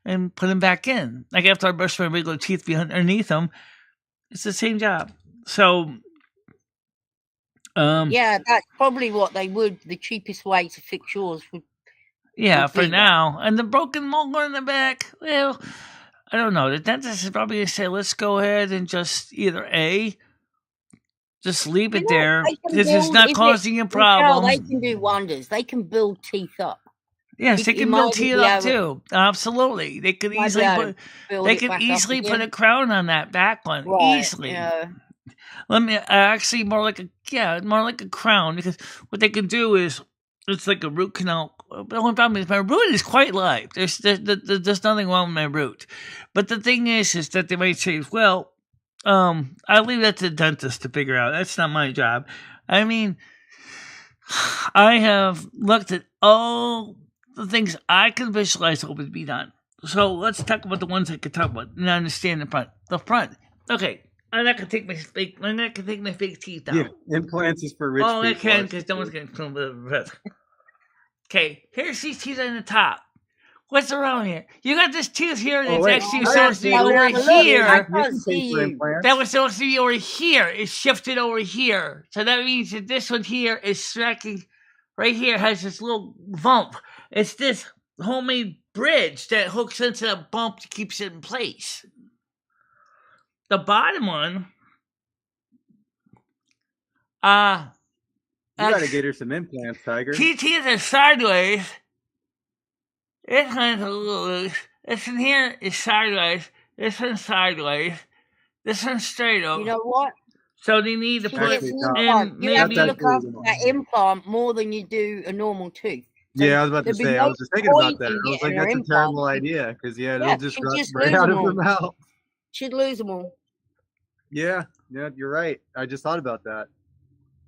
and put them back in. Like after I brush my regular teeth underneath them, it's the same job. So, that's probably what they would. The cheapest way to fix yours would. Yeah, for now. And the broken molar in the back. Well, I don't know. The dentist is probably gonna say, let's go ahead and just either just leave it there. This is not causing you problems. They can do wonders. They can build teeth up. Yes, they can build teeth up too. Absolutely, they could easily put a crown on that back one easily. Yeah. Let me actually more like a crown, because what they can do is it's like a root canal. The only problem is my root is quite live. There's nothing wrong with my root, but the thing is that they might say, well, I leave that to the dentist to figure out. That's not my job. I mean, I have looked at all the things I can visualize what would be done. So let's talk about the ones I could talk about and understand the front. The front. Okay. I'm not gonna take my fake teeth out. Yeah, implants is for rich people. I can, because no one's gonna come with it. Okay, here's these teeth on the top. What's around here? You got this tooth here that's wait. actually Oh, supposed to be have over a look. here. I You can't can see pay for you. implants. That was supposed to be over here. It's shifted over here. So that means that this one here is striking right here, has this little bump. It's this homemade bridge that hooks into the bump to keeps it in place. The bottom one, You got to get her some implants, Tiger. two teeth are sideways. This one's a little loose. This one here is sideways. This one's sideways. This one's straight up. You know what? So they need to She put gets it an no. implant. You have maybe. to look That's after that implant more than you do a normal tooth. So Yeah, I was about to there'd be say. I no was just thinking about point that. in I was getting like, her that's a terrible implant. idea because Yeah, it'll just she'd rot just right lose out them of her all. mouth. She'd lose them all. Yeah, you're right. I just thought about that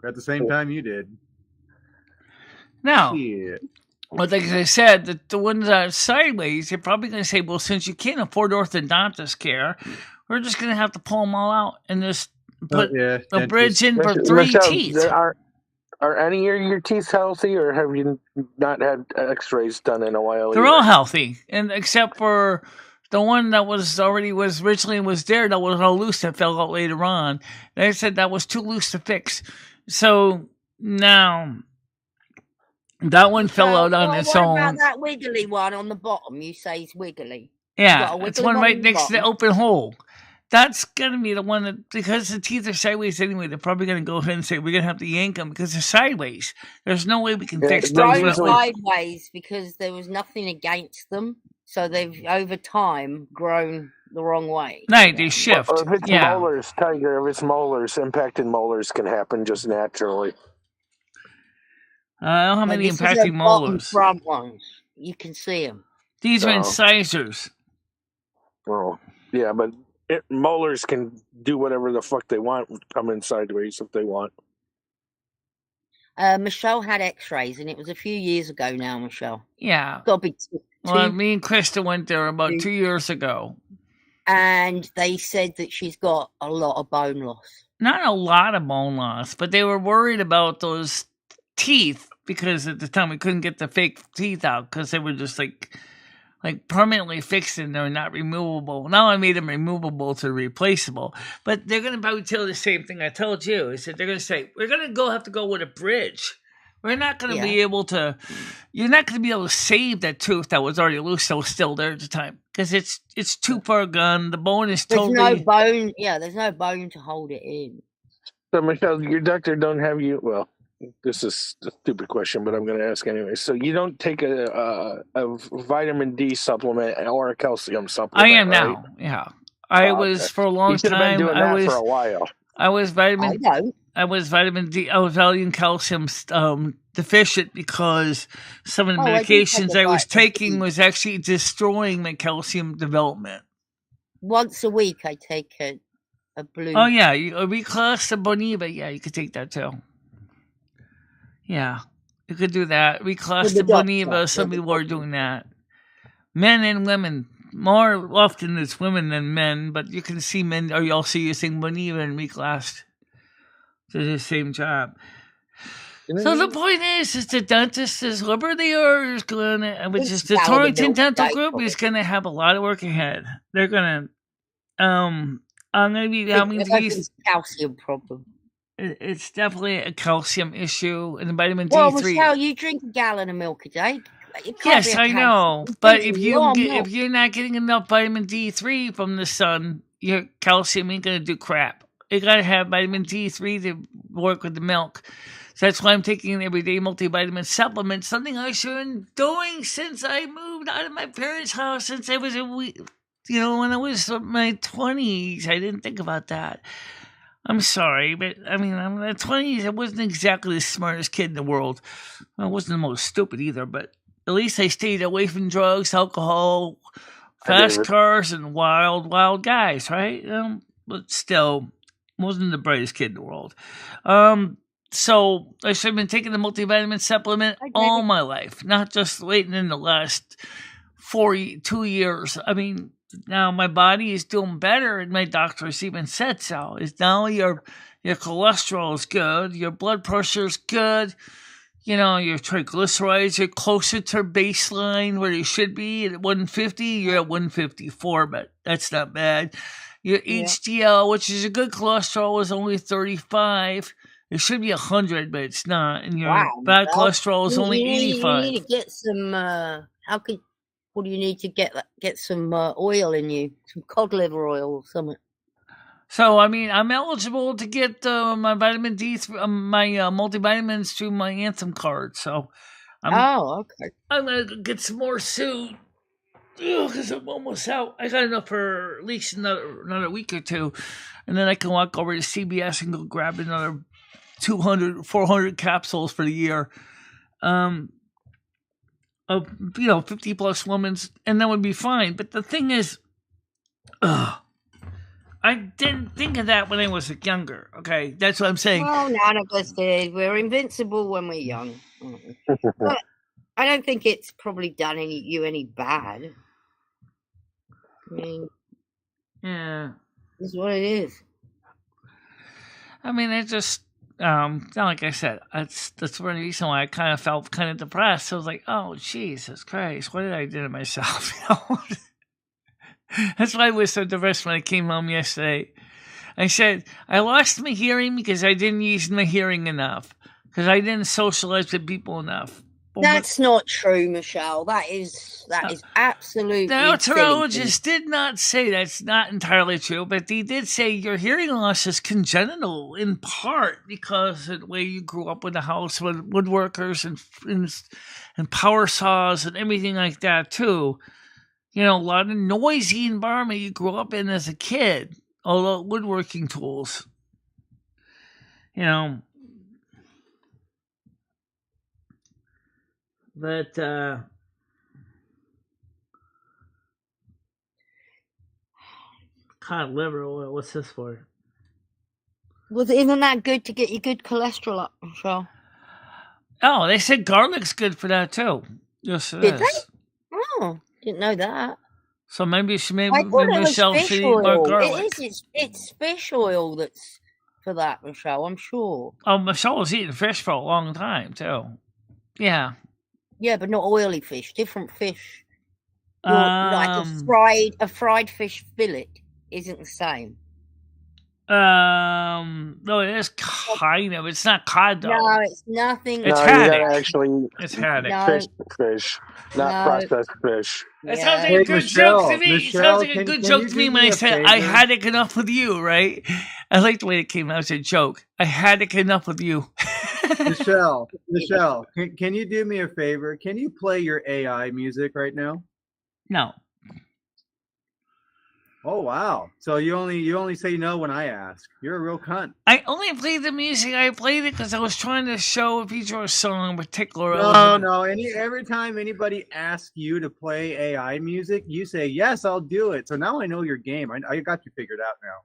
at the same time you did. Now, Shit. well, like I said, the ones that are sideways, you're probably going to say, well, since you can't afford orthodontist care, we're just going to have to pull them all out and just put Yeah, a dentist. bridge in for 3 Michelle, teeth. are any of your teeth healthy, or have you not had X-rays done in a while? They're either? all healthy, and except for the one that was originally there that was all loose that fell out later on. They said that was too loose to fix. So now that one fell out on its What own. about that wiggly one on the bottom? You say is wiggly. Yeah, got a it's wiggly one one right on the next to the bottom. open hole. That's gonna be the one that, because the teeth are sideways anyway, they're probably gonna go ahead and say we're gonna have to yank them because they're sideways. There's no way we can Yeah, fix they those. Grown usually- sideways because there was nothing against them, so they've over time grown the wrong way. No, they shift. Or if it's Yeah. molars, Tiger, if it's molars, impacted molars can happen just naturally. I don't have No, any this is her impacting bottom molars. front ones. You can see them. These are Oh. incisors. Oh, yeah, but molars can do whatever the fuck they want, come in sideways if they want. Michelle had X-rays, and it was a few years ago now. Michelle, Yeah. got to be Well, two, me and Krista went there about two- 2 years ago. and they said that she's got a lot of bone loss. Not a lot of bone loss, but they were worried about those teeth because at the time we couldn't get the fake teeth out because they were just like permanently fixed and they're not removable. Now I made them removable to replaceable, but they're going to probably tell the same thing I told you. Is that they're going to say, we're going to have to go with a bridge. We're not going to be able to, you're not going to be able to save that tooth that was already loose that was still there at the time because it's too far gone. The bone is There's totally... no bone. Yeah, there's no bone to hold it in. So, Michelle, your doctor don't have you, well, this is a stupid question, but I'm going to ask anyway. So you don't take a vitamin D supplement or a calcium supplement? I am right? now, yeah. I was for a long You should have time. been doing that for a while. I was vitamin D. I was vitamin calcium deficient because some of the medications I was taking was actually destroying my calcium development. Once a week, I take a blue. Oh yeah, a reclass of Boniva. Yeah, you could take that too. Yeah, you could do that. Reclass of Boniva. Some people are doing that. Men and women. More often it's women than men, but you can see men are also using Boniva and reclass to the same job. So the point is the dentist is Liberty or is gonna, which is the Torrington Dental Group, is gonna have a lot of work ahead. They're gonna, I'm gonna be having these calcium problem. It's definitely a calcium issue and vitamin D3. Well, Michelle, you drink a gallon of milk a day. Yes, I know, but if you're not getting enough vitamin D3 from the sun, your calcium ain't gonna do crap. You gotta have vitamin D3 to work with the milk. So that's why I'm taking an everyday multivitamin supplement, something I've been doing since I moved out of my parents' house, since I was when I was in my 20s. I didn't think about that. I'm sorry, but I mean, in my 20s, I wasn't exactly the smartest kid in the world. I wasn't the most stupid either, but at least I stayed away from drugs, alcohol, fast cars, and wild guys, right? But still, wasn't the brightest kid in the world. So I've been taking the multivitamin supplement all my life, not just waiting in the last 2 years. I mean, now my body is doing better, and my doctors even said so. Is now your cholesterol is good, your blood pressure is good, your triglycerides are closer to baseline where they should be at 150. You're at 154, but that's not bad. Your HDL, which is a good cholesterol, is only 35. It should be 100, but it's not. And your bad cholesterol is only 85. You need to get some. What do you need to get some oil in you? Some cod liver oil or something. So, I mean, I'm eligible to get my vitamin D, my multivitamins through my Anthem card. So, okay. I'm going to get some more soon. Because I'm almost out. I got enough for at least another week or two. And then I can walk over to CBS and go grab another 200, 400 capsules for the year. Of 50 plus women's, and that would be fine. But the thing is, I didn't think of that when I was younger. Okay, that's what I'm saying. Well, none of us did. We're invincible when we're young. But I don't think it's probably done you any bad. I mean, yeah, it's what it is. I mean, it just like I said, that's one reason why I kind of felt kind of depressed. I was like, oh Jesus Christ, what did I do to myself? That's why I was so depressed when I came home yesterday. I said, I lost my hearing because I didn't use my hearing enough. Because I didn't socialize with people enough. That's not true, Michelle. That is absolutely the neurologist did not say that's not entirely true, but he did say your hearing loss is congenital in part because of the way you grew up in the house with woodworkers and power saws and everything like that too. A lot of noisy environment you grew up in as a kid. All the woodworking tools. But cod liver oil, what's this for? Well, isn't that good to get your good cholesterol up, Michelle? Oh, they said garlic's good for that too. Yes, it is. They? Oh, didn't know that. So maybe Michelle should eat more garlic. It's fish oil that's for that, Michelle, I'm sure. Oh, Michelle was eating fish for a long time too. Yeah. Yeah, but not oily fish. Different fish. Like a fried fish fillet isn't the same. No, it is kind of. It's not cod though. No, it's nothing. It's haddock. It's haddock. Fish, not processed fish. It sounds like a good joke to me. It sounds like a good joke to me when I said I had it enough with you, right? I like the way it came out as a joke. I had it enough with you. Michelle, can you do me a favor? Can you play your AI music right now? No. Oh wow! So you only say no when I ask. You're a real cunt. I only played the music. I played it because I was trying to show a feature or song in particular. No. Every time anybody asks you to play AI music, you say yes, I'll do it. So now I know your game. I got you figured out now.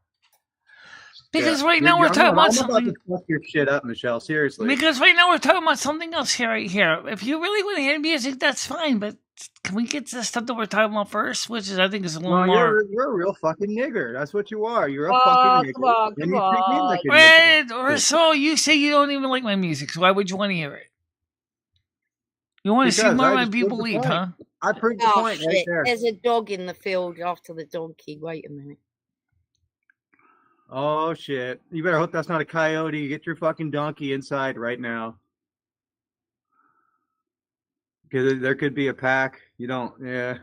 Because right now we're talking about something. I'm about to fuck your shit up, Michelle. Seriously. Because right now we're talking about something else here. Right here. If you really want to hear music, that's fine. But can we get to the stuff that we're talking about first? Which is, I think, is a little more. You're a real fucking nigger. That's what you are. You're a fucking nigger. Come on. So you say you don't even like my music. So why would you want to hear it? You want to see more of my people leave, huh? I proved the point right there. There's a dog in the field after the donkey. Wait a minute. Oh shit! You better hope that's not a coyote. Get your fucking donkey inside right now, because there could be a pack. You don't, yeah.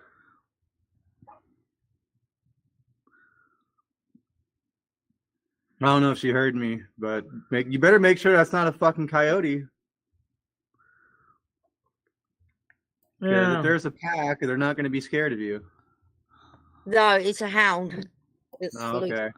I don't know if she heard me, but you better make sure that's not a fucking coyote. Yeah. If there's a pack, they're not going to be scared of you. No, it's a hound. Okay.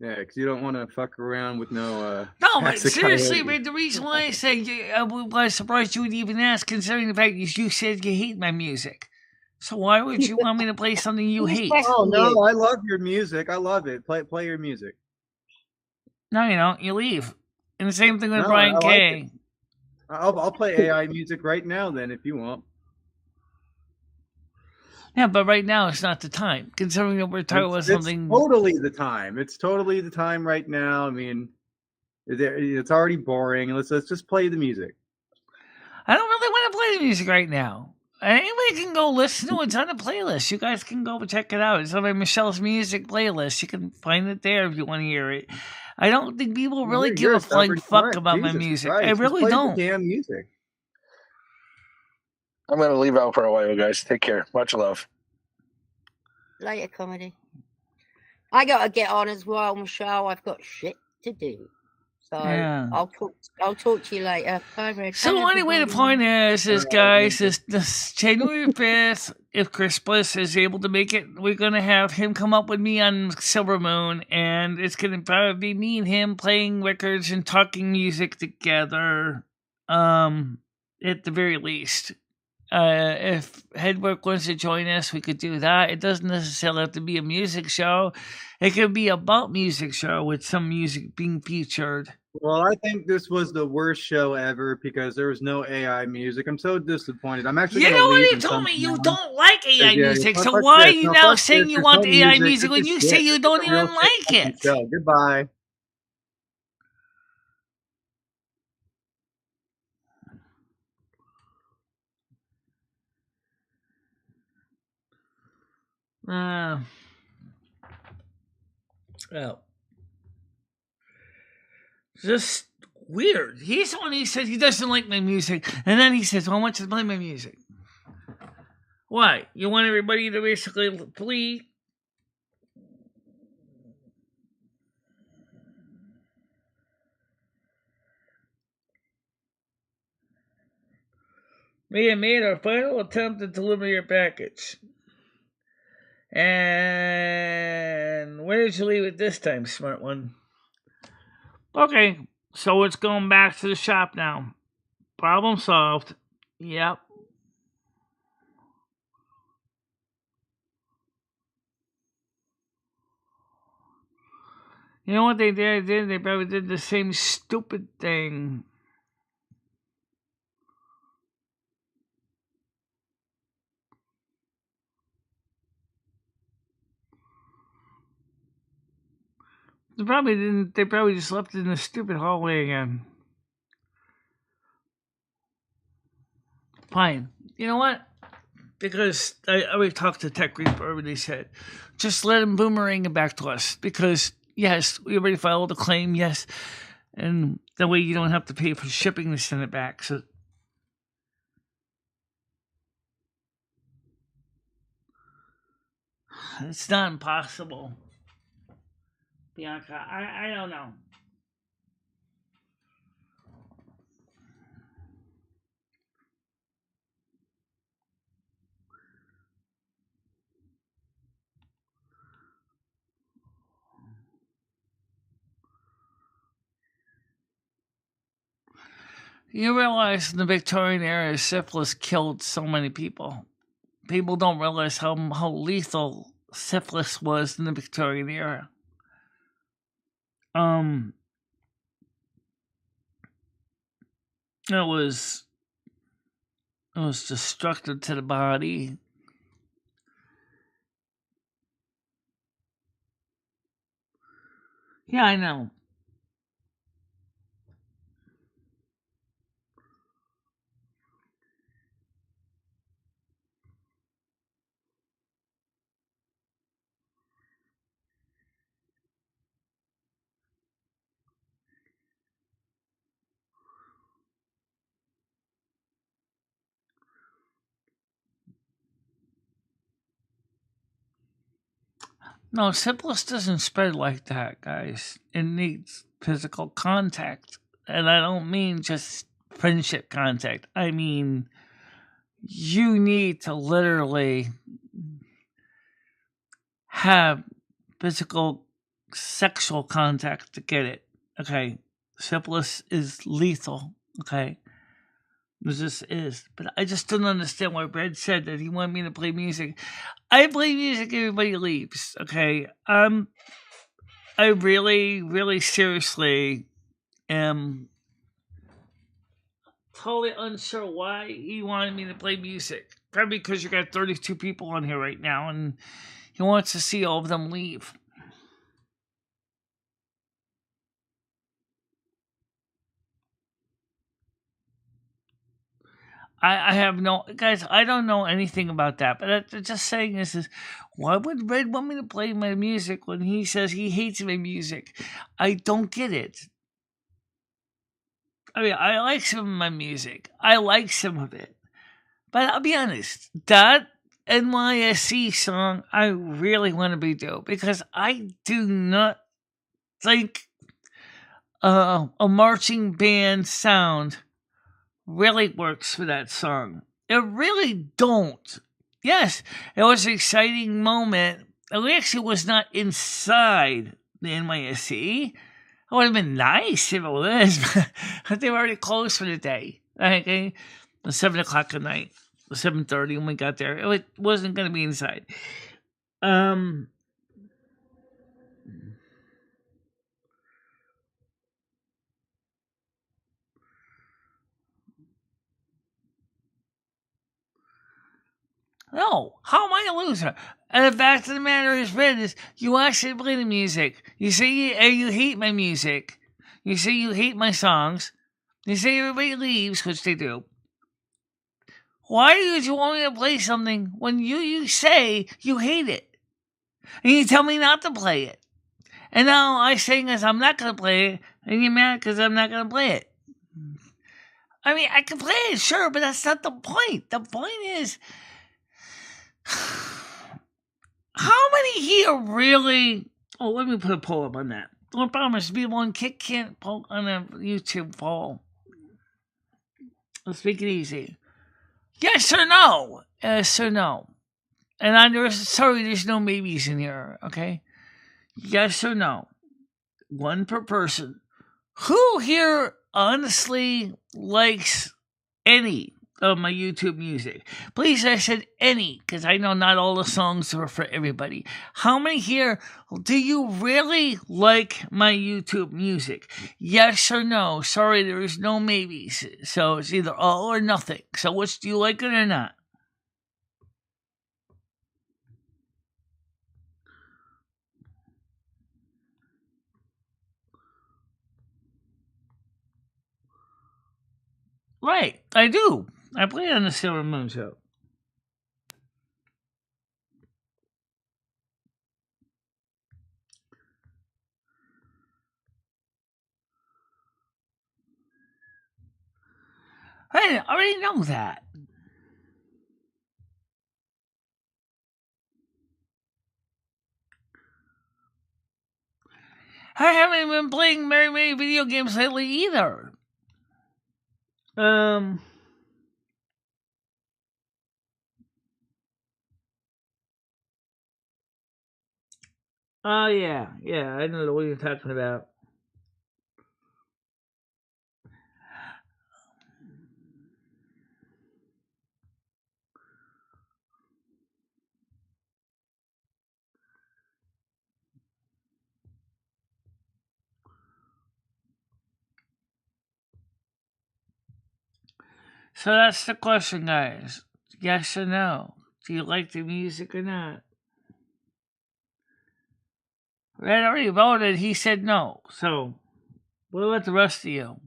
Yeah, because you don't want to fuck around with no. No, but seriously, man, the reason why I say I was surprised you would even ask, considering the fact that you said you hate my music. So why would you want me to play something you hate? Oh no, I love your music. I love it. Play your music. No, you don't. You leave. And the same thing with Brian Kay. Like I'll play AI music right now, then, if you want. Yeah, but right now it's not the time. Considering that we're talking about something. It's totally the time. It's totally the time right now. I mean, It's already boring. Let's just play the music. I don't really want to play the music right now. Anybody can go listen to it. It's on the playlist. You guys can go check it out. It's on my Michelle's Music playlist. You can find it there if you want to hear it. I don't think people really give a flying fuck about my music. Christ. I really don't. The damn music. I'm going to leave out for a while, guys. Take care. Much love. Later, comedy. I got to get on as well, Michelle. I've got shit to do. So Yeah. I'll talk to you later. Bye, Red. So anyway, the point is guys, this January 5th, if Chris Bliss is able to make it, we're going to have him come up with me on Silver Moon, and it's going to probably be me and him playing records and talking music together, at the very least. If Headwork wants to join us, we could do that. It doesn't necessarily have to be a music show. It could be about music show with some music being featured. Well, I think this was the worst show ever because there was no AI music. I'm so disappointed. I'm actually. You know what you told me? You don't like AI music. So why are you now saying you want AI music when you say you don't even like it? So, goodbye. Well, just weird. He's the one who said he doesn't like my music, and then he says, well, I want you to play my music. Why? You want everybody to basically flee? We have made our final attempt to deliver your package. And where did you leave it this time, smart one? Okay, so it's going back to the shop now. Problem solved. Yep. You know what they did? They probably did the same stupid thing. They probably didn't. They probably just left it in the stupid hallway again. Fine. You know what? Because I already talked to Tech Reaper and they said, just let him boomerang it back to us. Because, yes, we already filed a claim, yes. And that way you don't have to pay for shipping to send it back. So it's not impossible. Bianca, I don't know. You realize in the Victorian era, syphilis killed so many people. People don't realize how lethal syphilis was in the Victorian era. It was destructive to the body. Yeah, I know. No, syphilis doesn't spread like that, guys. It needs physical contact. And I don't mean just friendship contact. I mean, you need to literally have physical sexual contact to get it. Okay? Syphilis is lethal. Okay? It just is. But I just don't understand why Brad said that he wanted me to play music. I play music, everybody leaves. Okay? I really, really seriously am totally unsure why he wanted me to play music. Probably because you got 32 people on here right now and he wants to see all of them leave. I have no guys. I don't know anything about that, but I'm just saying this is why would Red want me to play my music when he says he hates my music? I don't get it. I mean, I like some of my music. I like some of it, but I'll be honest. That NYSC song, I really want to redo because I do not think a marching band sound really works for that song. It really don't. Yes, it was an exciting moment. It actually was not inside the NYSC. It would have been nice if it was, but they were already closed for the day. Okay, 7 o'clock at night, 7:30 when we got there. It wasn't going to be inside. No, how am I a loser? And the fact of the matter is, Red, is you actually play the music. You say you hate my music. You say you hate my songs. You say everybody leaves, which they do. Why would you want me to play something when you say you hate it? And you tell me not to play it. And now I say because I'm not going to play it, and you're mad because I'm not going to play it. I mean, I can play it, sure, but that's not the point. The point is, how many here really... Oh, let me put a poll up on that. Don't promise be one kick can't poll on a YouTube poll. Let's make it easy. Yes or no? Yes or no? And there's no maybes in here, okay? Yes or no? One per person. Who here honestly likes any of my YouTube music? Please, I said any, because I know not all the songs are for everybody. How many here do you really like my YouTube music? Yes or no? Sorry, there is no maybes. So it's either all or nothing. So which do you like it or not? Right, I do. I play on the Silver Moon Show. I already know that. I haven't been playing very many video games lately either. Oh yeah, I know what you're talking about. So that's the question, guys. Yes or no? Do you like the music or not? Red already voted. He said no. So, what about the rest of you?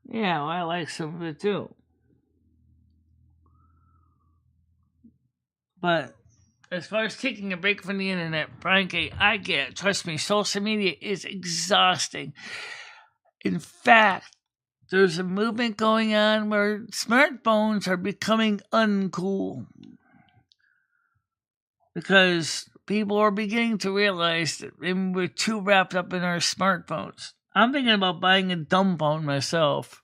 Yeah, well, I like some of it too. But as far as taking a break from the internet, frankly, I get it. Trust me, social media is exhausting. In fact, there's a movement going on where smartphones are becoming uncool. Because people are beginning to realize that we're too wrapped up in our smartphones. I'm thinking about buying a dumb phone myself.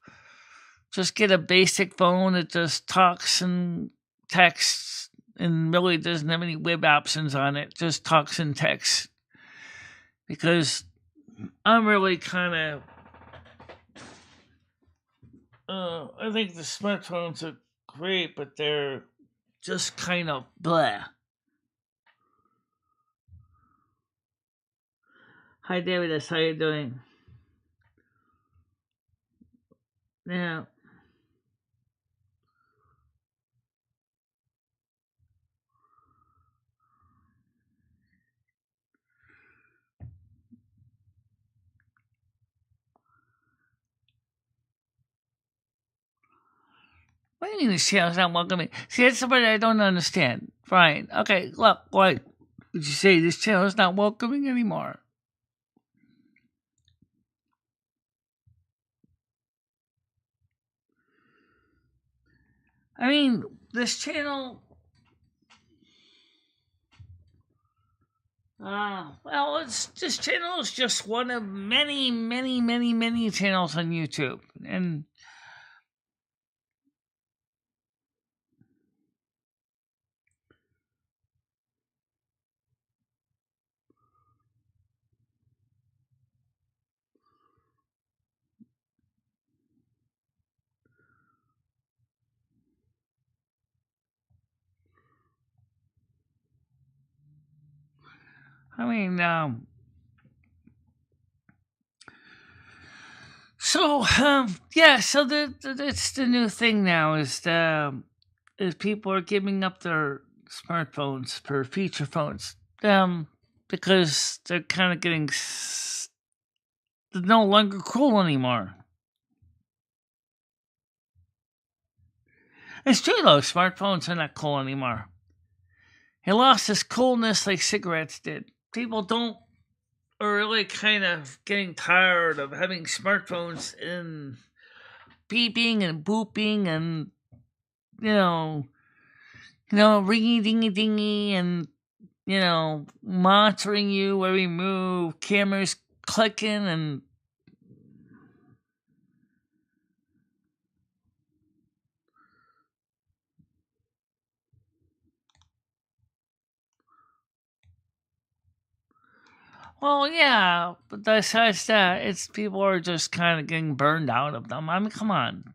Just get a basic phone that just talks and texts and really doesn't have any web options on it. Just talks and texts. because I'm really kind of. I think the smartphones are great, but they're just kind of blah. Hi, David. How you doing? Yeah. What do you mean this channel's not welcoming? See, that's somebody I don't understand. Fine. Okay, look, what would you say? This channel is not welcoming anymore. I mean, this channel. Well, this channel is just one of many, many, many, many channels on YouTube, and I mean, so yeah, so it's the new thing now is people are giving up their smartphones for feature phones, because they're kind of getting they're no longer cool anymore. It's true though, smartphones are not cool anymore. It lost its coolness like cigarettes did. People are really kind of getting tired of having smartphones and beeping and booping and ringy dingy dingy and monitoring you every move, cameras clicking and well, yeah, but besides that, it's people are just kind of getting burned out of them. I mean, come on.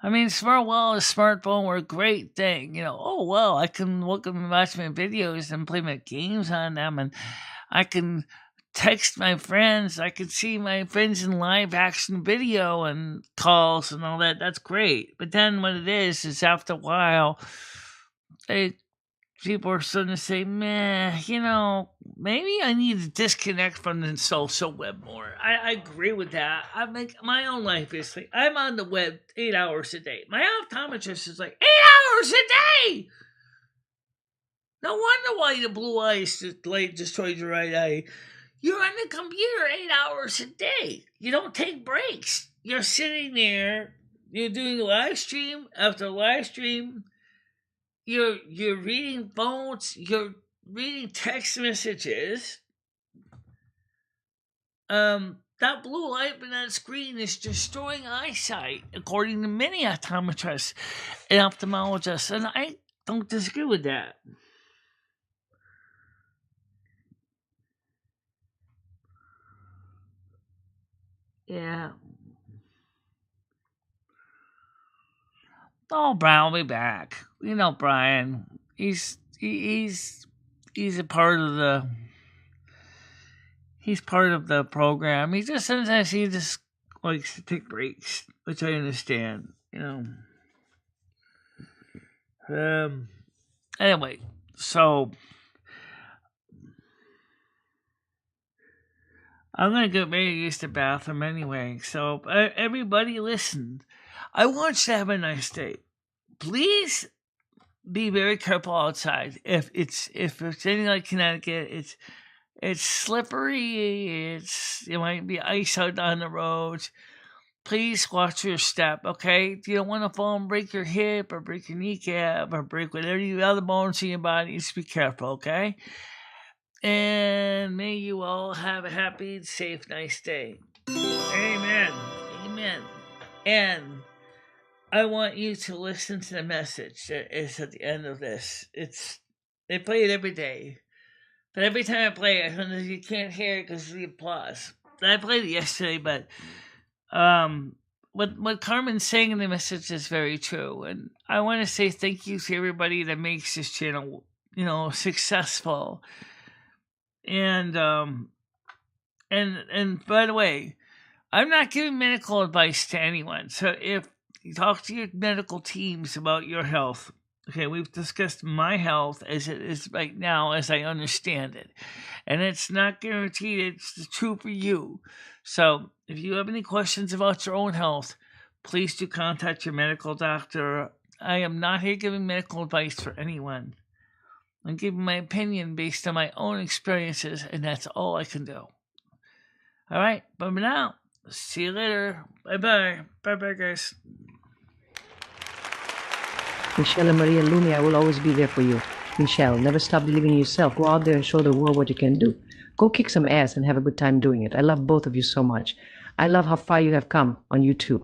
I mean, a smartphone were a great thing. I can look and watch my videos and play my games on them, and I can text my friends. I can see my friends in live action video and calls and all that. That's great. But then what it is after a while, people are starting to say, meh, maybe I need to disconnect from the social web more. I agree with that. I make my own life is like, I'm on the web 8 hours a day. My optometrist is like, 8 hours a day! No wonder why the blue eyes destroyed your right eye. You're on the computer 8 hours a day. You don't take breaks. You're sitting there, you're doing live stream after live stream. You're reading phones, you're reading text messages. That blue light on that screen is destroying eyesight, according to many optometrists and ophthalmologists, and I don't disagree with that. Yeah. Oh, Brian will be back. Brian. He's a part of the. He's part of the program. Sometimes he just likes to take breaks, which I understand. Anyway, so I'm gonna get ready to use the bathroom anyway. So everybody, listen. I want you to have a nice day. Please be very careful outside. If it's anything like Connecticut, it's slippery. It might be ice out on the roads. Please watch your step, okay? You don't want to fall and break your hip or break your kneecap or break whatever other bones in your body. Just be careful, okay? And may you all have a happy, safe, nice day. Amen. Amen. And I want you to listen to the message that is at the end of this. They play it every day. But every time I play it, sometimes you can't hear it because of the applause. I played it yesterday, but what Carmen's saying in the message is very true. And I want to say thank you to everybody that makes this channel, successful. And by the way, I'm not giving medical advice to anyone. So if you talk to your medical teams about your health, okay, we've discussed my health as it is right now, as I understand it. And it's not guaranteed it's true for you. So if you have any questions about your own health, please do contact your medical doctor. I am not here giving medical advice for anyone. I'm giving my opinion based on my own experiences, and that's all I can do. All right, but now, see you later. Bye-bye. Bye-bye, guys. MicheleMarieDalene, I will always be there for you. Michelle, never stop believing in yourself. Go out there and show the world what you can do. Go kick some ass and have a good time doing it. I love both of you so much. I love how far you have come on YouTube.